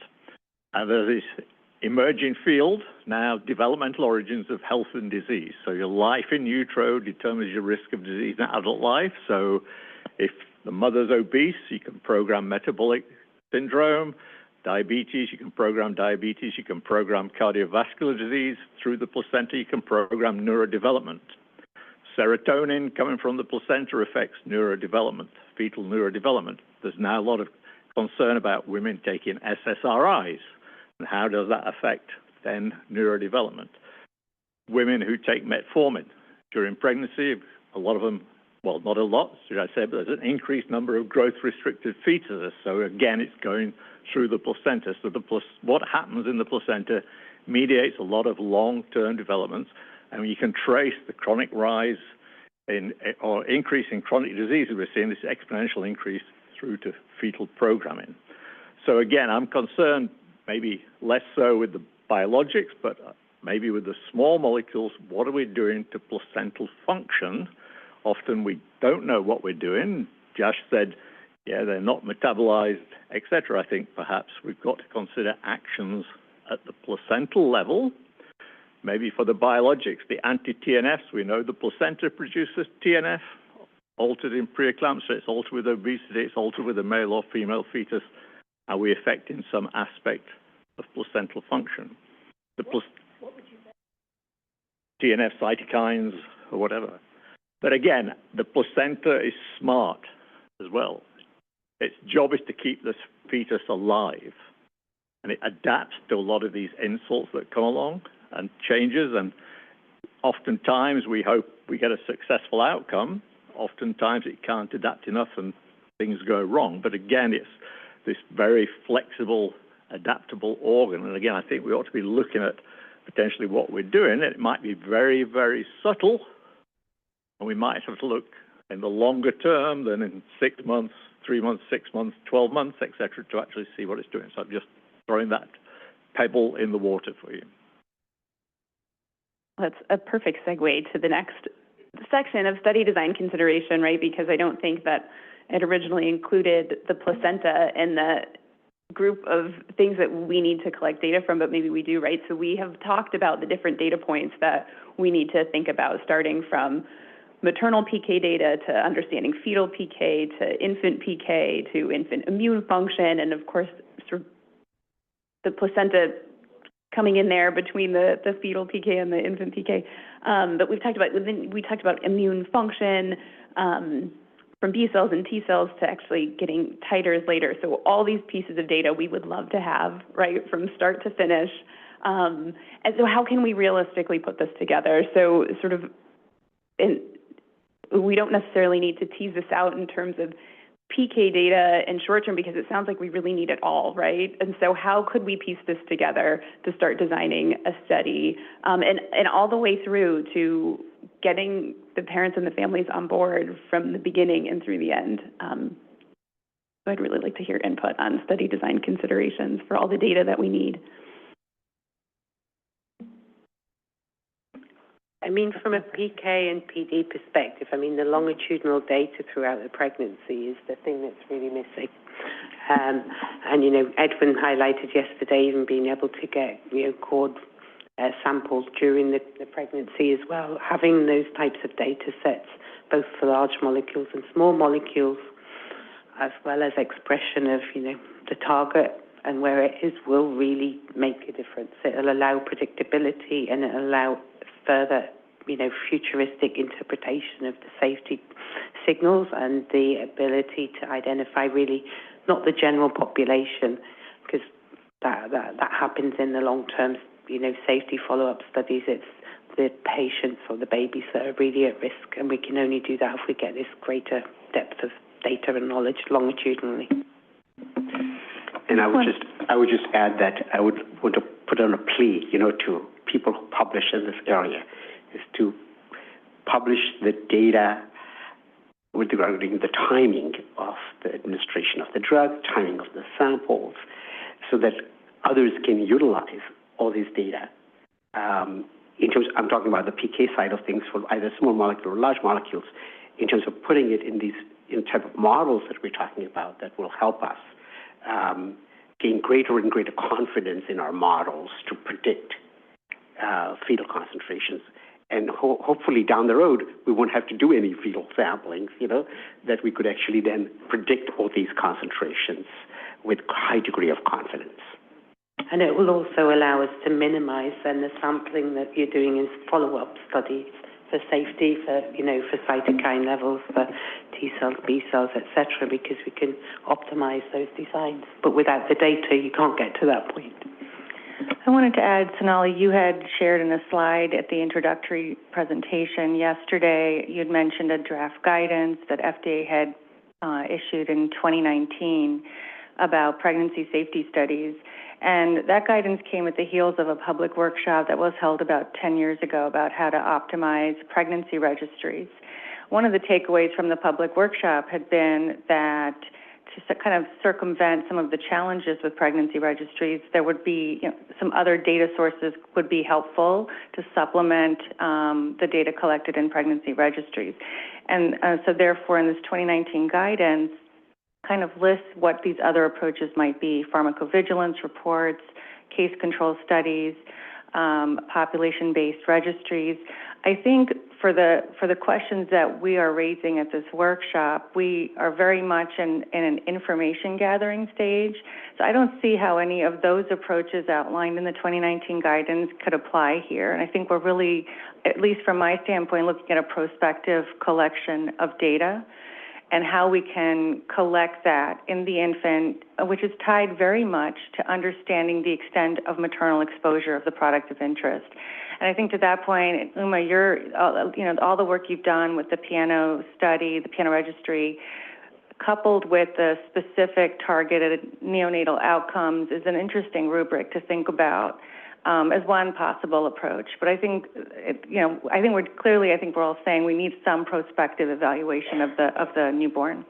And there's this emerging field now, developmental origins of health and disease. So your life in utero determines your risk of disease in adult life. So if the mother's obese, you can program metabolic syndrome. Diabetes, you can program diabetes. You can program cardiovascular disease. Through the placenta, you can program neurodevelopment. Serotonin coming from the placenta affects neurodevelopment, fetal neurodevelopment. There's now a lot of concern about women taking SSRIs. And how does that affect then neurodevelopment? Women who take metformin during pregnancy, a lot of them, well, not a lot, should I say, but there's an increased number of growth-restricted fetuses. So again, it's going through the placenta. So what happens in the placenta mediates a lot of long-term developments, and you can trace the chronic rise or increase in chronic diseases. We're seeing this exponential increase through to fetal programming. So again, I'm concerned maybe less so with the biologics, but maybe with the small molecules. What are we doing to placental function? Often we don't know what we're doing. Josh said, yeah, they're not metabolized, etc. I think perhaps we've got to consider actions at the placental level. Maybe for the biologics, the anti-TNFs, we know the placenta produces TNF, altered in preeclampsia, it's altered with obesity, it's altered with a male or female fetus. Are we affecting some aspect of placental function? What would you say? TNF cytokines or whatever. But again, the placenta is smart as well. Its job is to keep this fetus alive. And it adapts to a lot of these insults that come along and changes. And oftentimes we hope we get a successful outcome. Oftentimes it can't adapt enough and things go wrong. But again, it's this very flexible, adaptable organ. And again, I think we ought to be looking at potentially what we're doing. It might be very, very subtle, and we might have to look in the longer term than in 6 months, 3 months, 6 months, 12 months, etc., to actually see what it's doing. So I'm just throwing that pebble in the water for you. That's a perfect segue to the next section of study design consideration, right? Because I don't think that it originally included the placenta in the group of things that we need to collect data from, but maybe we do, right? So we have talked about the different data points that we need to think about, starting from maternal PK data to understanding fetal PK to infant PK to infant immune function, and of course, sort of the placenta coming in there between the fetal PK and the infant PK. But we talked about immune function, from B cells and T cells to actually getting titers later. So all these pieces of data we would love to have, right, from start to finish. And so how can we realistically put this together? So sort of, we don't necessarily need to tease this out in terms of PK data in short term, because it sounds like we really need it all, right? And so how could we piece this together to start designing a study, and all the way through to getting the parents and the families on board from the beginning and through the end? So I'd really like to hear input on study design considerations for all the data that we need. I mean, from a PK and PD perspective, I mean, the longitudinal data throughout the pregnancy is the thing that's really missing. And, you know, Edwin highlighted yesterday even being able to get, you know, cord samples during the pregnancy as well. Having those types of data sets, both for large molecules and small molecules, as well as expression of, you know, the target and where it is, will really make a difference. It'll allow predictability, and it'll allow further, you know, futuristic interpretation of the safety signals and the ability to identify really not the general population, because that happens in the long-term, you know, safety follow-up studies. It's the patients or the babies that are really at risk, and we can only do that if we get this greater depth of data and knowledge longitudinally. And I would just add that I would want to put on a plea, you know, to people who publish in this area, is to publish the data regarding the timing of the administration of the drug, timing of the samples, so that others can utilize all these data. In terms, I'm talking about the PK side of things for either small molecule or large molecules, in terms of putting it in these type of models that we're talking about that will help us gain greater and greater confidence in our models to predict fetal concentrations. And hopefully down the road, we won't have to do any fetal samplings, you know, that we could actually then predict all these concentrations with high degree of confidence. And it will also allow us to minimize then the sampling that you're doing in follow-up studies for safety, for, you know, for cytokine levels, for T cells, B cells, etc., because we can optimize those designs. But without the data, you can't get to that point. I wanted to add, Sonali, you had shared in a slide at the introductory presentation yesterday, you had mentioned a draft guidance that FDA had issued in 2019 about pregnancy safety studies. And that guidance came at the heels of a public workshop that was held about 10 years ago about how to optimize pregnancy registries. One of the takeaways from the public workshop had been that to kind of circumvent some of the challenges with pregnancy registries, there would be, you know, some other data sources would be helpful to supplement the data collected in pregnancy registries. And so therefore, in this 2019 guidance, kind of lists what these other approaches might be: pharmacovigilance reports, case control studies, population-based registries. I think for the questions that we are raising at this workshop, we are very much in an information gathering stage. So I don't see how any of those approaches outlined in the 2019 guidance could apply here. And I think we're really, at least from my standpoint, looking at a prospective collection of data and how we can collect that in the infant, which is tied very much to understanding the extent of maternal exposure of the product of interest. And I think to that point, Uma, you're, you know, all the work you've done with the piano study, the piano registry, coupled with the specific targeted neonatal outcomes, is an interesting rubric to think about as one possible approach. But I think, I think we're all saying we need some prospective evaluation of the newborn.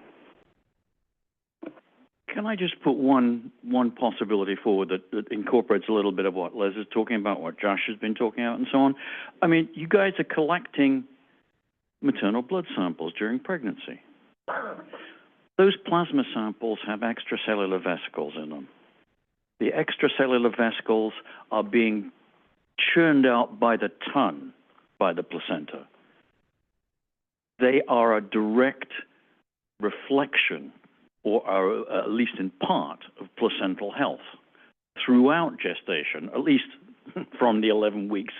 Can I just put one possibility forward that incorporates a little bit of what Les is talking about, what Josh has been talking about, and so on? I mean, you guys are collecting maternal blood samples during pregnancy. Those plasma samples have extracellular vesicles in them. The extracellular vesicles are being churned out by the ton by the placenta. They are a direct reflection, or are at least in part, of placental health throughout gestation, at least from the 11 weeks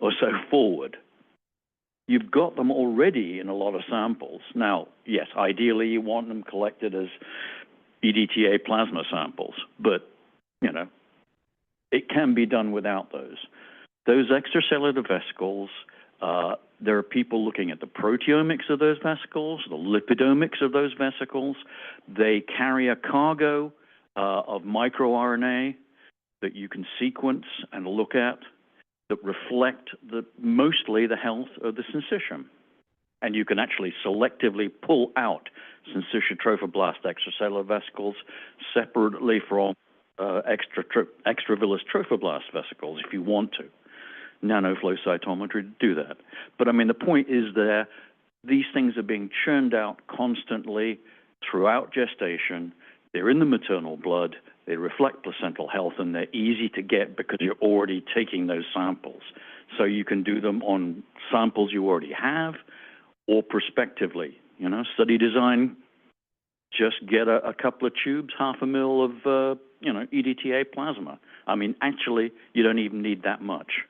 or so forward. You've got them already in a lot of samples. Now, yes, ideally you want them collected as EDTA plasma samples, but, you know, it can be done without those. Those extracellular vesicles, there are people looking at the proteomics of those vesicles, the lipidomics of those vesicles. They carry a cargo of microRNA that you can sequence and look at that reflect mostly the health of the syncytium. And you can actually selectively pull out syncytial trophoblast extracellular vesicles separately from extravillous trophoblast vesicles if you want to. Nanoflow cytometry to do that. But I mean, the point is these things are being churned out constantly throughout gestation. They're in the maternal blood. They reflect placental health, and they're easy to get because you're already taking those samples. So you can do them on samples you already have or prospectively. You know, study design, just get a couple of tubes, 0.5 ml of, EDTA plasma. I mean, actually, you don't even need that much.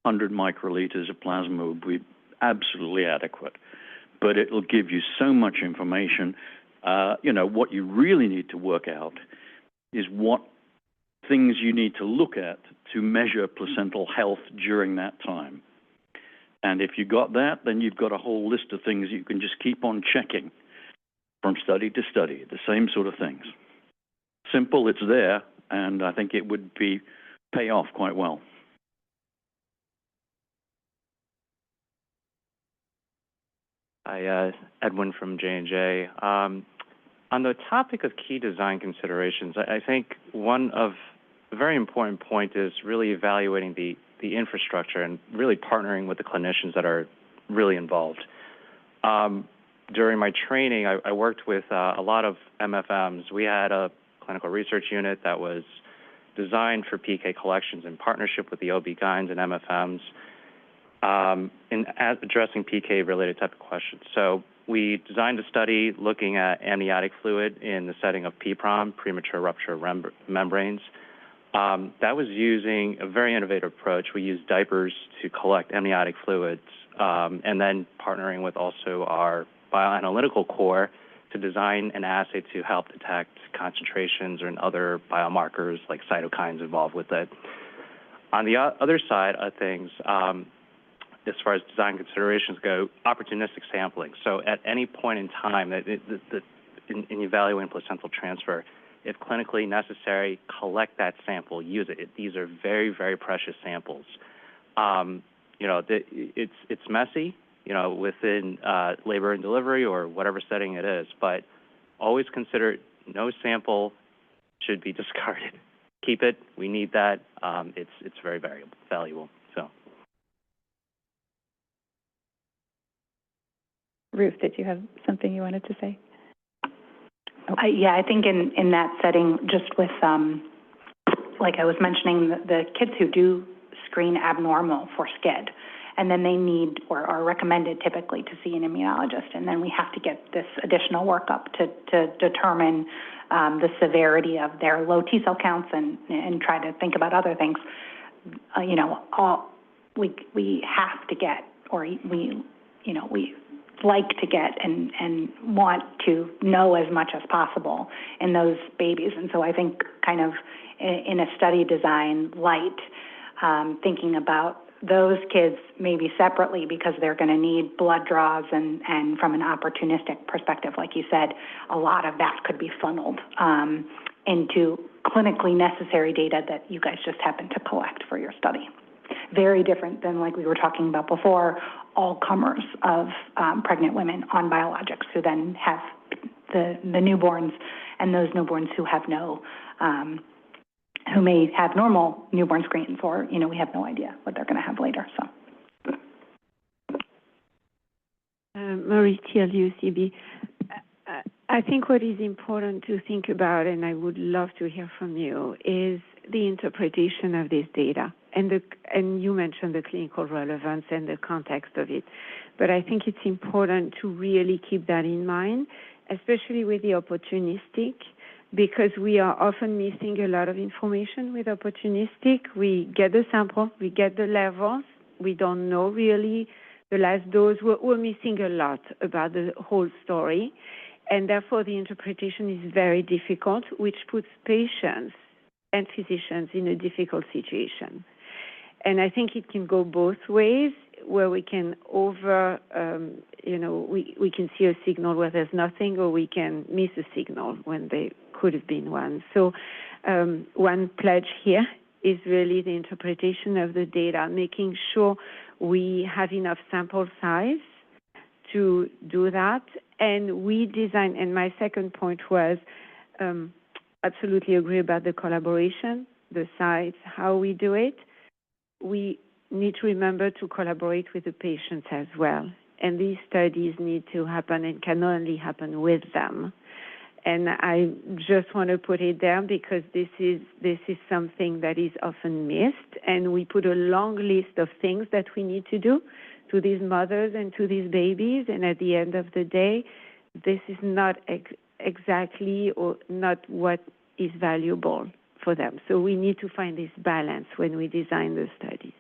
100 microliters of plasma would be absolutely adequate. But it'll give you so much information. What you really need to work out is what things you need to look at to measure placental health during that time. And if you got that, then you've got a whole list of things you can just keep on checking from study to study, the same sort of things. Simple, it's there, and I think it would pay off quite well. Hi, Edwin from J&J. On the topic of key design considerations, I think one of a very important point is really evaluating the infrastructure and really partnering with the clinicians that are really involved. During my training, I worked with a lot of MFMs. We had a clinical research unit that was designed for PK collections in partnership with the OB-GYNs and MFMs in addressing PK-related type of questions. So we designed a study looking at amniotic fluid in the setting of PPROM, premature rupture of membranes. That was using a very innovative approach. We used diapers to collect amniotic fluids and then partnering with also our bioanalytical core to design an assay to help detect concentrations or other biomarkers like cytokines involved with it. On the other side of things, as far as design considerations go, opportunistic sampling. So at any point in time in evaluating placental transfer, if clinically necessary, collect that sample, use it. These are very, very precious samples. It's messy, within labor and delivery or whatever setting it is, but always consider no sample should be discarded. Keep it. We need that. It's very valuable. So. Ruth, did you have something you wanted to say? I think in that setting, just with, like I was mentioning, the kids who do screen abnormal for SCID, and then they need or are recommended typically to see an immunologist, and then we have to get this additional workup to determine the severity of their low T cell counts and try to think about other things. We have to get, or we like to get and want to know as much as possible in those babies. And so I think kind of in a study design light, thinking about those kids maybe separately because they're going to need blood draws and from an opportunistic perspective, like you said, a lot of that could be funneled into clinically necessary data that you guys just happen to collect for your study. Very different than, like we were talking about before, all comers of pregnant women on biologics who then have the newborns, and those newborns who have no, who may have normal newborn screens, or we have no idea what they're going to have later. So, Marie Thiel, UCB. I think what is important to think about, and I would love to hear from you, is the interpretation of this data. And you mentioned the clinical relevance and the context of it. But I think it's important to really keep that in mind, especially with the opportunistic, because we are often missing a lot of information with opportunistic. We get the sample, we get the levels, we don't know really the last dose. We're missing a lot about the whole story, and therefore the interpretation is very difficult, which puts patients and physicians in a difficult situation. And I think it can go both ways, where we can we can see a signal where there's nothing, or we can miss a signal when there could have been one. So one pledge here is really the interpretation of the data, making sure we have enough sample size to do that. And we design, and my second point was absolutely agree about the collaboration, the sites, how we do it. We need to remember to collaborate with the patients as well. And these studies need to happen and can only happen with them. And I just want to put it there because this is something that is often missed. And we put a long list of things that we need to do to these mothers and to these babies. And at the end of the day, this is not exactly or not what is valuable for them. So we need to find this balance when we design the studies.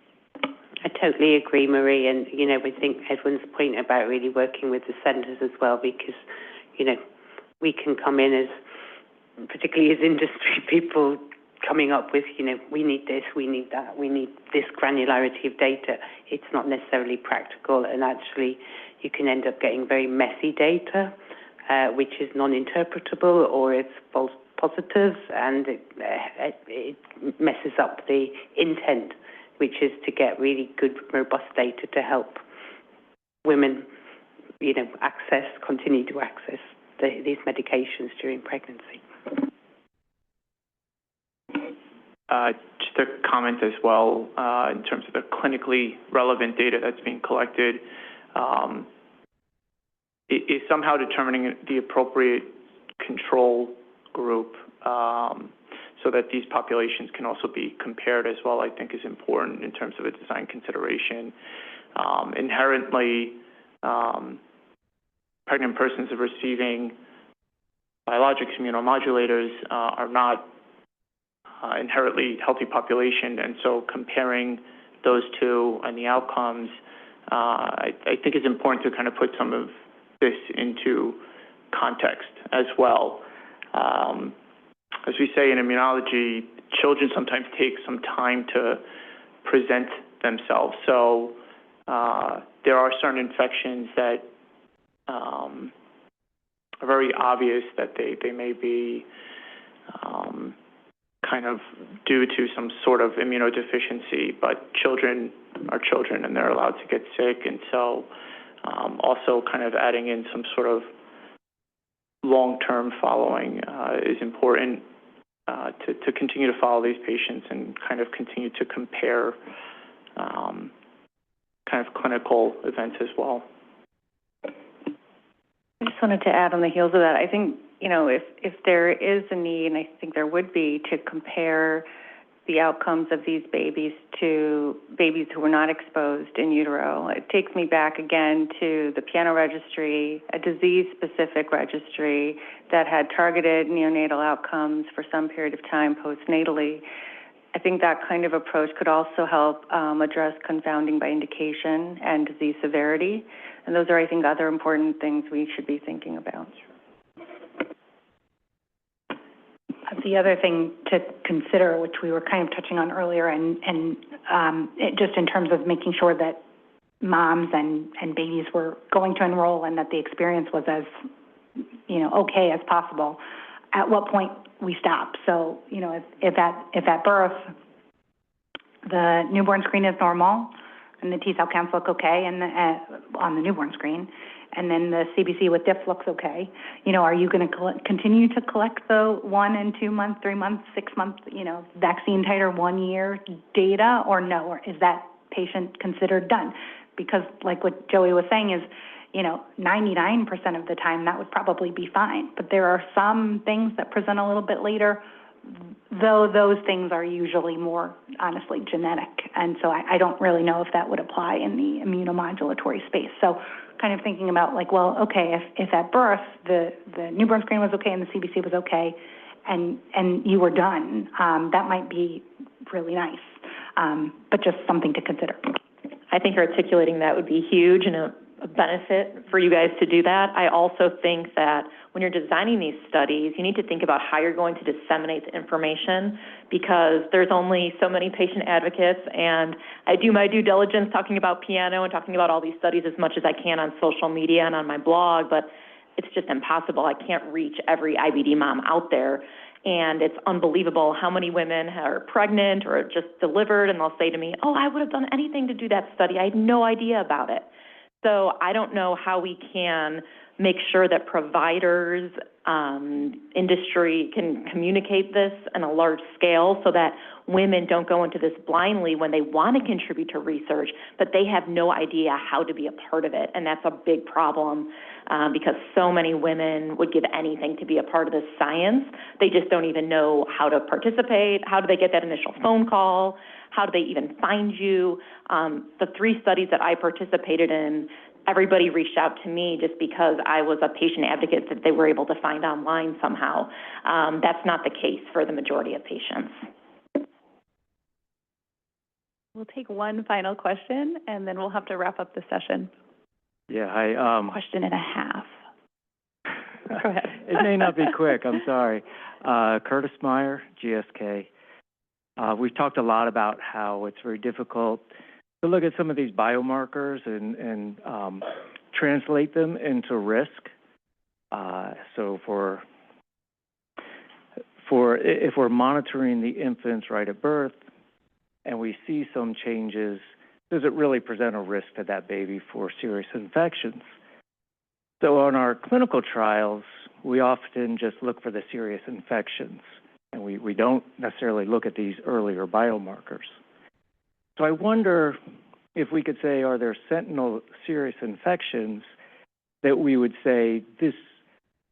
I totally agree, Marie, and, we think Edwin's point about really working with the centres as well, because, we can come in as, particularly as industry people, coming up with, we need this, we need that, we need this granularity of data. It's not necessarily practical, and actually you can end up getting very messy data, which is non-interpretable, or it's false positives, and it messes up the intent, which is to get really good, robust data to help women, continue to access these medications during pregnancy. Just a comment as well, in terms of the clinically relevant data that's being collected, is somehow determining the appropriate control group, so that these populations can also be compared as well, I think is important in terms of a design consideration. Inherently, pregnant persons are receiving biologics, immunomodulators, are not inherently healthy population, and so comparing those two and the outcomes, I think is important to kind of put some of this into context as well. As we say in immunology, children sometimes take some time to present themselves. So there are certain infections that are very obvious that they may be kind of due to some sort of immunodeficiency, but children are children and they're allowed to get sick. And so also kind of adding in some sort of long-term following is important to continue to follow these patients and kind of continue to compare kind of clinical events as well. I just wanted to add on the heels of that, I think, if there is a need, and I think there would be, to compare the outcomes of these babies to babies who were not exposed in utero. It takes me back again to the Piano Registry, a disease-specific registry that had targeted neonatal outcomes for some period of time postnatally. I think that kind of approach could also help address confounding by indication and disease severity. And those are, I think, other important things we should be thinking about. The other thing to consider, which we were kind of touching on earlier, and just in terms of making sure that moms and babies were going to enroll and that the experience was as, okay as possible, at what point we stop. So, if at birth the newborn screen is normal and the T-cell counts look okay and on the newborn screen, and then the CBC with DIF looks okay, are you going to continue to collect the 1 and 2 month, 3 month, 6 month, vaccine titer 1 year data, or no? Or is that patient considered done? Because like what Joey was saying is, 99% of the time that would probably be fine. But there are some things that present a little bit later, though those things are usually more, honestly, genetic. And so I don't really know if that would apply in the immunomodulatory space. So kind of thinking about like, well, okay, if at birth the newborn screen was okay and the CBC was okay, and you were done. That might be really nice, but just something to consider. I think articulating that would be huge and a benefit for you guys to do that. I also think that when you're designing these studies, you need to think about how you're going to disseminate the information, because there's only so many patient advocates, and I do my due diligence talking about piano and talking about all these studies as much as I can on social media and on my blog, but it's just impossible. I can't reach every IBD mom out there. And it's unbelievable how many women are pregnant or just delivered, and they'll say to me, oh, I would have done anything to do that study. I had no idea about it. So I don't know how we can make sure that providers, industry can communicate this on a large scale so that women don't go into this blindly when they want to contribute to research, but they have no idea how to be a part of it. And that's a big problem because so many women would give anything to be a part of this science. They just don't even know how to participate. How do they get that initial phone call? How do they even find you? The 3 studies that I participated in, everybody reached out to me just because I was a patient advocate that they were able to find online somehow. That's not the case for the majority of patients. We'll take one final question, and then we'll have to wrap up the session. Yeah, hi. Question and a half. Go ahead. It may not be quick, I'm sorry. Curtis Meyer, GSK. We've talked a lot about how it's very difficult to look at some of these biomarkers and translate them into risk. So if we're monitoring the infants right at birth and we see some changes, does it really present a risk to that baby for serious infections? So on our clinical trials, we often just look for the serious infections, and we don't necessarily look at these earlier biomarkers. So I wonder if we could say, are there sentinel serious infections that we would say this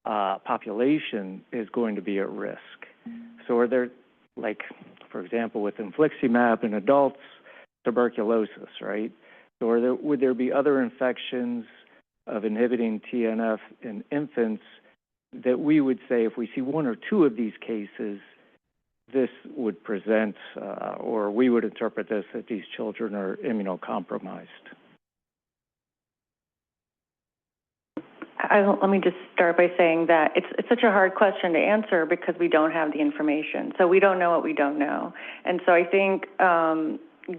population is going to be at risk? So are there, like, for example, with infliximab in adults, tuberculosis, right? So would there be other infections of inhibiting TNF in infants that we would say if we see 1 or 2 of these cases, this would present, or we would interpret this that these children are immunocompromised? Let me just start by saying that it's such a hard question to answer because we don't have the information. So we don't know what we don't know. And so I think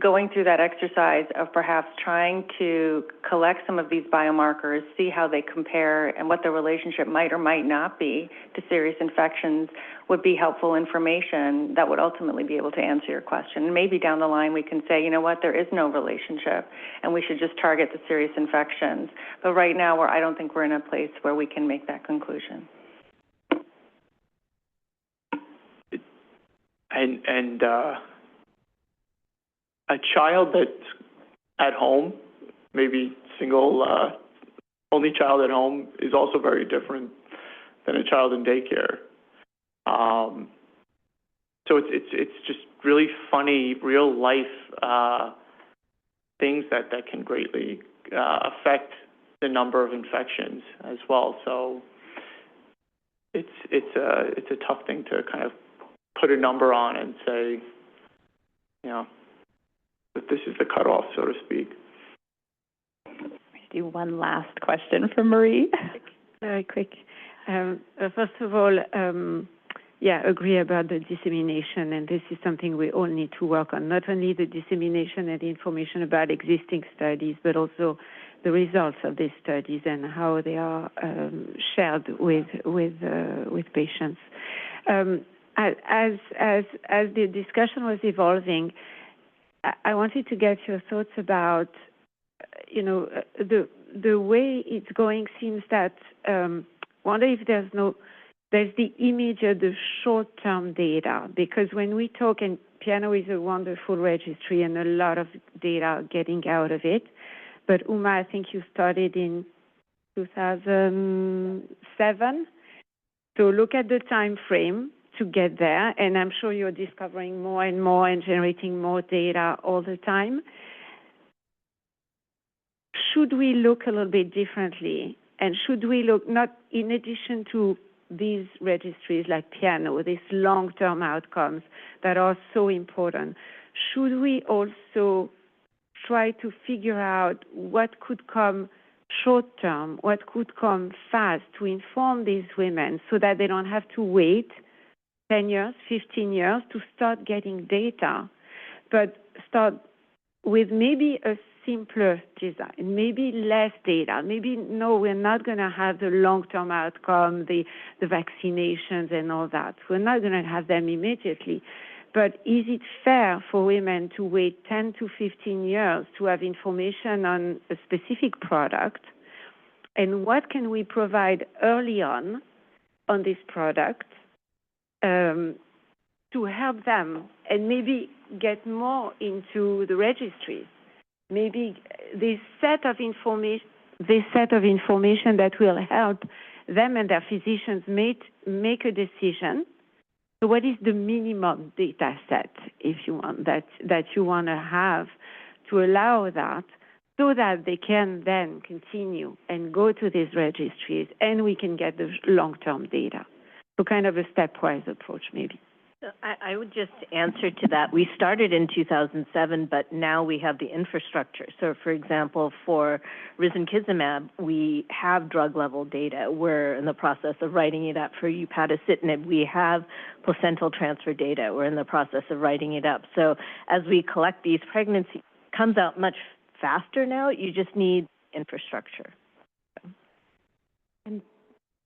going through that exercise of perhaps trying to collect some of these biomarkers, see how they compare and what the relationship might or might not be to serious infections would be helpful information that would ultimately be able to answer your question. And maybe down the line we can say, you know what, there is no relationship and we should just target the serious infections. But right now I don't think we're in a place where we can make that conclusion. A child that's at home, maybe single, only child at home, is also very different than a child in daycare. So it's just really funny, real life things that can greatly affect the number of infections as well. So it's a tough thing to kind of put a number on and say, you know, that this is the cutoff, so to speak. Do one last question from Marie. Very quick. First of all, agree about the dissemination, and this is something we all need to work on, not only the dissemination and the information about existing studies, but also the results of these studies and how they are shared with patients. As the discussion was evolving, I wanted to get your thoughts about, the way it's going seems that, wonder if there's the immediate, the short-term data, because when we talk, and piano is a wonderful registry and a lot of data getting out of it, but Uma, I think you started in 2007, so look at the time frame to get there, and I'm sure you're discovering more and more and generating more data all the time. Should we look a little bit differently? And should we look, not in addition to these registries like piano, these long-term outcomes that are so important, should we also try to figure out what could come short-term, what could come fast to inform these women so that they don't have to wait 10 years, 15 years to start getting data, but start with maybe a simpler design, maybe less data. Maybe, no, we're not going to have the long-term outcome, the vaccinations and all that. We're not going to have them immediately. But is it fair for women to wait 10 to 15 years to have information on a specific product? And what can we provide early on this product to help them and maybe get more into the registries? Maybe this set of information that will help them and their physicians make a decision. So what is the minimum data set, if you want, that you want to have to allow that, so that they can then continue and go to these registries and we can get the long-term data. So kind of a stepwise approach, maybe. I would just answer to that. We started in 2007, but now we have the infrastructure. So, for example, for risankizumab, we have drug-level data. We're in the process of writing it up. For upadacitinib, we have placental transfer data. We're in the process of writing it up. So as we collect these pregnancies, it comes out much faster now. You just need infrastructure. And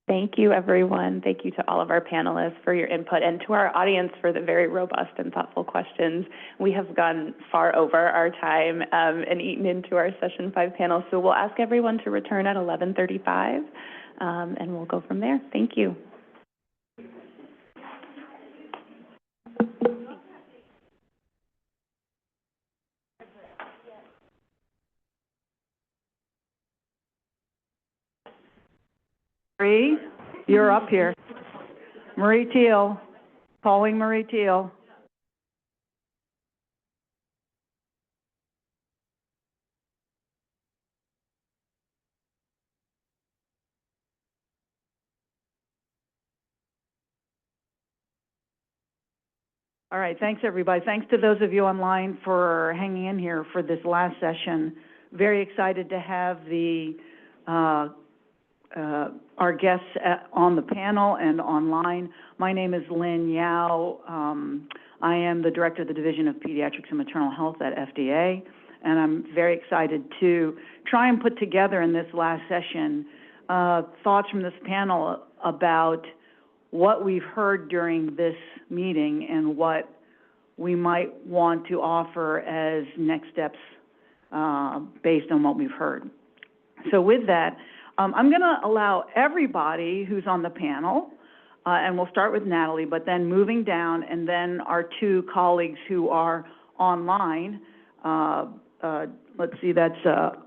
thank you, everyone. Thank you to all of our panelists for your input and to our audience for the very robust and thoughtful questions. We have gone far over our time and eaten into our session 5 panel, so we'll ask everyone to return at 11:35, and we'll go from there. Thank you. Marie, you're up here. Marie Teal, calling Marie Teal. All right, thanks everybody. Thanks to those of you online for hanging in here for this last session. Very excited to have our guests on the panel and online. My name is Lynn Yao. I am the Director of the Division of Pediatrics and Maternal Health at FDA, and I'm very excited to try and put together in this last session thoughts from this panel about what we've heard during this meeting and what we might want to offer as next steps based on what we've heard. So with that, I'm going to allow everybody who's on the panel, and we'll start with Natalie, but then moving down, and then our 2 colleagues who are online. Let's see, that's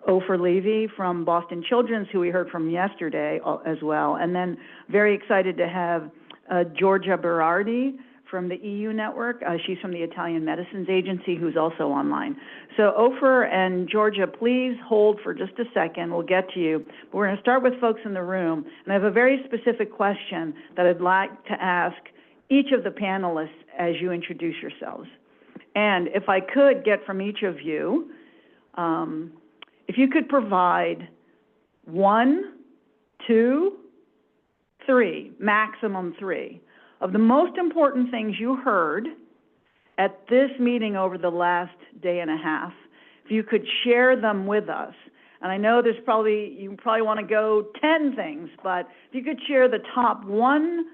Ofer Levy from Boston Children's, who we heard from yesterday as well. And then very excited to have Giorgia Berardi from the EU network. She's from the Italian Medicines Agency, who's also online. So Ofer and Giorgia, please hold for just a second. We'll get to you. But we're going to start with folks in the room. And I have a very specific question that I'd like to ask each of the panelists as you introduce yourselves. And if I could get from each of you, if you could provide 1, 2, 3, maximum 3, of the most important things you heard at this meeting over the last day and a half, if you could share them with us. And I know you probably want to go 10 things, but if you could share the top 1,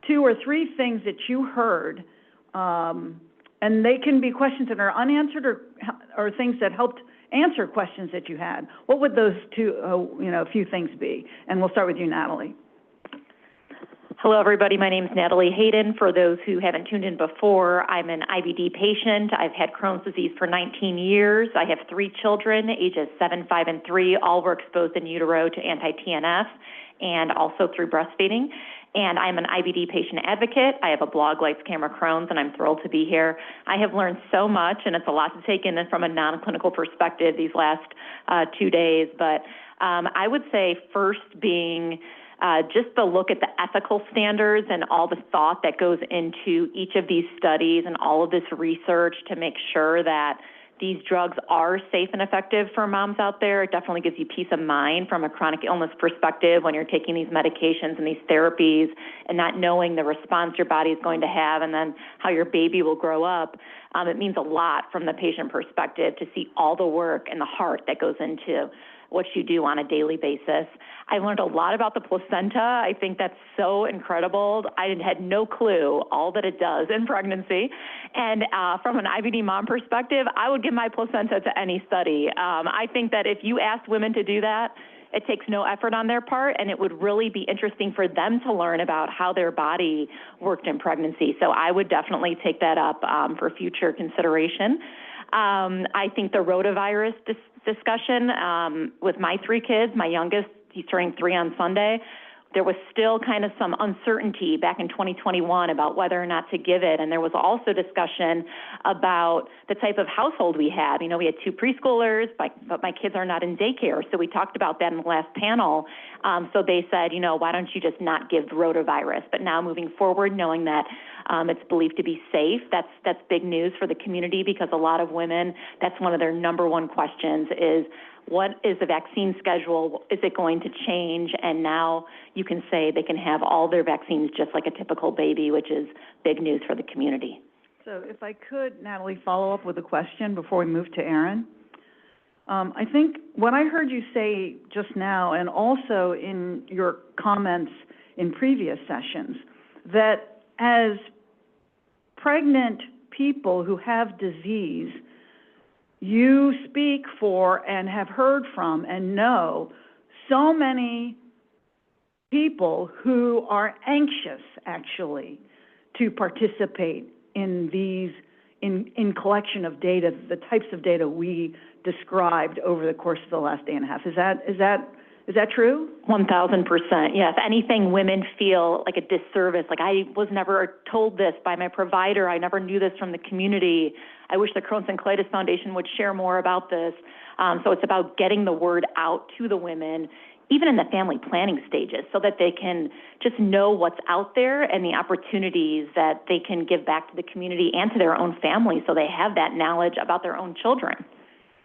2, or 3 things that you heard, and they can be questions that are unanswered or things that helped answer questions that you had. What would those few things be? And we'll start with you, Natalie. Hello, everybody. My name is Natalie Hayden. For those who haven't tuned in before, I'm an IBD patient. I've had Crohn's disease for 19 years. I have 3 children, ages 7, 5, and 3. All were exposed in utero to anti-TNF and also through breastfeeding. And I'm an IBD patient advocate. I have a blog, Lights, Camera, Crohn's, and I'm thrilled to be here. I have learned so much, and it's a lot to take in from a non-clinical perspective these last 2 days. But I would say first being just the look at the ethical standards and all the thought that goes into each of these studies and all of this research to make sure that these drugs are safe and effective for moms out there. It definitely gives you peace of mind from a chronic illness perspective when you're taking these medications and these therapies and not knowing the response your body is going to have and then how your baby will grow up. It means a lot from the patient perspective to see all the work and the heart that goes into what you do on a daily basis. I learned a lot about the placenta. I think that's so incredible. I had no clue all that it does in pregnancy. And from an IBD mom perspective, I would give my placenta to any study. I think that if you asked women to do that, it takes no effort on their part, and it would really be interesting for them to learn about how their body worked in pregnancy. So I would definitely take that up for future consideration. I think the rotavirus discussion with my 3 kids, my youngest, he's turning 3 on Sunday, there was still kind of some uncertainty back in 2021 about whether or not to give it. And there was also discussion about the type of household we have. You know, we had 2 preschoolers, but my kids are not in daycare. So we talked about that in the last panel. So they said, you know, why don't you just not give rotavirus? But now moving forward, knowing that it's believed to be safe, that's big news for the community, because a lot of women, that's one of their number one questions is, what is the vaccine schedule? Is it going to change? And now you can say they can have all their vaccines just like a typical baby, which is big news for the community. So if I could, Natalie, follow up with a question before we move to Erin. I think what I heard you say just now, and also in your comments in previous sessions, that as pregnant people who have disease, you speak for and have heard from and know so many people who are anxious, actually, to participate in these, in collection of data, the types of data we described over the course of the last day and a half. Is that true? 1,000%. Yeah. If anything, women feel like a disservice. Like, I was never told this by my provider. I never knew this from the community. I wish the Crohn's and Colitis Foundation would share more about this. So it's about getting the word out to the women, even in the family planning stages, so that they can just know what's out there and the opportunities that they can give back to the community and to their own family, so they have that knowledge about their own children.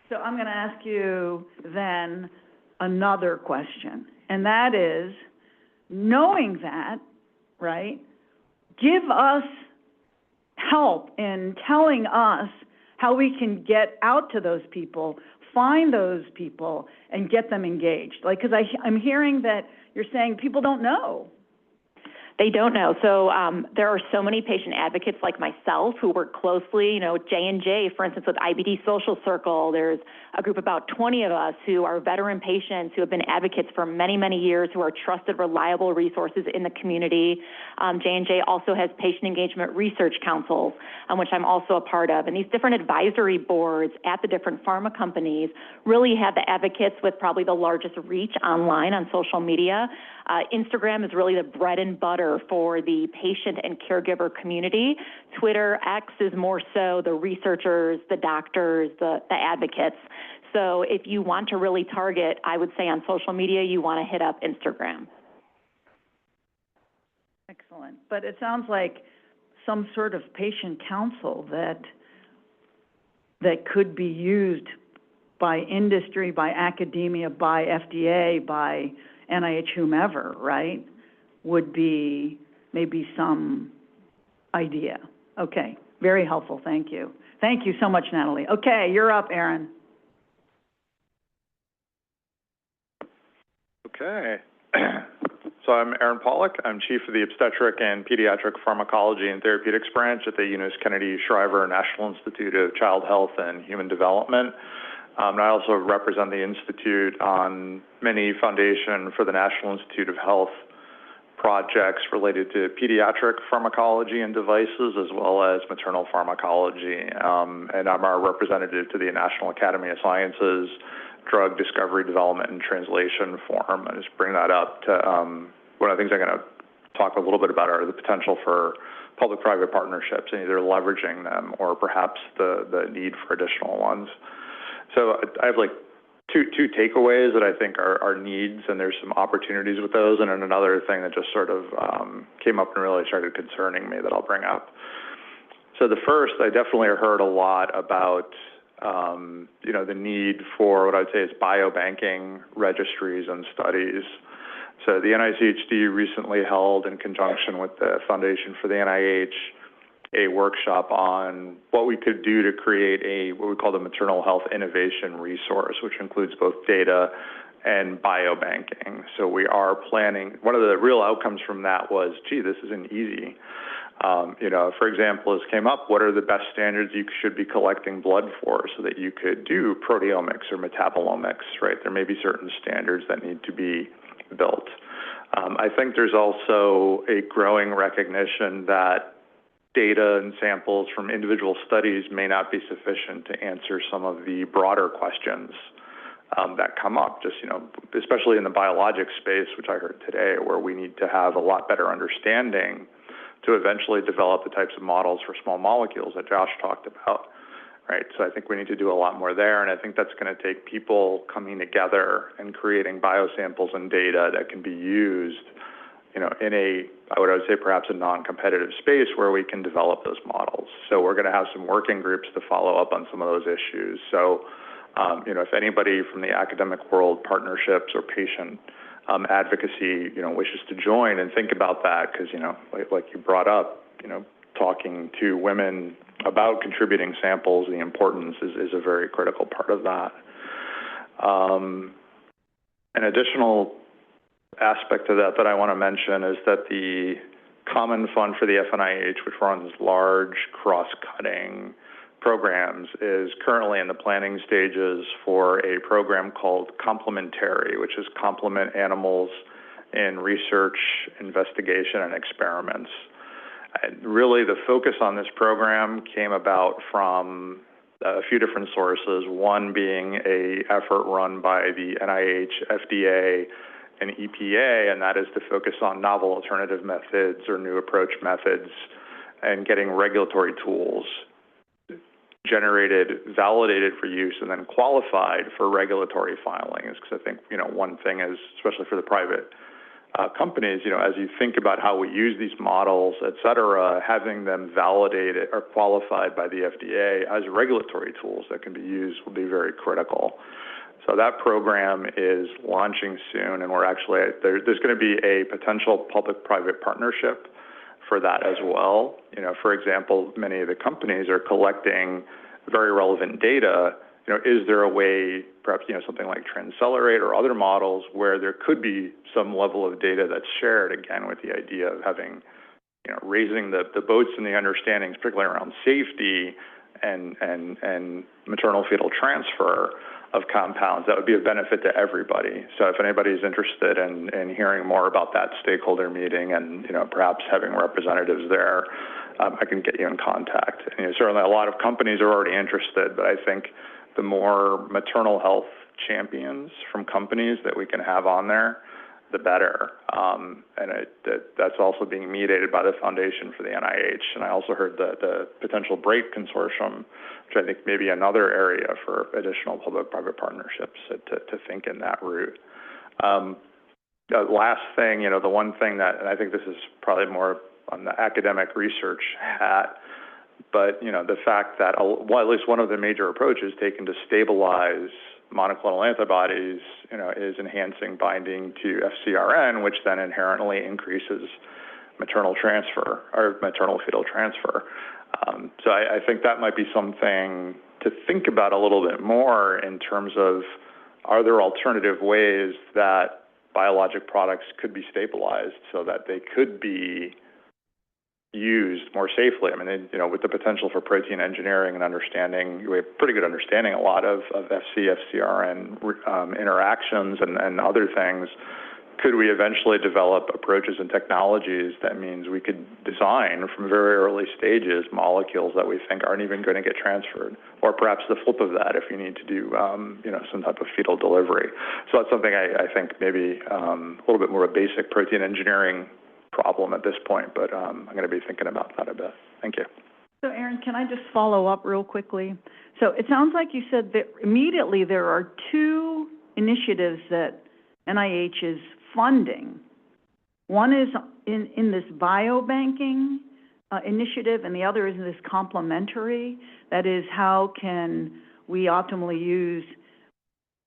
So I'm going to ask you then another question, and that is, knowing that, right, give us help in telling us how we can get out to those people, find those people, and get them engaged. Like, because I'm hearing that you're saying people don't know. They don't know. So there are so many patient advocates like myself who work closely, you know, with J&J, for instance, with IBD Social Circle. There's a group, about 20 of us, who are veteran patients who have been advocates for many, many years, who are trusted, reliable resources in the community. J&J also has patient engagement research councils, which I'm also a part of. And these different advisory boards at the different pharma companies really have the advocates with probably the largest reach online on social media. Instagram is really the bread and butter for the patient and caregiver community. Twitter, X is more so the researchers, the doctors, the advocates. So if you want to really target, I would say on social media, you want to hit up Instagram. Excellent. But it sounds like some sort of patient council that could be used by industry, by academia, by FDA, by NIH, whomever, right, would be maybe some idea. Okay, very helpful, thank you. Thank you so much, Natalie. Okay, you're up, Erin. Okay. So I'm Aaron Pollack. I'm Chief of the Obstetric and Pediatric Pharmacology and Therapeutics Branch at the Eunice Kennedy Shriver National Institute of Child Health and Human Development. And I also represent the Institute on many foundation for the National Institute of Health projects related to pediatric pharmacology and devices, as well as maternal pharmacology. And I'm our representative to the National Academy of Sciences Drug Discovery, Development, and Translation Forum. I just bring that up to one of the things I'm going to talk a little bit about are the potential for public-private partnerships and either leveraging them or perhaps the need for additional ones. So I have like two takeaways that I think are needs, and there's some opportunities with those, and then another thing that just sort of came up and really started concerning me that I'll bring up. So the first, I definitely heard a lot about the need for what I would say is biobanking registries and studies. So the NICHD recently held, in conjunction with the Foundation for the NIH, a workshop on what we could do to create what we call the Maternal Health Innovation Resource, which includes both data and biobanking. So we are planning, one of the real outcomes from that was, this isn't easy. For example, as came up, what are the best standards you should be collecting blood for so that you could do proteomics or metabolomics, right? There may be certain standards that need to be built. I think there's also a growing recognition that data and samples from individual studies may not be sufficient to answer some of the broader questions that come up, especially in the biologic space, which I heard today, where we need to have a lot better understanding to eventually develop the types of models for small molecules that Josh talked about, right? So I think we need to do a lot more there, and I think that's going to take people coming together and creating biosamples and data that can be used, in I would say perhaps a non-competitive space where we can develop those models. So we're going to have some working groups to follow up on some of those issues. So, if anybody from the academic world, partnerships, or patient advocacy, wishes to join and think about that, because, like you brought up, talking to women about contributing samples, the importance is a very critical part of that. An additional aspect of that I want to mention is that the Common Fund for the FNIH, which runs large cross-cutting programs, is currently in the planning stages for a program called Complementary, which is complement animals in research, investigation, and experiments. And really, the focus on this program came about from a few different sources, one being an effort run by the NIH, FDA, and EPA, and that is to focus on novel alternative methods or new approach methods and getting regulatory tools generated, validated for use, and then qualified for regulatory filings. Because I think, one thing is, especially for the private companies, as you think about how we use these models, et cetera, having them validated or qualified by the FDA as regulatory tools that can be used will be very critical. So that program is launching soon, and we're actually, there's going to be a potential public-private partnership for that as well. For example, many of the companies are collecting very relevant data. Is there a way, perhaps, something like Transcelerate or other models where there could be some level of data that's shared, again, with the idea of having, raising the boats and the understandings, particularly around safety and maternal fetal transfer of compounds, that would be of benefit to everybody. So if anybody's interested in hearing more about that stakeholder meeting and, perhaps having representatives there, I can get you in contact. And, certainly a lot of companies are already interested, but I think the more maternal health champions from companies that we can have on there, the better. That's also being mediated by the Foundation for the NIH. And I also heard the potential BRAKE consortium, which I think may be another area for additional public-private partnerships to think in that route. The last thing, the one thing that, and I think this is probably more on the academic research hat, but, the fact that, at least one of the major approaches taken to stabilize monoclonal antibodies, is enhancing binding to FcRn, which then inherently increases maternal transfer or maternal fetal transfer. So I think that might be something to think about a little bit more in terms of, are there alternative ways that biologic products could be stabilized so that they could be used more safely? I mean, with the potential for protein engineering and understanding, we have pretty good understanding a lot of FC, FcRn interactions and other things. Could we eventually develop approaches and technologies that means we could design from very early stages molecules that we think aren't even going to get transferred, or perhaps the flip of that if you need to do some type of fetal delivery? So that's something I think maybe a little bit more of a basic protein engineering problem at this point, but I'm going to be thinking about that a bit. Thank you. So, Erin, can I just follow up real quickly? So it sounds like you said that immediately there are two initiatives that NIH is funding. One is in this biobanking initiative, and the other is this complementary. That is, how can we optimally use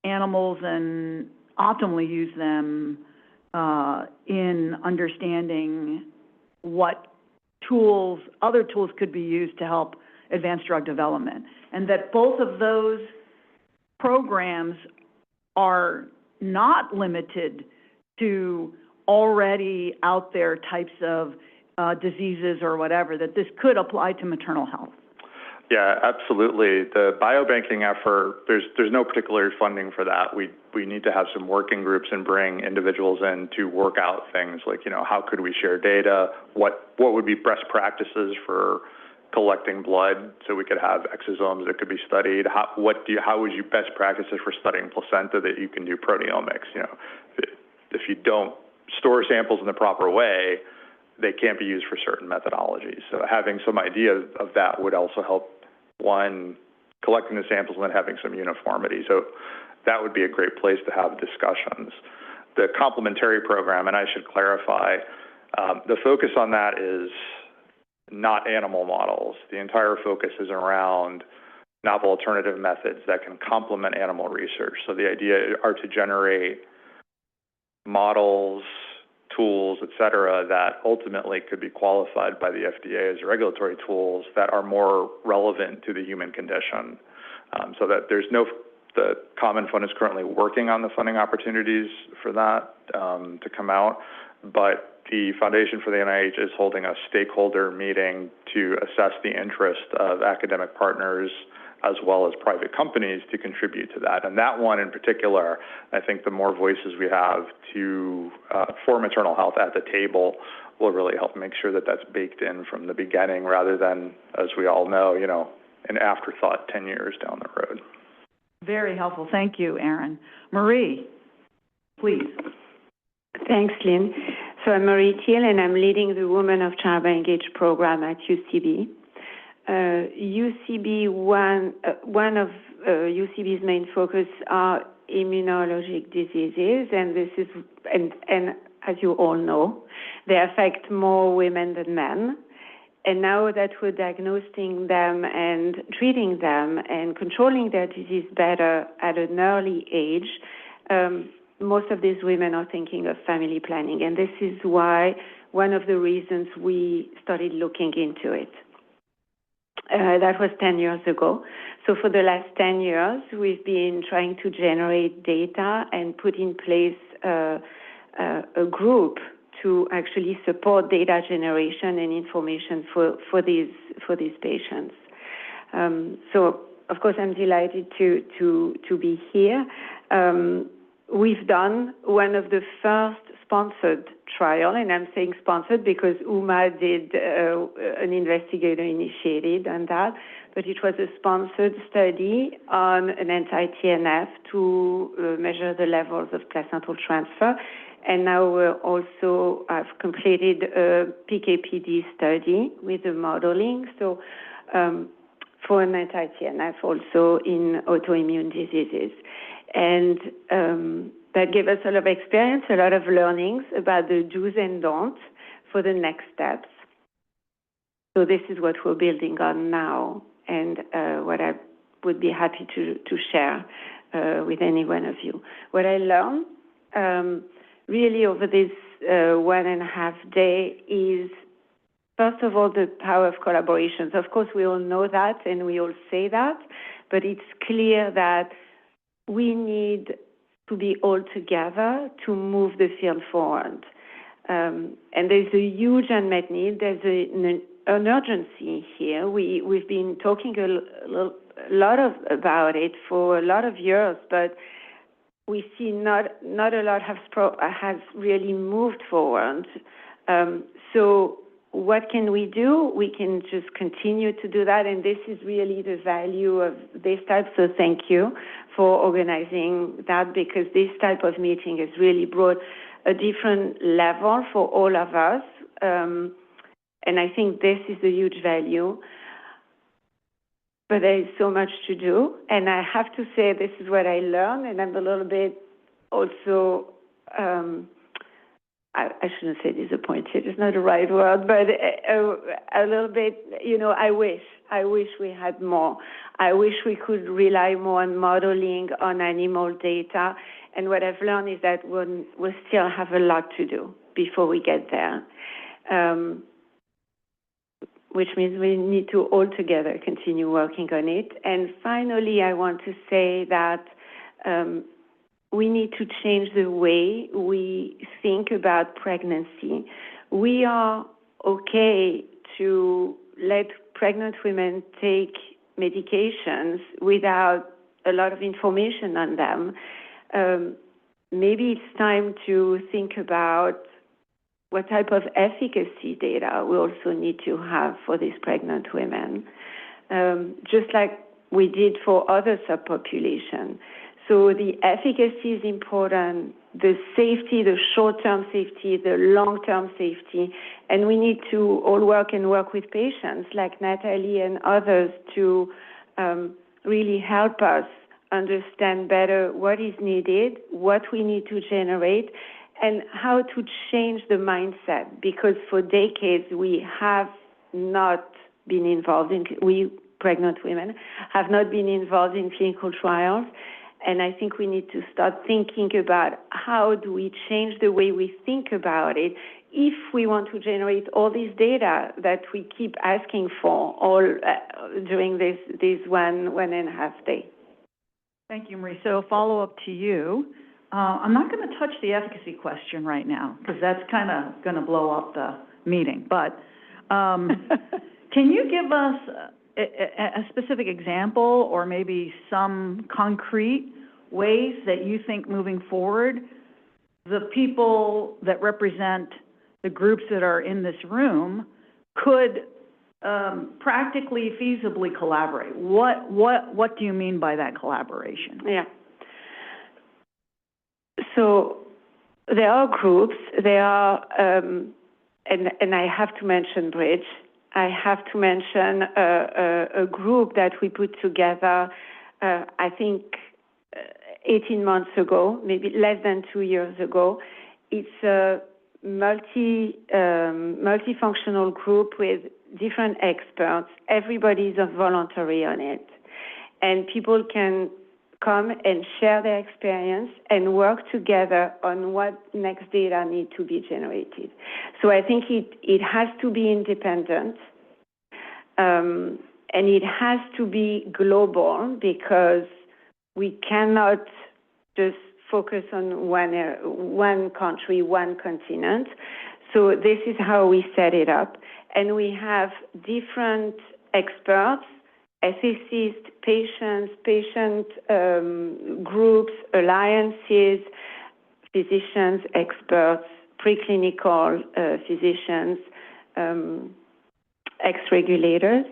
animals and optimally use them in understanding what tools, other tools could be used to help advance drug development, and that both of those programs are not limited to already out there types of diseases or whatever, that this could apply to maternal health. Yeah, absolutely. The biobanking effort, there's no particular funding for that. We need to have some working groups and bring individuals in to work out things like, how could we share data? What would be best practices for collecting blood so we could have exosomes that could be studied? How would you best practices for studying placenta that you can do proteomics? If you don't store samples in the proper way, they can't be used for certain methodologies. So having some idea of that would also help, one, collecting the samples and then having some uniformity. So that would be a great place to have discussions. The complementary program, and I should clarify, the focus on that is not animal models. The entire focus is around novel alternative methods that can complement animal research. So the idea are to generate models, tools, et cetera, that ultimately could be qualified by the FDA as regulatory tools that are more relevant to the human condition. So that the Common Fund is currently working on the funding opportunities for that to come out, but the Foundation for the NIH is holding a stakeholder meeting to assess the interest of academic partners as well as private companies to contribute to that. And that one in particular, I think the more voices we have for maternal health at the table will really help make sure that that's baked in from the beginning rather than, as we all know, an afterthought 10 years down the road. Very helpful. Thank you, Erin. Marie, please. Thanks, Lynn. So I'm Marie Thiel, and I'm leading the Women of Child Engaged program at UCB. One of UCB's main focus are immunologic diseases, and this is, and as you all know, they affect more women than men. And now that we're diagnosing them and treating them and controlling their disease better at an early age, most of these women are thinking of family planning, and this is why one of the reasons we started looking into it. That was 10 years ago. So for the last 10 years, we've been trying to generate data and put in place a group to actually support data generation and information for these patients. So of course, I'm delighted to be here. We've done one of the first sponsored trial, and I'm saying sponsored because UMA did an investigator-initiated on that, but it was a sponsored study on an anti-TNF to measure the levels of placental transfer. And now we also have completed a PK/PD study with the modeling. So for an anti-TNF also in autoimmune diseases. And that gave us a lot of experience, a lot of learnings about the do's and don'ts for the next steps. So this is what we're building on now, and what I would be happy to share with any one of you. What I learned really over this 1.5 days is, first of all, the power of collaborations. Of course, we all know that, and we all say that, but it's clear that we need to be all together to move the field forward. And there's a huge unmet need. There's an urgency here. We've been talking a lot about it for a lot of years, but we see not a lot has really moved forward. So what can we do? We can just continue to do that, and this is really the value of this type. So thank you for organizing that, because this type of meeting has really brought a different level for all of us. And I think this is a huge value. but there is so much to do. And I have to say, this is what I learned, and I'm a little bit also, I shouldn't say disappointed, it's not the right word, but a little bit, I wish we had more. I wish we could rely more on modeling, on animal data. And what I've learned is that we still have a lot to do before we get there, which means we need to all together continue working on it. And finally, I want to say that we need to change the way we think about pregnancy. We are okay to let pregnant women take medications without a lot of information on them. Maybe it's time to think about what type of efficacy data we also need to have for these pregnant women, just like we did for other subpopulations. So the efficacy is important, the safety, the short-term safety, the long-term safety, and we need to all work with patients like Natalie and others to really help us understand better what is needed, what we need to generate, and how to change the mindset, because for decades we have not been involved we pregnant women have not been involved in clinical trials. And I think we need to start thinking about how do we change the way we think about it if we want to generate all this data that we keep asking for all during this 1.5 day. Thank you, Marie. So a follow-up to you. I'm not going to touch the efficacy question right now because that's kind of going to blow up the meeting. But can you give us a specific example or maybe some concrete ways that you think moving forward the people that represent the groups that are in this room could practically, feasibly collaborate? What do you mean by that collaboration? Yeah. So there are groups, there are, and I have to mention Bridge. I have to mention a group that we put together, I think 18 months ago, maybe less than 2 years ago. It's a multifunctional group with different experts. Everybody's voluntary on it. And people can come and share their experience and work together on what next data need to be generated. So I think it has to be independent, and it has to be global because we cannot just focus on one country, one continent. So this is how we set it up. And we have different experts, ethicists, patients, patient groups, alliances, physicians, experts, preclinical physicians, ex-regulators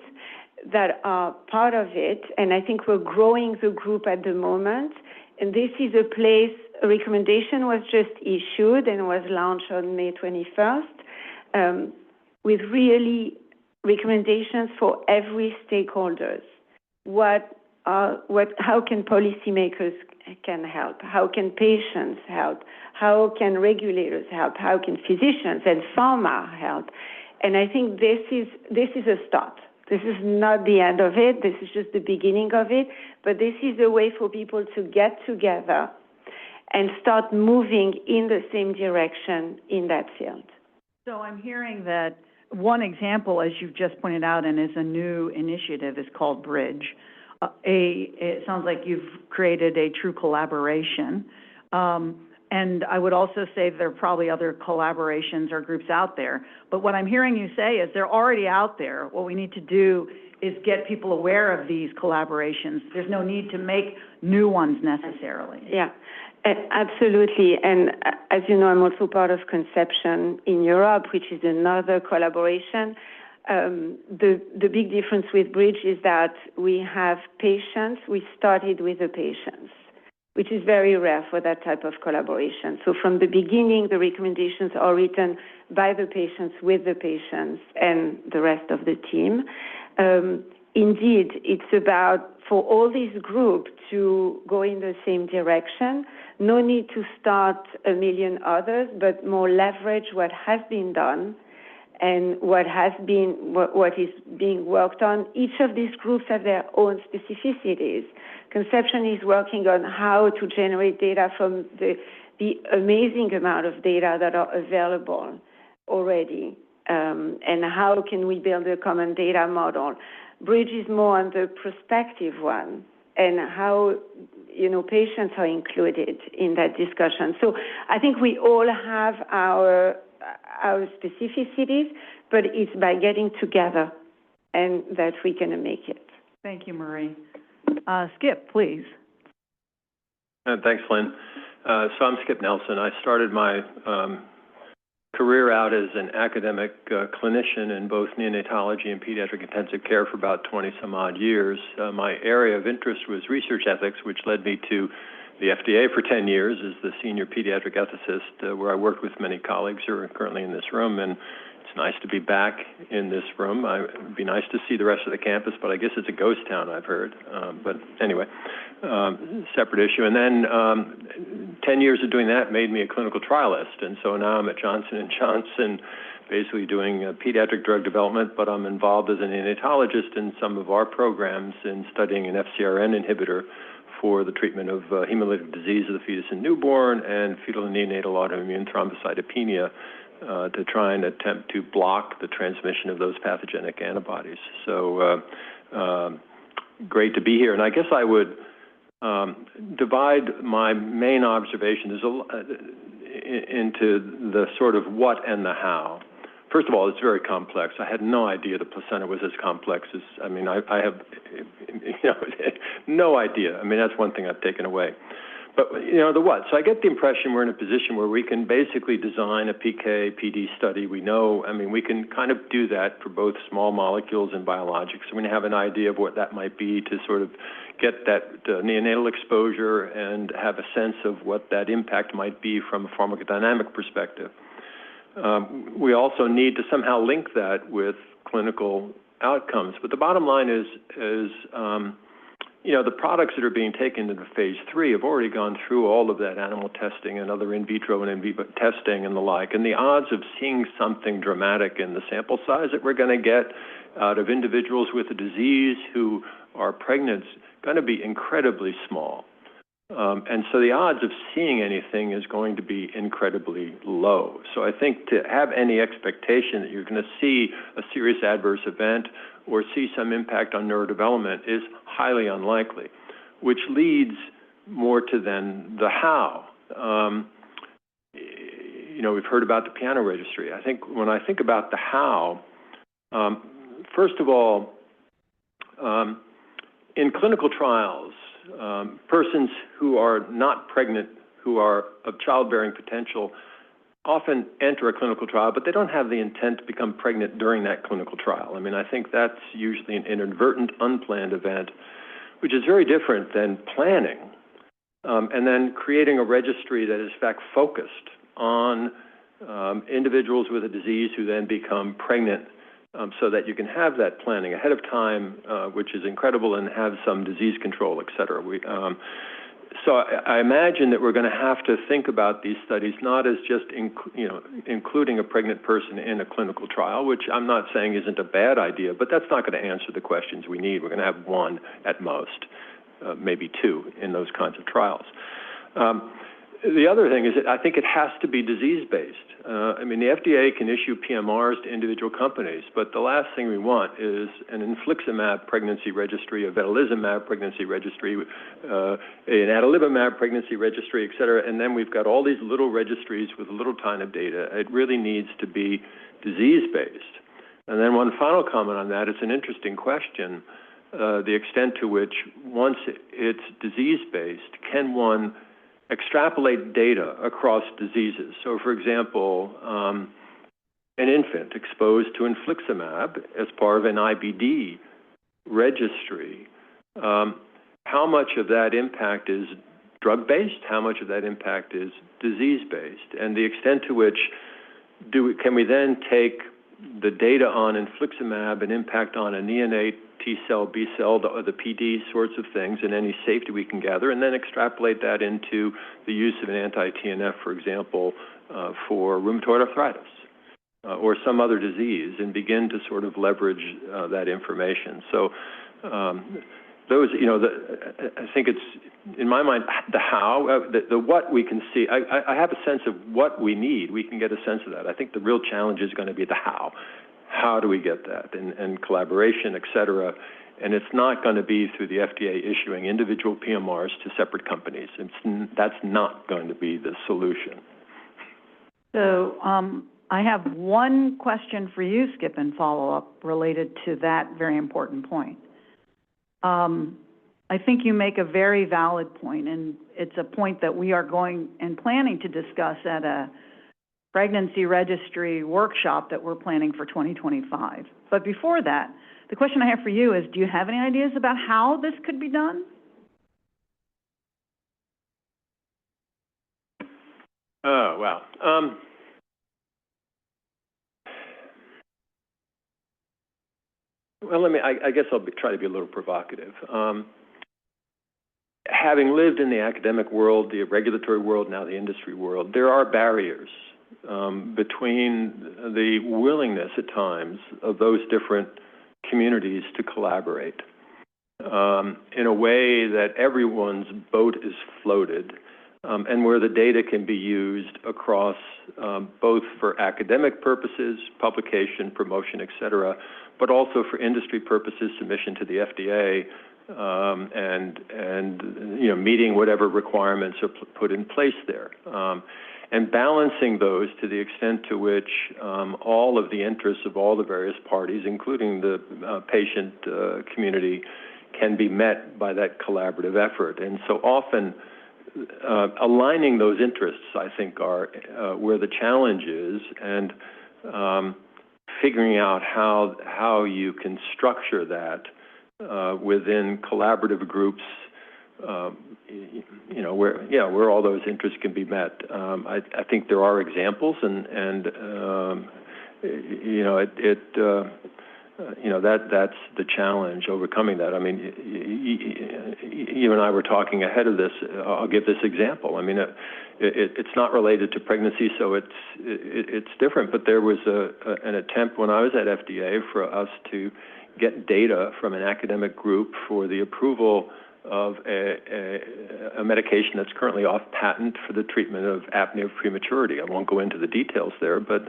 that are part of it. And I think we're growing the group at the moment. And this is a place, a recommendation was just issued and was launched on May 21st with really recommendations for every stakeholders. How can policymakers can help? How can patients help? How can regulators help? How can physicians and pharma help? And I think this is a start. This is not the end of it. This is just the beginning of it. But this is a way for people to get together and start moving in the same direction in that field. So I'm hearing that one example, as you've just pointed out, and is a new initiative, is called Bridge. It sounds like you've created a true collaboration. And I would also say there are probably other collaborations or groups out there. But what I'm hearing you say is they're already out there. What we need to do is get people aware of these collaborations. There's no need to make new ones necessarily. Yeah, absolutely. And as you know, I'm also part of Conception in Europe, which is another collaboration. The big difference with Bridge is that we have patients. We started with the patients, which is very rare for that type of collaboration. So from the beginning, the recommendations are written by the patients, with the patients, and the rest of the team. indeed, it's about for all these groups to go in the same direction. No need to start a million others, but more leverage what has been done and what is being worked on. Each of these groups have their own specificities. Conception is working on how to generate data from the amazing amount of data that are available already, and how can we build a common data model. Bridge is more on the prospective one, and how patients are included in that discussion. So I think we all have our specificities, but it's by getting together and that we can make it. Thank you, Marie. Skip, please. Thanks, Lynn. So I'm Skip Nelson. I started my career out as an academic clinician in both neonatology and pediatric intensive care for about 20-some-odd years. My area of interest was research ethics, which led me to the FDA for 10 years as the senior pediatric ethicist, where I worked with many colleagues who are currently in this room. And it's nice to be back in this room. It would be nice to see the rest of the campus, but I guess it's a ghost town, I've heard. But anyway, separate issue. And then 10 years of doing that made me a clinical trialist. And so now I'm at Johnson & Johnson, basically doing pediatric drug development, but I'm involved as a neonatologist in some of our programs in studying an FcRn inhibitor for the treatment of hemolytic disease of the fetus and newborn and fetal and neonatal autoimmune thrombocytopenia to try and attempt to block the transmission of those pathogenic antibodies. So great to be here. And I guess I would divide my main observations into the sort of what and the how. First of all, it's very complex. I had no idea the placenta was as complex as, I have, no idea. That's one thing I've taken away. But, the what? So I get the impression we're in a position where we can basically design a PK/PD study. We know, we can kind of do that for both small molecules and biologics. So we have an idea of what that might be to sort of get that neonatal exposure and have a sense of what that impact might be from a pharmacodynamic perspective. We also need to somehow link that with clinical outcomes. But the bottom line is the products that are being taken into phase 3 have already gone through all of that animal testing and other in vitro and in vivo testing and the like. And the odds of seeing something dramatic in the sample size that we're going to get out of individuals with a disease who are pregnant is going to be incredibly small. And so the odds of seeing anything is going to be incredibly low. So I think to have any expectation that you're going to see a serious adverse event or see some impact on neurodevelopment is highly unlikely, which leads more to then the how. We've heard about the piano registry. I think when I think about the how, first of all, in clinical trials, persons who are not pregnant, who are of childbearing potential, often enter a clinical trial, but they don't have the intent to become pregnant during that clinical trial. I think that's usually an inadvertent, unplanned event, which is very different than planning and then creating a registry that is, in fact, focused on individuals with a disease who then become pregnant so that you can have that planning ahead of time, which is incredible, and have some disease control, et cetera. So I imagine that we're going to have to think about these studies not as just including a pregnant person in a clinical trial, which I'm not saying isn't a bad idea, but that's not going to answer the questions we need. We're going to have one at most, maybe two in those kinds of trials. The other thing is that I think it has to be disease-based. The FDA can issue PMRs to individual companies, but the last thing we want is an infliximab pregnancy registry, a vedolizumab pregnancy registry, an adalimumab pregnancy registry, et cetera, and then we've got all these little registries with a little tiny data. It really needs to be disease-based. And then one final comment on that, it's an interesting question, the extent to which, once it's disease-based, can one extrapolate data across diseases? So, for example, an infant exposed to infliximab as part of an IBD registry, how much of that impact is drug-based? How much of that impact is disease-based? And the extent to which can we then take the data on infliximab and impact on a neonate T cell, B cell, the PD sorts of things, and any safety we can gather, and then extrapolate that into the use of an anti-TNF, for example, for rheumatoid arthritis or some other disease, and begin to sort of leverage that information. So those, I think it's, in my mind, the how, the what we can see. I have a sense of what we need. We can get a sense of that. I think the real challenge is going to be the how. How do we get that? And collaboration, et cetera. And it's not going to be through the FDA issuing individual PMRs to separate companies. That's not going to be the solution. So I have one question for you, Skip, and follow-up related to that very important point. I think you make a very valid point, and it's a point that we are going and planning to discuss at a pregnancy registry workshop that we're planning for 2025. But before that, the question I have for you is, do you have any ideas about how this could be done? Oh, wow. Well, I guess I'll try to be a little provocative. Having lived in the academic world, the regulatory world, now the industry world, there are barriers between the willingness at times of those different communities to collaborate in a way that everyone's boat is floated and where the data can be used across both for academic purposes, publication, promotion, et cetera, but also for industry purposes, submission to the FDA, and meeting whatever requirements are put in place there. And balancing those to the extent to which all of the interests of all the various parties, including the patient community, can be met by that collaborative effort. And so often, aligning those interests, I think, are where the challenge is, and figuring out how you can structure that within collaborative groups, where all those interests can be met. I think there are examples, and that's the challenge, overcoming that. I mean, you and I were talking ahead of this. I'll give this example. I mean, it's not related to pregnancy, so it's different. But there was an attempt when I was at FDA for us to get data from an academic group for the approval of a medication that's currently off patent for the treatment of apnea of prematurity. I won't go into the details there, but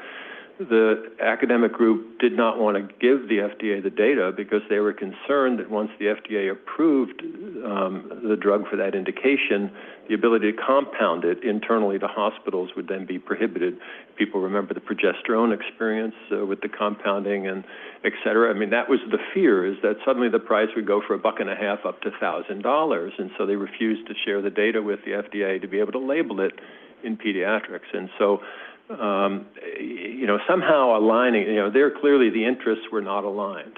the academic group did not want to give the FDA the data because they were concerned that once the FDA approved the drug for that indication, the ability to compound it internally to hospitals would then be prohibited. People remember the progesterone experience with the compounding and et cetera. I mean, that was the fear, is that suddenly the price would go for $1.50 up to $1,000. And so they refused to share the data with the FDA to be able to label it in pediatrics. And so somehow aligning, there clearly the interests were not aligned.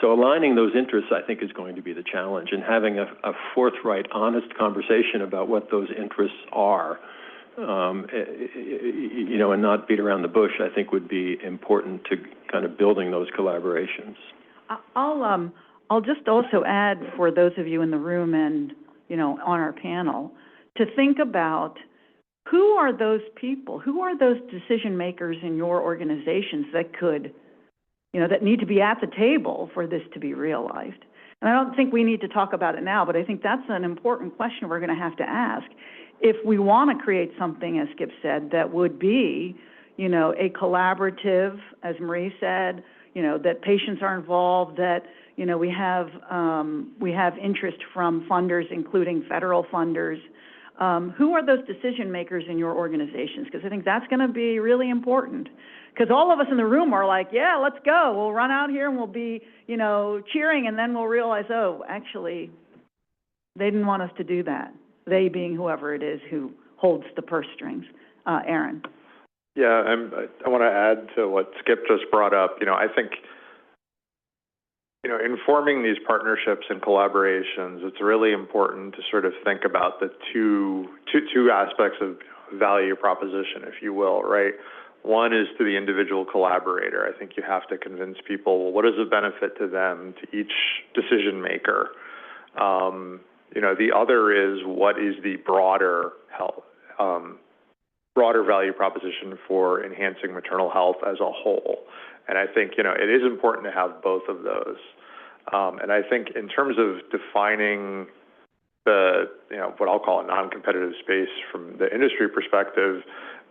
So aligning those interests, I think, is going to be the challenge, and having a forthright, honest conversation about what those interests are, and not beat around the bush, I think would be important to kind of building those collaborations. I'll just also add, for those of you in the room and, on our panel, to think about who are those people, who are those decision makers in your organizations that could, that need to be at the table for this to be realized. And I don't think we need to talk about it now, but I think that's an important question we're going to have to ask. If we want to create something, as Skip said, that would be, a collaborative, as Marie said, that patients are involved, that, we have interest from funders, including federal funders. Who are those decision makers in your organizations? Because I think that's going to be really important. Because all of us in the room are like, yeah, let's go. We'll run out here and we'll be, cheering, and then we'll realize, oh, actually, they didn't want us to do that. They being whoever it is who holds the purse strings. Aaron. Yeah, I want to add to what Skip just brought up. I think, in forming these partnerships and collaborations, it's really important to sort of think about the two aspects of value proposition, if you will, right? One is to the individual collaborator. I think you have to convince people, well, what is the benefit to them, to each decision maker? The other is what is the broader health, broader value proposition for enhancing maternal health as a whole. And I think, it is important to have both of those. And I think in terms of defining the, what I'll call a non-competitive space from the industry perspective,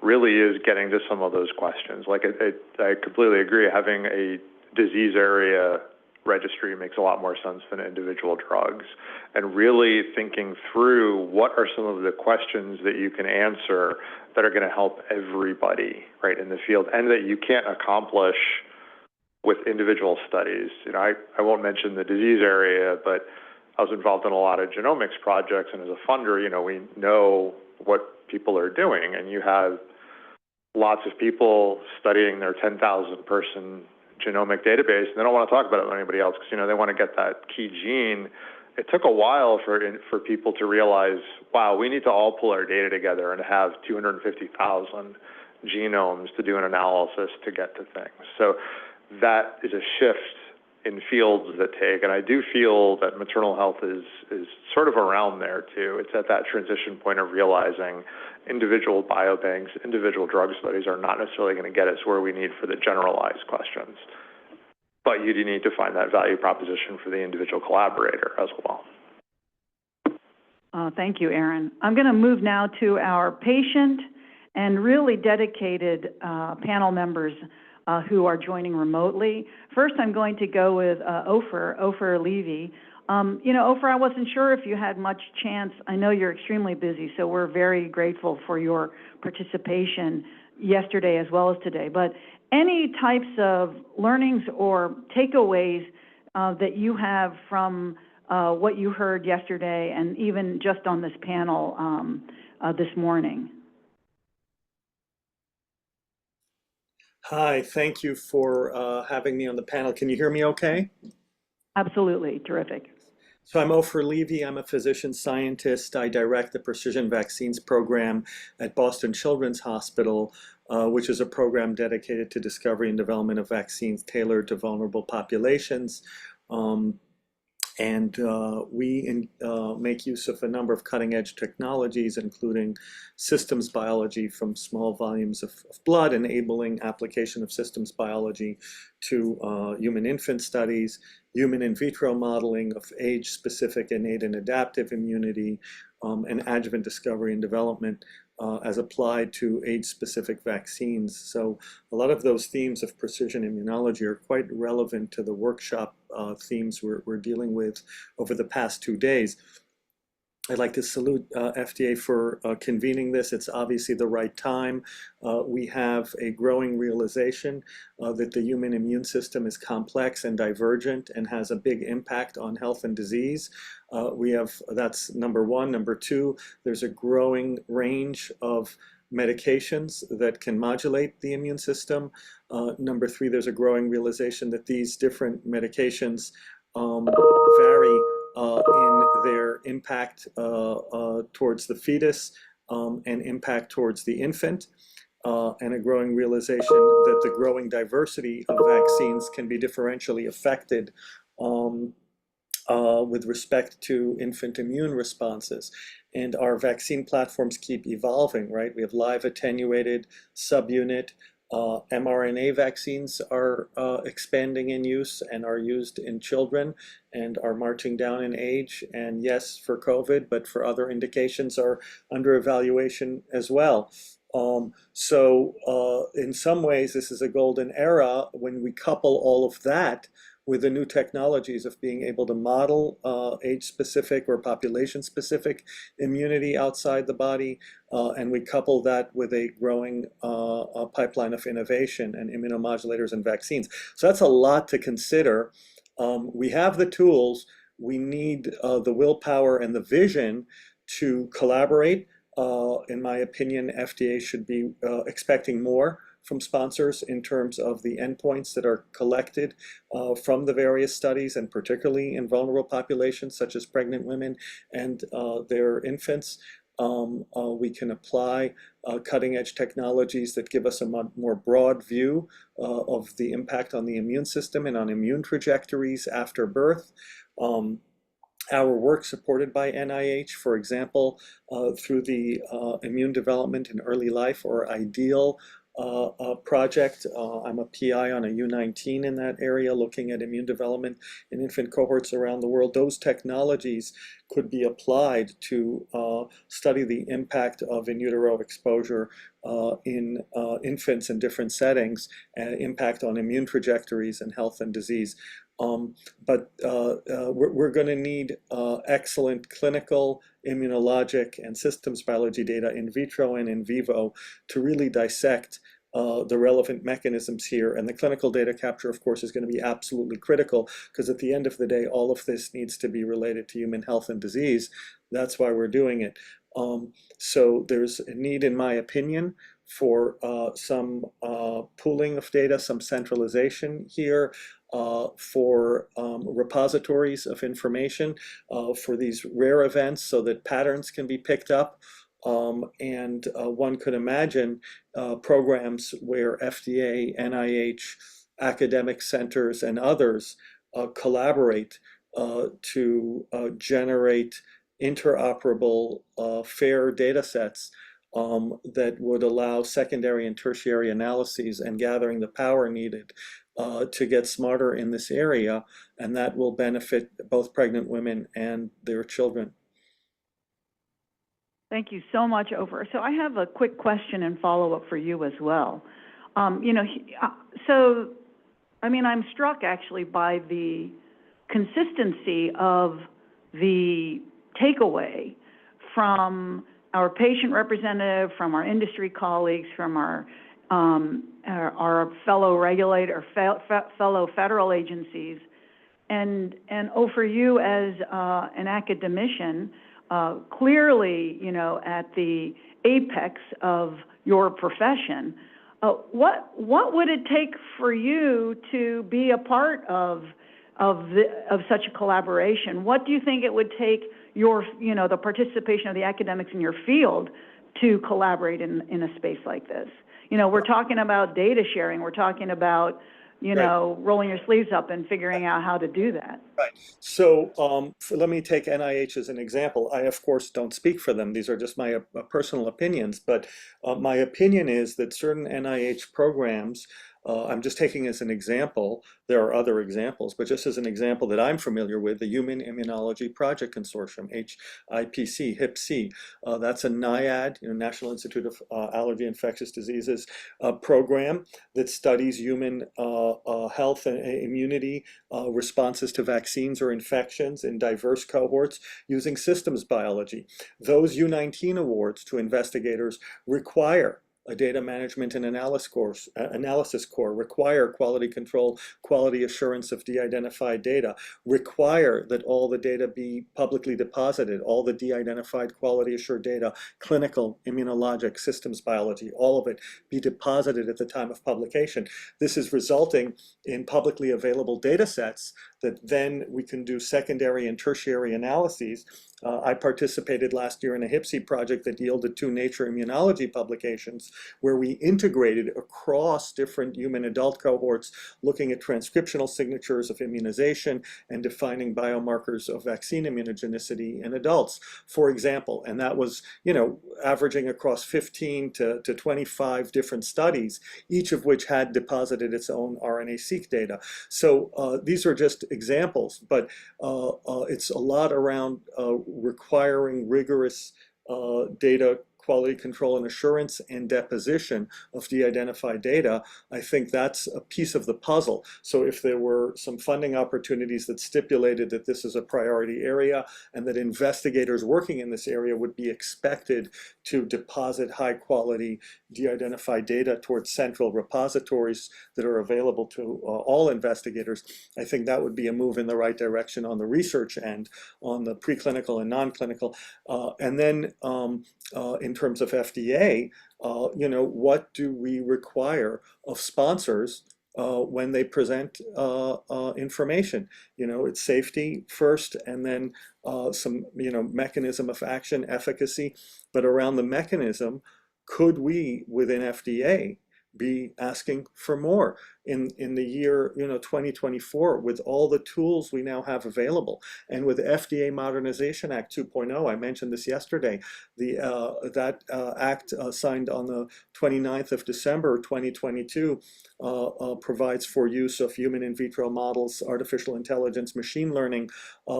really is getting to some of those questions. Like, I completely agree. Having a disease area registry makes a lot more sense than individual drugs. And really thinking through what are some of the questions that you can answer that are going to help everybody, right, in the field, and that you can't accomplish with individual studies. I won't mention the disease area, but I was involved in a lot of genomics projects, and as a funder, we know what people are doing, and you have lots of people studying their 10,000 person genomic database, and they don't want to talk about it with anybody else because, they want to get that key gene. It took a while for people to realize, wow, we need to all pull our data together and have 250,000 genomes to do an analysis to get to things. So that is a shift in fields that take, and I do feel that maternal health is sort of around there too. It's at that transition point of realizing individual biobanks, individual drug studies are not necessarily going to get us where we need for the generalized questions. But you do need to find that value proposition for the individual collaborator as well. Thank you, Aaron. I'm going to move now to our patient and really dedicated panel members who are joining remotely. First, I'm going to go with Ofer Levy. Ofer, I wasn't sure if you had much chance. I know you're extremely busy, so we're very grateful for your participation yesterday as well as today. But any types of learnings or takeaways that you have from what you heard yesterday and even just on this panel this morning? Hi, thank you for having me on the panel. Can you hear me okay? Absolutely, terrific. So I'm Ofer Levy. I'm a physician scientist. I direct the Precision Vaccines Program at Boston Children's Hospital, which is a program dedicated to discovery and development of vaccines tailored to vulnerable populations. We make use of a number of cutting-edge technologies, including systems biology from small volumes of blood, enabling application of systems biology to human infant studies, human in vitro modeling of age-specific innate and adaptive immunity, and adjuvant discovery and development as applied to age-specific vaccines. So a lot of those themes of precision immunology are quite relevant to the workshop themes we're dealing with over the past 2 days. I'd like to salute FDA for convening this. It's obviously the right time. We have a growing realization that the human immune system is complex and divergent and has a big impact on health and disease. That's number one. Number two, there's a growing range of medications that can modulate the immune system. Number three, there's a growing realization that these different medications vary in their impact towards the fetus and impact towards the infant, and a growing realization that the growing diversity of vaccines can be differentially affected with respect to infant immune responses. And our vaccine platforms keep evolving, right? We have live attenuated subunit. mRNA vaccines are expanding in use and are used in children and are marching down in age. And yes, for COVID, but for other indications are under evaluation as well. In some ways, this is a golden era when we couple all of that with the new technologies of being able to model age-specific or population-specific immunity outside the body, and we couple that with a growing pipeline of innovation and immunomodulators and vaccines. So that's a lot to consider. We have the tools. We need the willpower and the vision to collaborate. In my opinion, FDA should be expecting more from sponsors in terms of the endpoints that are collected from the various studies, and particularly in vulnerable populations such as pregnant women and their infants. We can apply cutting-edge technologies that give us a more broad view of the impact on the immune system and on immune trajectories after birth. Our work supported by NIH, for example, through the Immune Development in Early Life, or IDEAL project. I'm a PI on a U19 in that area, looking at immune development in infant cohorts around the world. Those technologies could be applied to study the impact of in utero exposure in infants in different settings, and impact on immune trajectories and health and disease. But we're going to need excellent clinical, immunologic, and systems biology data in vitro and in vivo to really dissect the relevant mechanisms here. And the clinical data capture, of course, is going to be absolutely critical, because at the end of the day, all of this needs to be related to human health and disease. That's why we're doing it. So there's a need, in my opinion, for some pooling of data, some centralization here, for repositories of information for these rare events, so that patterns can be picked up. And one could imagine programs where FDA, NIH, academic centers, and others collaborate to generate interoperable, fair data sets that would allow secondary and tertiary analyses and gathering the power needed to get smarter in this area, and that will benefit both pregnant women and their children. Thank you so much, Ofer. So I have a quick question and follow-up for you as well. So, I mean, I'm struck actually by the consistency of the takeaway from our patient representative, from our industry colleagues, from our fellow regulator, fellow federal agencies, and for you as an academician, clearly, at the apex of your profession, what would it take for you to be a part of such a collaboration? What do you think it would take the participation of the academics in your field to collaborate in a space like this? We're talking about data sharing. We're talking about, rolling your sleeves up and figuring out how to do that. Right. So let me take NIH as an example. I, of course, don't speak for them. These are just my personal opinions. But my opinion is that certain NIH programs, I'm just taking as an example, there are other examples, but just as an example that I'm familiar with, the Human Immunology Project Consortium, HIPC, HIPC, that's a NIAID, National Institute of Allergy and Infectious Diseases program that studies human health and immunity responses to vaccines or infections in diverse cohorts using systems biology. Those U19 awards to investigators require a data management and analysis core, require quality control, quality assurance of de-identified data, require that all the data be publicly deposited, all the de-identified quality assured data, clinical, immunologic, systems biology, all of it be deposited at the time of publication. This is resulting in publicly available data sets that then we can do secondary and tertiary analyses. I participated last year in a HIPC project that yielded 2 Nature Immunology publications, where we integrated across different human adult cohorts, looking at transcriptional signatures of immunization and defining biomarkers of vaccine immunogenicity in adults, for example. And that was, averaging across 15 to 25 different studies, each of which had deposited its own RNA-seq data. So these are just examples, but it's a lot around requiring rigorous data quality control and assurance and deposition of de-identified data. I think that's a piece of the puzzle. So if there were some funding opportunities that stipulated that this is a priority area and that investigators working in this area would be expected to deposit high quality de-identified data towards central repositories that are available to all investigators, I think that would be a move in the right direction on the research end, on the preclinical and non-clinical. And then in terms of FDA, what do we require of sponsors when they present information. It's safety first, and then some, mechanism of action, efficacy. But around the mechanism, could we, within FDA, be asking for more in the year 2024, with all the tools we now have available, and with FDA Modernization Act 2.0? I mentioned this yesterday. That act signed on the 29th of December 2022 provides for use of human in vitro models, artificial intelligence, machine learning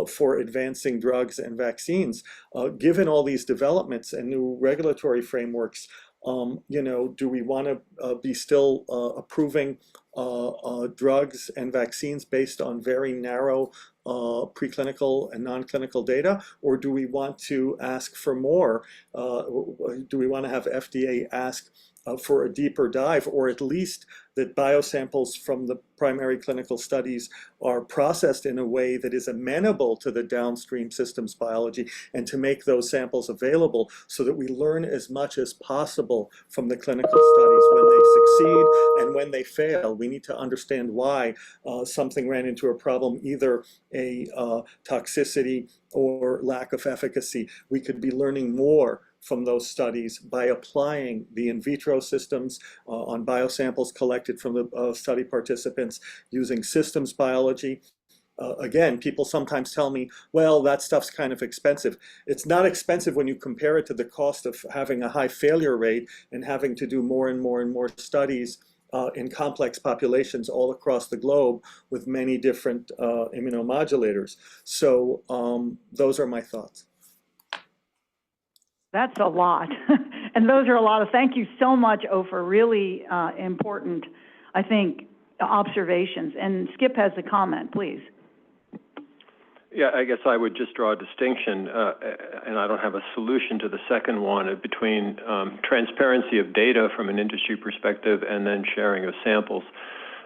for advancing drugs and vaccines. Given all these developments and new regulatory frameworks, do we want to be still approving drugs and vaccines based on very narrow preclinical and non-clinical data, or do we want to ask for more? Do we want to have FDA ask for a deeper dive, or at least that biosamples from the primary clinical studies are processed in a way that is amenable to the downstream systems biology, and to make those samples available so that we learn as much as possible from the clinical studies when they succeed and when they fail. We need to understand why something ran into a problem, either a toxicity or lack of efficacy. We could be learning more from those studies by applying the in vitro systems on biosamples collected from the study participants using systems biology. Again, people sometimes tell me, well, that stuff's kind of expensive. It's not expensive when you compare it to the cost of having a high failure rate and having to do more and more and more studies in complex populations all across the globe with many different immunomodulators. So those are my thoughts. That's a lot. And those are a lot of, thank you so much, for really important, I think, observations. And Skip has a comment, please. Yeah, I guess I would just draw a distinction, and I don't have a solution to the second one, between transparency of data from an industry perspective and then sharing of samples.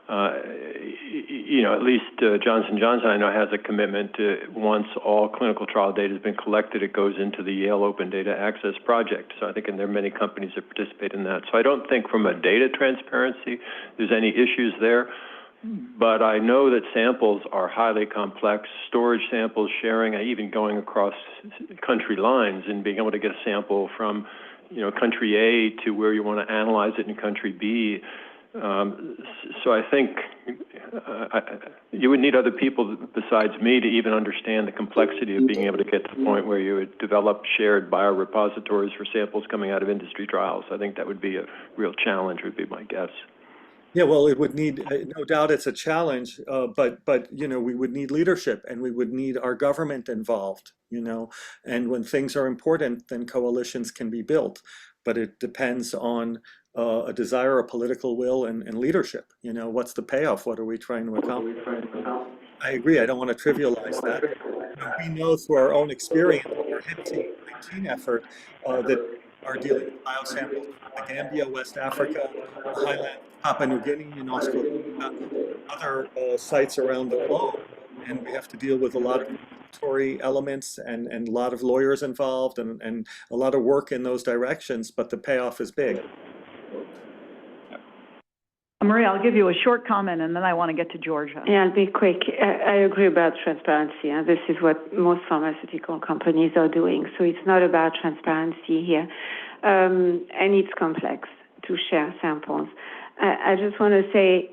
At least Johnson & Johnson, I know, has a commitment to, once all clinical trial data has been collected, it goes into the Yale Open Data Access Project. So I think, and there are many companies that participate in that. So I don't think from a data transparency there's any issues there. But I know that samples are highly complex, storage samples, sharing, even going across country lines and being able to get a sample from, country A to where you want to analyze it in country B. So I think you would need other people besides me to even understand the complexity of being able to get to the point where you would develop shared biorepositories for samples coming out of industry trials. I think that would be a real challenge, would be my guess. Yeah, well, it would need, no doubt it's a challenge, but we would need leadership, and we would need our government involved, and when things are important, then coalitions can be built, but it depends on a desire, a political will, and leadership. What's the payoff? What are we trying to accomplish? I agree, I don't want to trivialize that. We know through our own experience, our HIP-19 effort, that are dealing with biosamples from the Gambia, West Africa, the Highlands, Papua New Guinea, and Australia, other sites around the globe. And we have to deal with a lot of regulatory elements and a lot of lawyers involved and a lot of work in those directions, but the payoff is big. Maria, I'll give you a short comment, and then I want to get to Georgia. Yeah, I'll be quick. I agree about transparency, and this is what most pharmaceutical companies are doing. So it's not about transparency here, and it's complex to share samples. I just want to say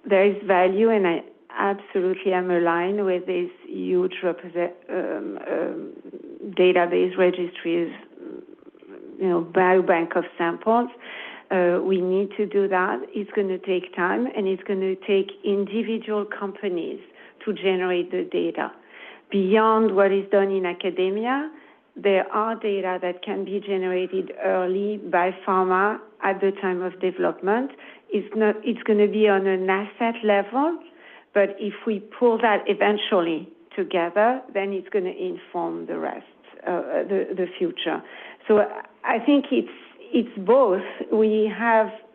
there is value, and I absolutely am aligned with this huge database registries, biobank of samples. We need to do that. It's going to take time, and it's going to take individual companies to generate the data. Beyond what is done in academia, there are data that can be generated early by pharma at the time of development. It's going to be on an asset level, but if we pull that eventually together, then it's going to inform the rest, the future. So I think it's both. We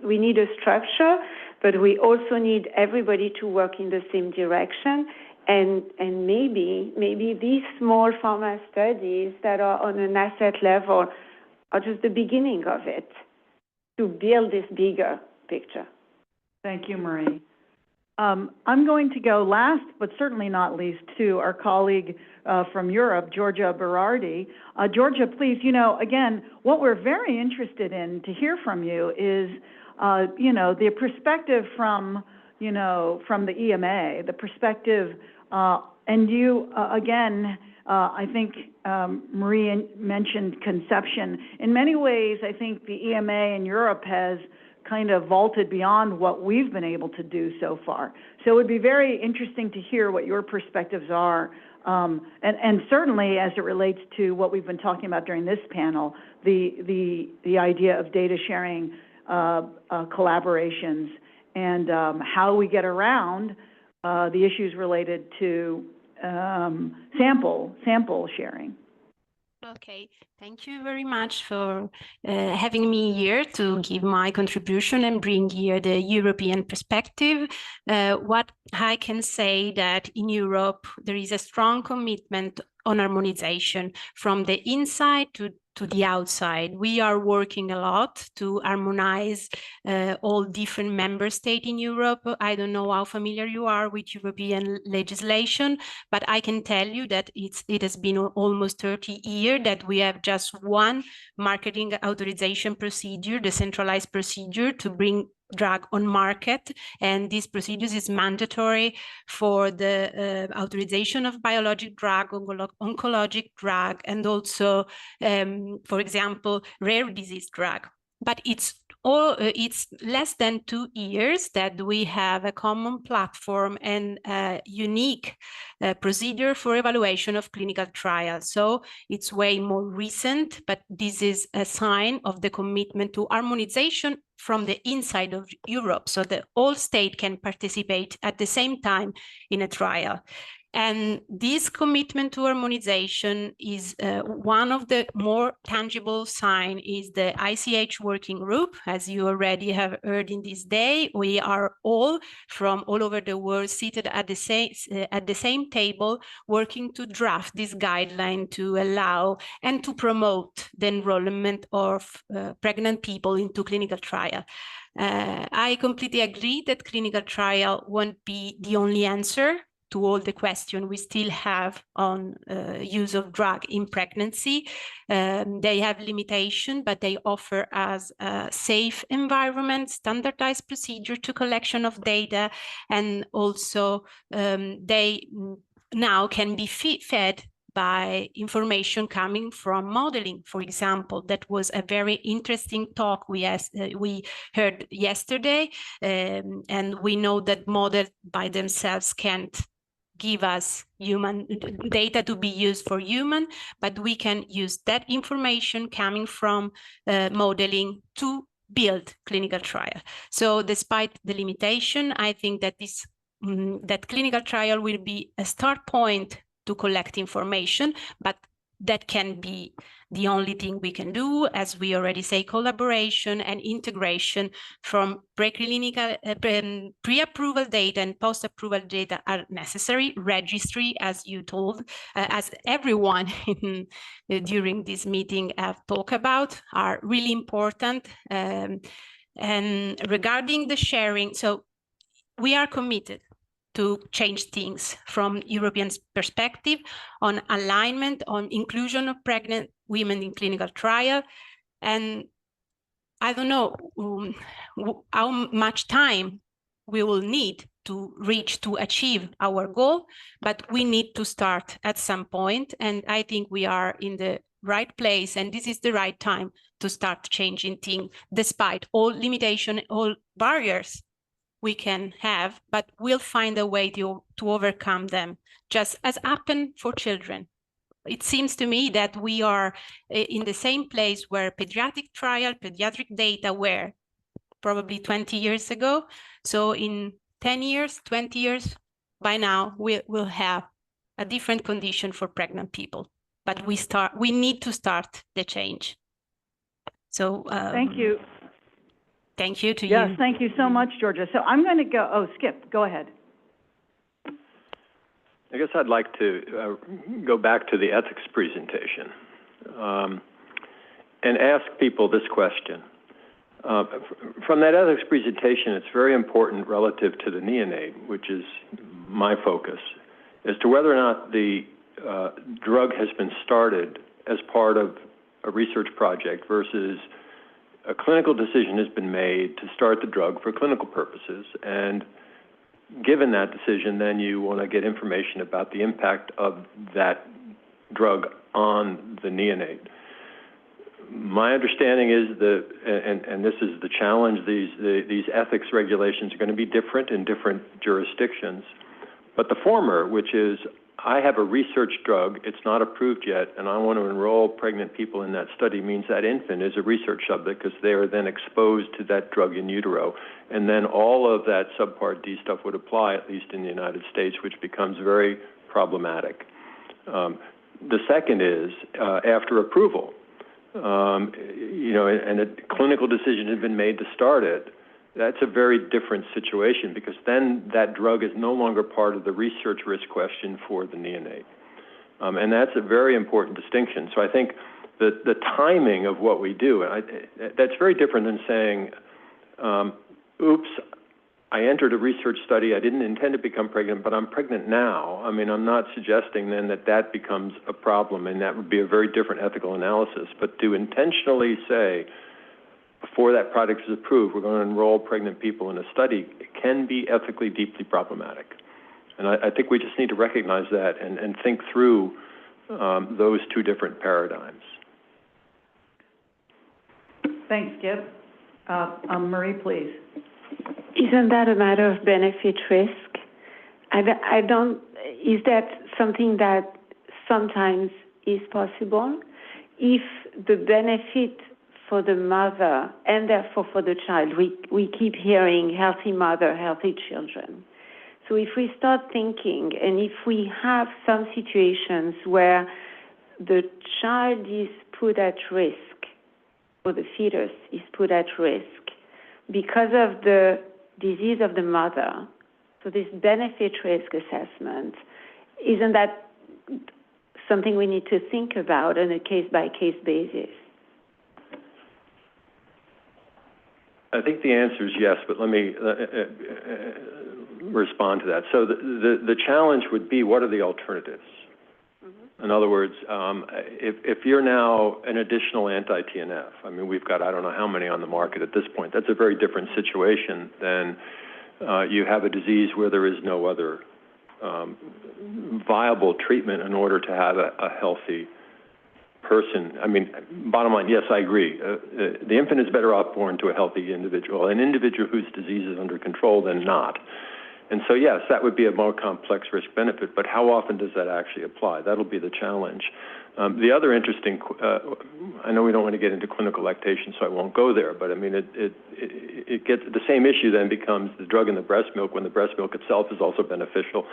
need a structure, but we also need everybody to work in the same direction. And maybe these small pharma studies that are on an asset level are just the beginning of it to build this bigger picture. Thank you, Marie. I'm going to go last, but certainly not least, to our colleague from Europe, Georgia Berardi. Georgia, please, again, what we're very interested in to hear from you is, the perspective from the EMA, the perspective, and you, again, I think Marie mentioned conception. In many ways, I think the EMA in Europe has kind of vaulted beyond what we've been able to do so far. So it would be very interesting to hear what your perspectives are, and certainly as it relates to what we've been talking about during this panel, the idea of data sharing, collaborations, and how we get around the issues related to sample sharing. Okay, thank you very much for having me here to give my contribution and bring here the European perspective. What I can say that in Europe, there is a strong commitment on harmonization from the inside to the outside. We are working a lot to harmonize all different member states in Europe. I don't know how familiar you are with European legislation, but I can tell you that it has been almost 30 years that we have just one marketing authorization procedure, the centralized procedure to bring drug on market, and this procedure is mandatory for the authorization of biologic drug, oncologic drug, and also, for example, rare disease drug. But it's less than 2 years that we have a common platform and a unique procedure for evaluation of clinical trials. So it's way more recent, but this is a sign of the commitment to harmonization from the inside of Europe, so that all states can participate at the same time in a trial. And this commitment to harmonization is one of the more tangible signs is the ICH working group. As you already have heard in this day, we are all from all over the world seated at the same table, working to draft this guideline to allow and to promote the enrollment of pregnant people into clinical trial. I completely agree that clinical trial won't be the only answer to all the questions we still have on use of drug in pregnancy. They have limitation, but they offer us a safe environment, standardized procedure to collection of data, and also they now can be fed by information coming from modeling. For example, that was a very interesting talk we heard yesterday, and we know that models by themselves can't give us human data to be used for human, but we can use that information coming from modeling to build clinical trial. So despite the limitation, I think that that clinical trial will be a start point to collect information, but that can be the only thing we can do. As we already say, collaboration and integration from preclinical, pre-approval data and post-approval data are necessary. Registry, as you told, as everyone during this meeting have talked about, are really important. And regarding the sharing, so we are committed to change things from European perspective on alignment, on inclusion of pregnant women in clinical trial. And I don't know how much time we will need to achieve our goal, but we need to start at some point. And I think we are in the right place, and this is the right time to start changing things, despite all limitations, all barriers we can have, but we'll find a way to overcome them, just as happened for children. It seems to me that we are in the same place where pediatric data were probably 20 years ago. So in 10 years, 20 years, by now, we'll have a different condition for pregnant people. But we need to start the change. So thank you. Thank you to you. Yes, thank you so much, Georgia. So I'm going to go, Skip, go ahead. I guess I'd like to go back to the ethics presentation and ask people this question. From that ethics presentation, it's very important relative to the neonate, which is my focus, as to whether or not the drug has been started as part of a research project versus a clinical decision has been made to start the drug for clinical purposes. And given that decision, then you want to get information about the impact of that drug on the neonate. My understanding is that, and this is the challenge, these ethics regulations are going to be different in different jurisdictions. But the former, which is, I have a research drug, it's not approved yet, and I want to enroll pregnant people in that study, means that infant is a research subject because they are then exposed to that drug in utero. And then all of that subpart D stuff would apply, at least in the United States, which becomes very problematic. The second is, after approval, and a clinical decision has been made to start it, that's a very different situation because then that drug is no longer part of the research risk question for the neonate. And that's a very important distinction. So I think that the timing of what we do, that's very different than saying, oops, I entered a research study, I didn't intend to become pregnant, but I'm pregnant now. I mean, I'm not suggesting then that that becomes a problem, and that would be a very different ethical analysis. But to intentionally say, before that product is approved, we're going to enroll pregnant people in a study, it can be ethically deeply problematic. And I think we just need to recognize that and think through those two different paradigms. Thanks, Skip. Marie, please. Isn't that a matter of benefit risk? I don't, is that something that sometimes is possible? If the benefit for the mother and therefore for the child, we keep hearing healthy mother, healthy children. So if we start thinking, and if we have some situations where the child is put at risk, or the fetus is put at risk because of the disease of the mother, so this benefit risk assessment, isn't that something we need to think about on a case-by-case basis? I think the answer is yes, but let me respond to that. So the challenge would be, what are the alternatives? In other words, if you're now an additional anti-TNF, I mean, we've got I don't know how many on the market at this point, that's a very different situation than you have a disease where there is no other viable treatment in order to have a healthy person. I mean, bottom line, yes, I agree. The infant is better off born to a healthy individual, an individual whose disease is under control than not. And so, yes, that would be a more complex risk-benefit, but how often does that actually apply? That'll be the challenge. The other interesting, I know we don't want to get into clinical lactation, so I won't go there, but I mean, it gets, the same issue then becomes the drug in the breast milk when the breast milk itself is also beneficial.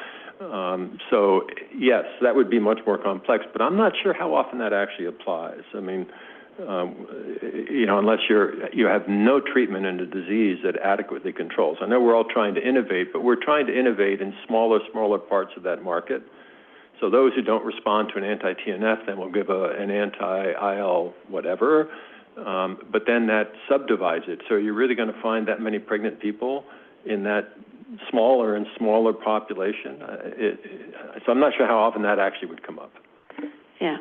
So, yes, that would be much more complex, but I'm not sure how often that actually applies. I mean, unless you have no treatment in the disease that adequately controls. I know we're all trying to innovate, but we're trying to innovate in smaller parts of that market. So those who don't respond to an anti-TNF, then we'll give an anti-IL whatever, but then that subdivides it. So you're really going to find that many pregnant people in that smaller and smaller population. So I'm not sure how often that actually would come up. Yeah.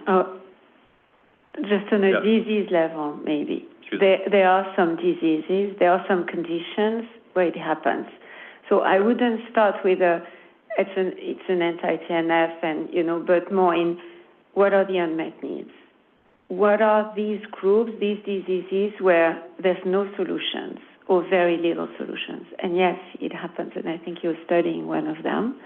Just on a disease level, maybe. There are some diseases, there are some conditions where it happens. So I wouldn't start with it's an anti-TNF, and but more in what are the unmet needs? What are these groups, these diseases where there's no solutions or very little solutions? And yes, it happens, and I think you're studying one of them.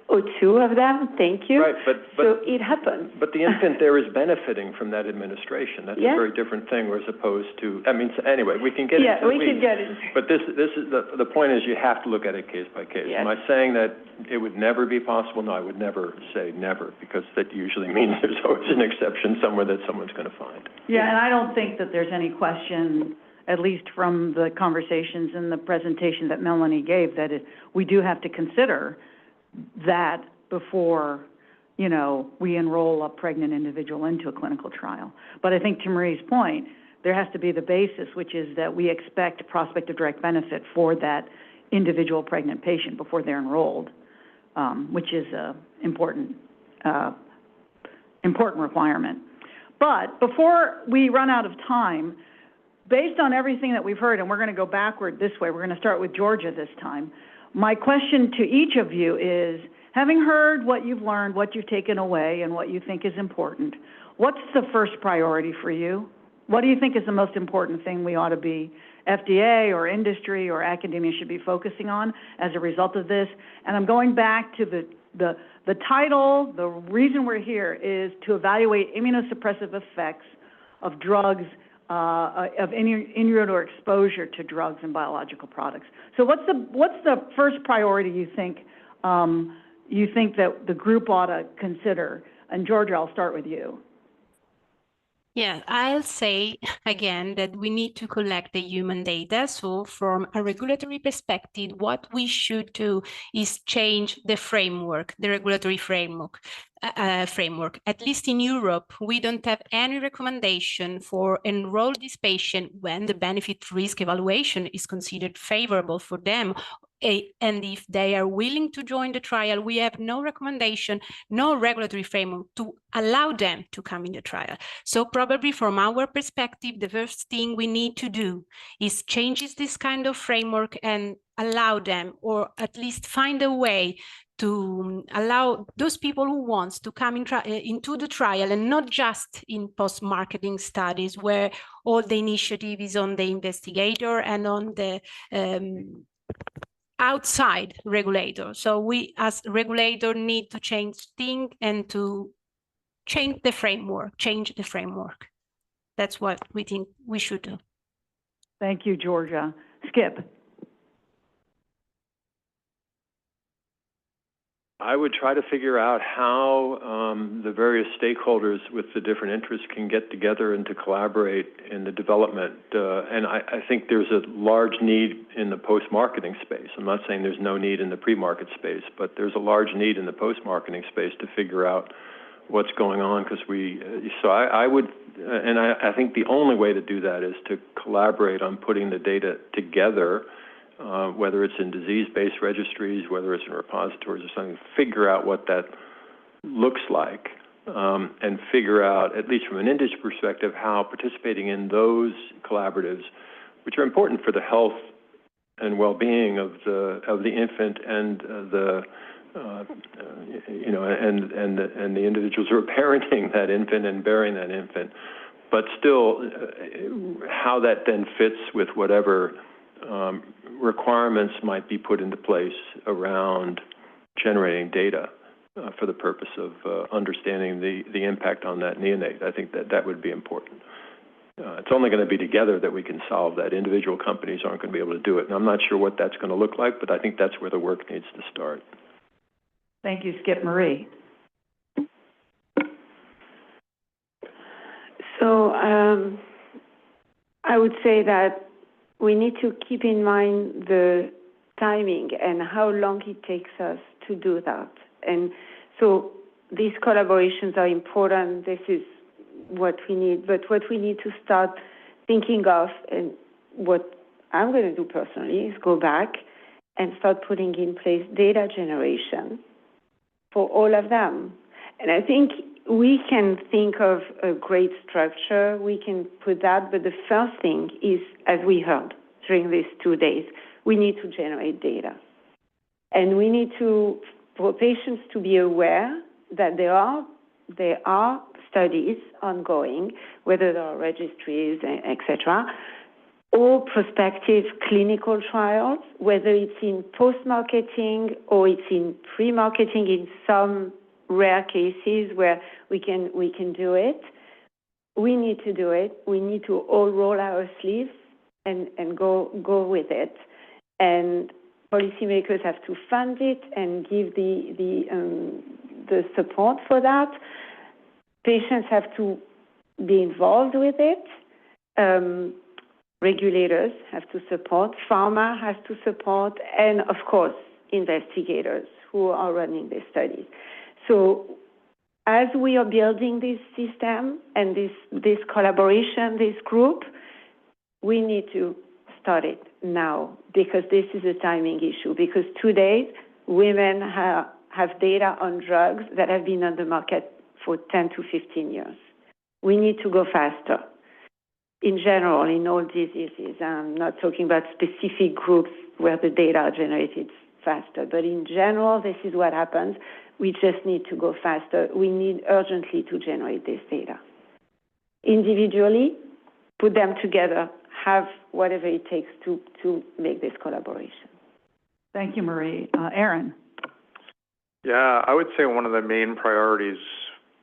Or two of them, thank you. Right, but so it happens. But the infant there is benefiting from that administration. That's a very different thing, as opposed to. I mean, anyway, we can get into the weeds. Yeah, we can get into. But this is the point is you have to look at it case by case. Yes. Am I saying that it would never be possible? No, I would never say never, because that usually means there's always an exception somewhere that someone's going to find. Yeah, and I don't think that there's any question, at least from the conversations and the presentation that Melanie gave, that we do have to consider that before, we enroll a pregnant individual into a clinical trial. But I think to Marie's point, there has to be the basis, which is that we expect prospect of direct benefit for that individual pregnant patient before they're enrolled, which is an important requirement. But before we run out of time, based on everything that we've heard, and we're going to go backward this way, we're going to start with Georgia this time. My question to each of you is, having heard what you've learned, what you've taken away, and what you think is important, what's the first priority for you? What do you think is the most important thing we ought to be, FDA or industry or academia should be focusing on as a result of this? And I'm going back to the title, the reason we're here is to evaluate immunosuppressive effects of drugs, of intraocular exposure to drugs and biological products. So what's the first priority you think that the group ought to consider? And Georgia, I'll start with you. Yeah, I'll say again that we need to collect the human data. So from a regulatory perspective, what we should do is change the framework, the regulatory framework. At least in Europe, we don't have any recommendation for enroll this patient when the benefit risk evaluation is considered favorable for them. And if they are willing to join the trial, we have no recommendation, no regulatory framework to allow them to come in the trial. So probably from our perspective, the first thing we need to do is change this kind of framework and allow them, or at least find a way to allow those people who want to come into the trial, and not just in post-marketing studies where all the initiative is on the investigator and on the outside regulator. So we as regulator need to change things and to change the framework. That's what we think we should do. Thank you, Georgia. Skip. I would try to figure out how the various stakeholders with the different interests can get together and to collaborate in the development. And I think there's a large need in the post-marketing space. I'm not saying there's no need in the pre-market space, but there's a large need in the post-marketing space to figure out what's going on, because I think the only way to do that is to collaborate on putting the data together, whether it's in disease-based registries, whether it's in repositories or something, figure out what that looks like, and figure out, at least from an industry perspective, how participating in those collaboratives, which are important for the health and well-being of the infant and the and the individuals who are parenting that infant and bearing that infant, but still how that then fits with whatever requirements might be put into place around generating data for the purpose of understanding the impact on that neonate. I think that would be important. It's only going to be together that we can solve that. Individual companies aren't going to be able to do it. And I'm not sure what that's going to look like, but I think that's where the work needs to start. Thank you, Skip. Marie. So I would say that we need to keep in mind the timing and how long it takes us to do that. And so these collaborations are important. This is what we need. But what we need to start thinking of, and what I'm going to do personally, is go back and start putting in place data generation for all of them. And I think we can think of a great structure. We can put that. But the first thing is, as we heard during these 2 days, we need to generate data. And we need for patients to be aware that there are studies ongoing, whether there are registries, et cetera, or prospective clinical trials, whether it's in post-marketing or it's in pre-marketing in some rare cases where we can do it. We need to do it. We need to all roll our sleeves and go with it. And policymakers have to fund it and give the support for that. Patients have to be involved with it. Regulators have to support. Pharma has to support. And, of course, investigators who are running these studies. So as we are building this system and this collaboration, this group, we need to start it now because this is a timing issue. Because today, women have data on drugs that have been on the market for 10 to 15 years. We need to go faster. In general, in all diseases, I'm not talking about specific groups where the data are generated faster, but in general, this is what happens. We just need to go faster. We need urgently to generate this data. Individually, put them together, have whatever it takes to make this collaboration. Thank you, Marie. Aaron. Yeah, I would say one of the main priorities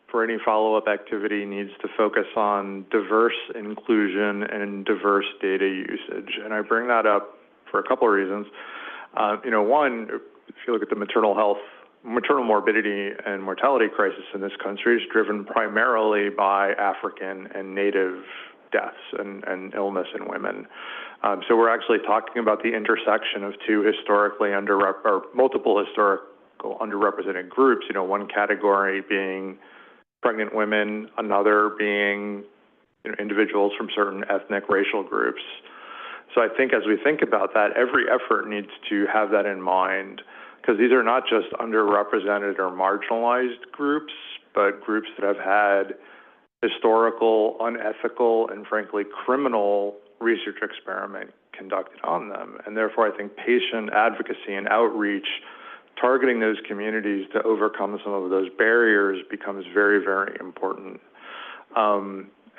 for any follow-up activity needs to focus on diverse inclusion and diverse data usage. And I bring that up for a couple of reasons. One, if you look at the maternal morbidity and mortality crisis in this country is driven primarily by African and Native deaths and illness in women. So we're actually talking about the intersection of two multiple historical underrepresented groups, one category being pregnant women, another being individuals from certain ethnic, racial groups. So I think as we think about that, every effort needs to have that in mind, because these are not just underrepresented or marginalized groups, but groups that have had historical, unethical, and frankly criminal research experiment conducted on them. And therefore, I think patient advocacy and outreach targeting those communities to overcome some of those barriers becomes very, very important.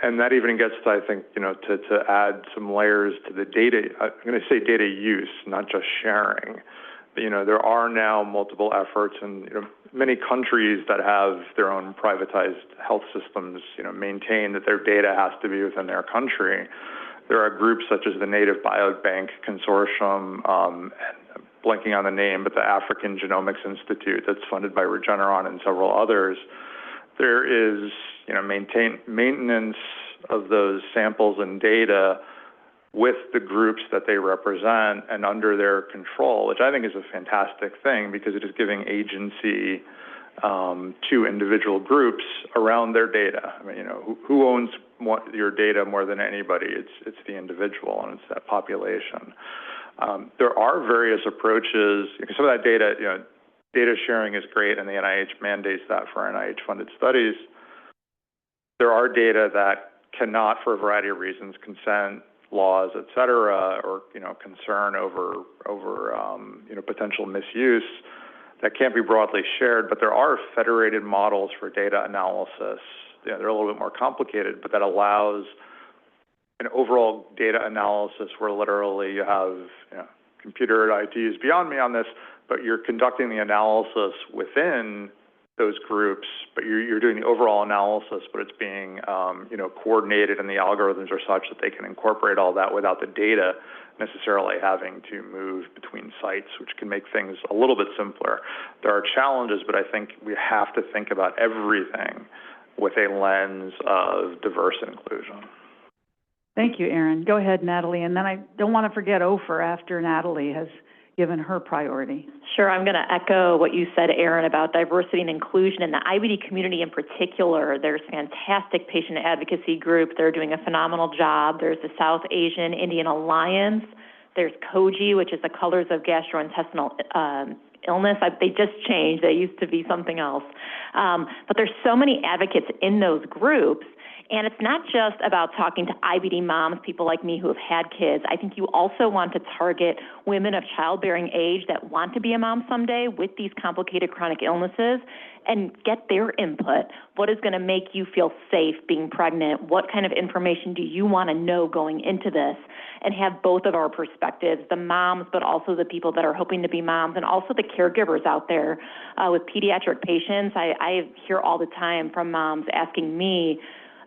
And that even gets to, I think, to add some layers to the data. I'm going to say data use, not just sharing. There are now multiple efforts, and many countries that have their own privatized health systems, maintain that their data has to be within their country. There are groups such as the Native Biobank Consortium, blanking on the name, but the African Genomics Institute that's funded by Regeneron and several others. There is, maintenance of those samples and data with the groups that they represent and under their control, which I think is a fantastic thing because it is giving agency to individual groups around their data. I mean, who owns your data more than anybody? It's the individual, and it's that population. There are various approaches. Some of that data, data sharing is great, and the NIH mandates that for NIH-funded studies. There are data that cannot, for a variety of reasons, consent laws, et cetera, or concern over potential misuse that can't be broadly shared. But there are federated models for data analysis. They're a little bit more complicated, but that allows an overall data analysis where literally you have computer IT is beyond me on this, but you're conducting the analysis within those groups, but you're doing the overall analysis, but it's being coordinated, and the algorithms are such that they can incorporate all that without the data necessarily having to move between sites, which can make things a little bit simpler. There are challenges, but I think we have to think about everything with a lens of diverse inclusion. Thank you, Aaron. Go ahead, Natalie, and then I don't want to forget Ofer after Natalie has given her priority. Sure, I'm going to echo what you said, Aaron, about diversity and inclusion. In the IBD community in particular, there's fantastic patient advocacy groups. They're doing a phenomenal job. There's the South Asian Indian Alliance. There's COGI, which is the Colors of Gastrointestinal Illness. They just changed. They used to be something else. But there's so many advocates in those groups. And it's not just about talking to IBD moms, people like me who have had kids. I think you also want to target women of childbearing age that want to be a mom someday with these complicated chronic illnesses and get their input. What is going to make you feel safe being pregnant? What kind of information do you want to know going into this? And have both of our perspectives, the moms, but also the people that are hoping to be moms, and also the caregivers out there with pediatric patients. I hear all the time from moms asking me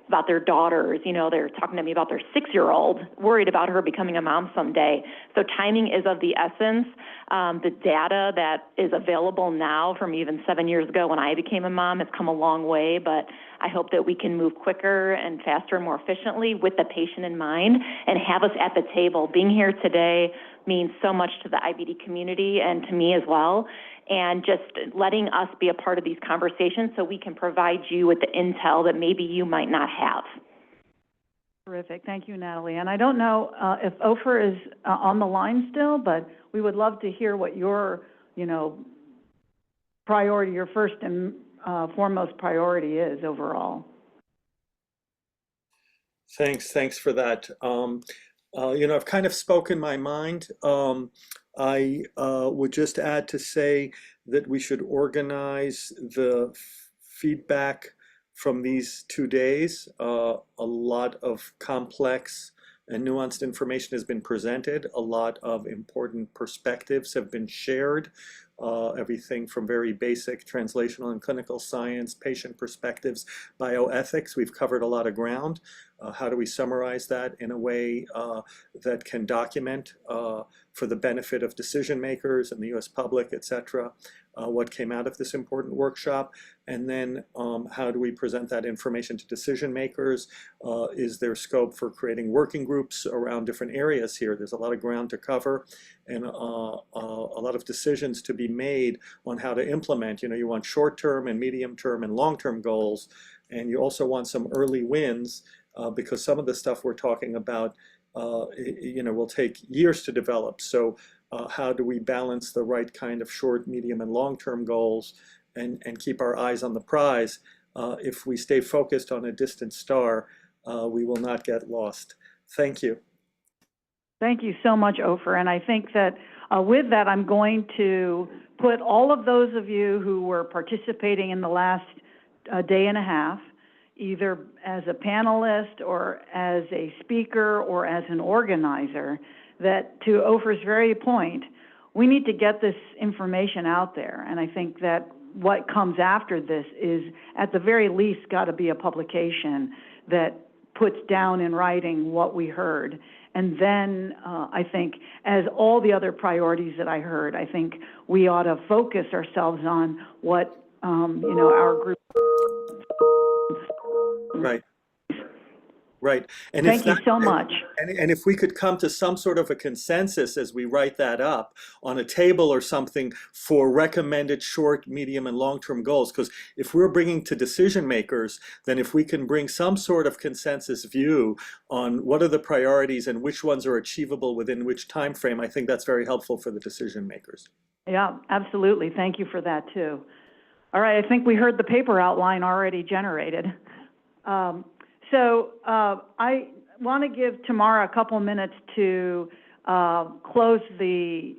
about their daughters. They're talking to me about their 6-year-old, worried about her becoming a mom someday. So timing is of the essence. The data that is available now from even 7 years ago when I became a mom has come a long way, but I hope that we can move quicker and faster and more efficiently with the patient in mind and have us at the table. Being here today, means so much to the IBD community and to me as well, and just letting us be a part of these conversations so we can provide you with the intel that maybe you might not have. Terrific. Thank you, Natalie. And I don't know if Ofer is on the line still, but we would love to hear what your, priority, your first and foremost priority is overall. Thanks for that. I've kind of spoken my mind. I would just add to say that we should organize the feedback from these 2 days. A lot of complex and nuanced information has been presented. A lot of important perspectives have been shared. Everything from very basic translational and clinical science, patient perspectives, bioethics. We've covered a lot of ground. How do we summarize that in a way that can document for the benefit of decision makers and the US public, et cetera, what came out of this important workshop? And then how do we present that information to decision makers? Is there scope for creating working groups around different areas here? There's a lot of ground to cover and a lot of decisions to be made on how to implement. You want short-term and medium-term and long-term goals, and you also want some early wins because some of the stuff we're talking about will take years to develop. So how do we balance the right kind of short, medium, and long-term goals and keep our eyes on the prize? If we stay focused on a distant star, we will not get lost. Thank you. Thank you so much, Ofer. And I think that with that, I'm going to put all of those of you who were participating in the last day and a half, either as a panelist or as a speaker or as an organizer, that to Ofer's very point, we need to get this information out there. And I think that what comes after this is, at the very least, got to be a publication that puts down in writing what we heard. And then I think, as all the other priorities that I heard, I think we ought to focus ourselves on what, our group. Right. And thank you so much. And if we could come to some sort of a consensus as we write that up on a table or something for recommended short, medium, and long-term goals, because if we're bringing to decision makers, then if we can bring some sort of consensus view on what are the priorities and which ones are achievable within which time frame, I think that's very helpful for the decision makers. Yeah, absolutely. Thank you for that too. All right, I think we heard the paper outline already generated. So I want to give Tamara a couple minutes to close the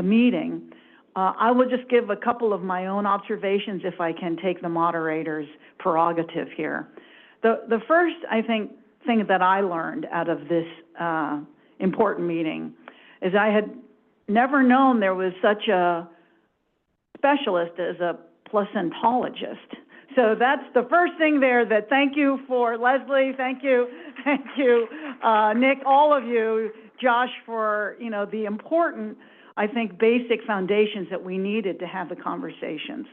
meeting. I will just give a couple of my own observations if I can take the moderator's prerogative here. The first, I think, thing that I learned out of this important meeting is I had never known there was such a specialist as a placentologist. So that's the first thing there. That thank you for Leslie, thank you, Nick, all of you, Josh, for the important, I think, basic foundations that we needed to have the conversations.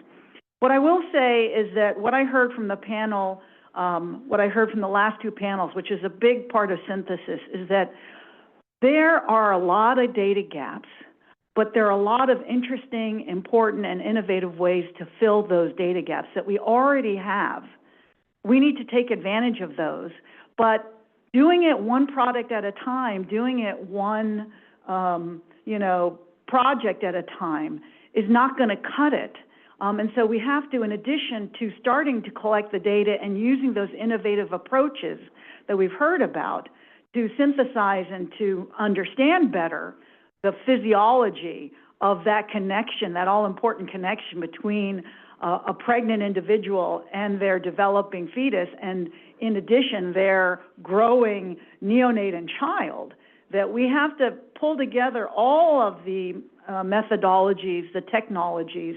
What I will say is that what I heard from the panel, what I heard from the last two panels, which is a big part of synthesis, is that there are a lot of data gaps, but there are a lot of interesting, important, and innovative ways to fill those data gaps that we already have. We need to take advantage of those, but doing it one product at a time, doing it one, project at a time is not going to cut it. And so we have to, in addition to starting to collect the data and using those innovative approaches that we've heard about to synthesize and to understand better the physiology of that connection, that all-important connection between a pregnant individual and their developing fetus, and in addition, their growing neonate and child, that we have to pull together all of the methodologies, the technologies,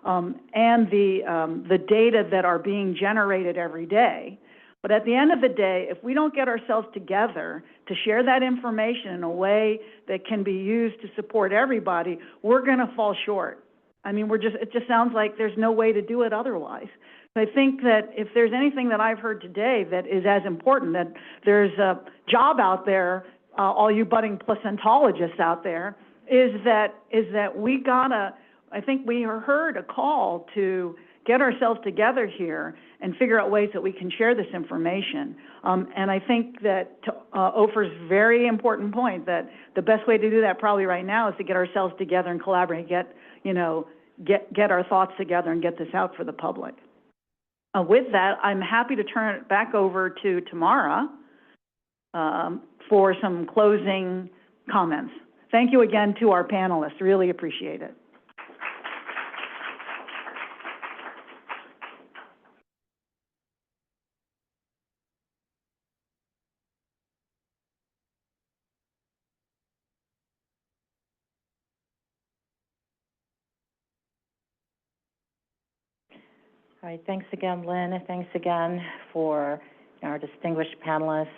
and the data that are being generated every day. But at the end of the day, if we don't get ourselves together to share that information in a way that can be used to support everybody, we're going to fall short. I mean, it just sounds like there's no way to do it otherwise. So I think that if there's anything that I've heard today that is as important, that there's a job out there, all you budding placentologists out there, is that we gotta, I think we heard a call to get ourselves together here and figure out ways that we can share this information. And I think that Ofer's very important point that the best way to do that probably right now is to get ourselves together and collaborate, get our thoughts together and get this out for the public. With that, I'm happy to turn it back over to Tamara for some closing comments. Thank you again to our panelists. Really appreciate it. All right, thanks again, Lynn. Thanks again for our distinguished panelists.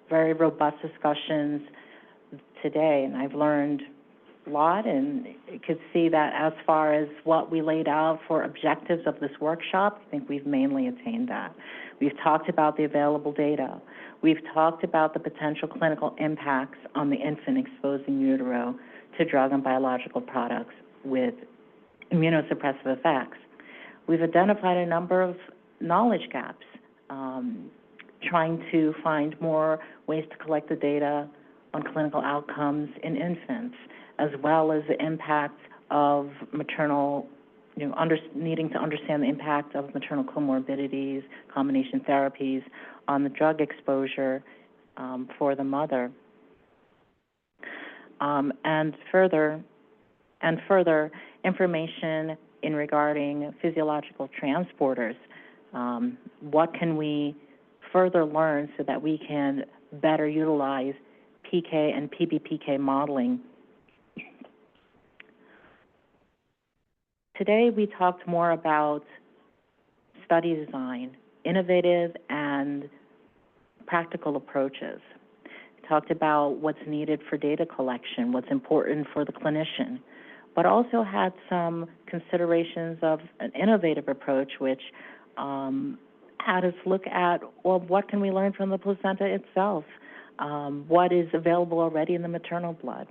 Very robust discussions today, and I've learned a lot, and you could see that as far as what we laid out for objectives of this workshop, I think we've mainly attained that. We've talked about the available data. We've talked about the potential clinical impacts on the infant exposed in utero to drug and biological products with immunosuppressive effects. We've identified a number of knowledge gaps, trying to find more ways to collect the data on clinical outcomes in infants, as well as the impact of maternal, needing to understand the impact of maternal comorbidities, combination therapies on the drug exposure for the mother. And further information in regarding physiological transporters. What can we further learn so that we can better utilize PK and PBPK modeling? Today we talked more about study design, innovative and practical approaches. We talked about what's needed for data collection, what's important for the clinician, but also had some considerations of an innovative approach, which had us look at, well, what can we learn from the placenta itself? What is available already in the maternal blood?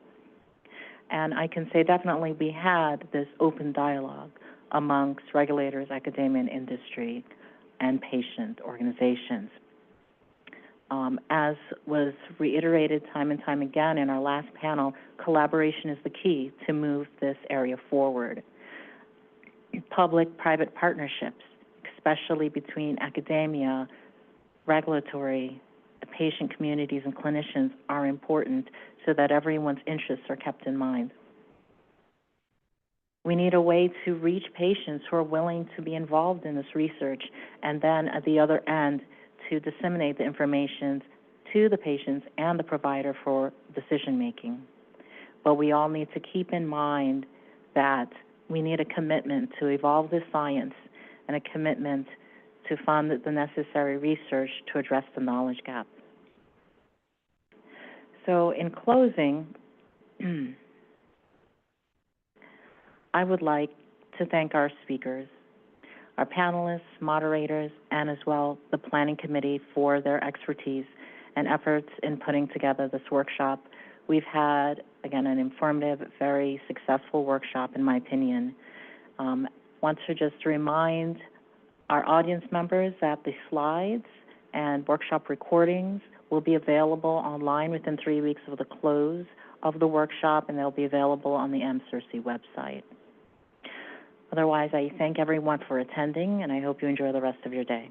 And I can say definitely we had this open dialogue amongst regulators, academia, and industry, and patient organizations. As was reiterated time and time again in our last panel, collaboration is the key to move this area forward. Public-private partnerships, especially between academia, regulatory, patient communities, and clinicians, are important so that everyone's interests are kept in mind. We need a way to reach patients who are willing to be involved in this research, and then at the other end, to disseminate the information to the patients and the provider for decision-making. But we all need to keep in mind that we need a commitment to evolve this science and a commitment to fund the necessary research to address the knowledge gap. So in closing, I would like to thank our speakers, our panelists, moderators, and as well the planning committee for their expertise and efforts in putting together this workshop. We've had, again, an informative, very successful workshop, in my opinion. Want to just remind our audience members that the slides and workshop recordings will be available online within 3 weeks of the close of the workshop, and they'll be available on the CERSI website. Otherwise, I thank everyone for attending, and I hope you enjoy the rest of your day.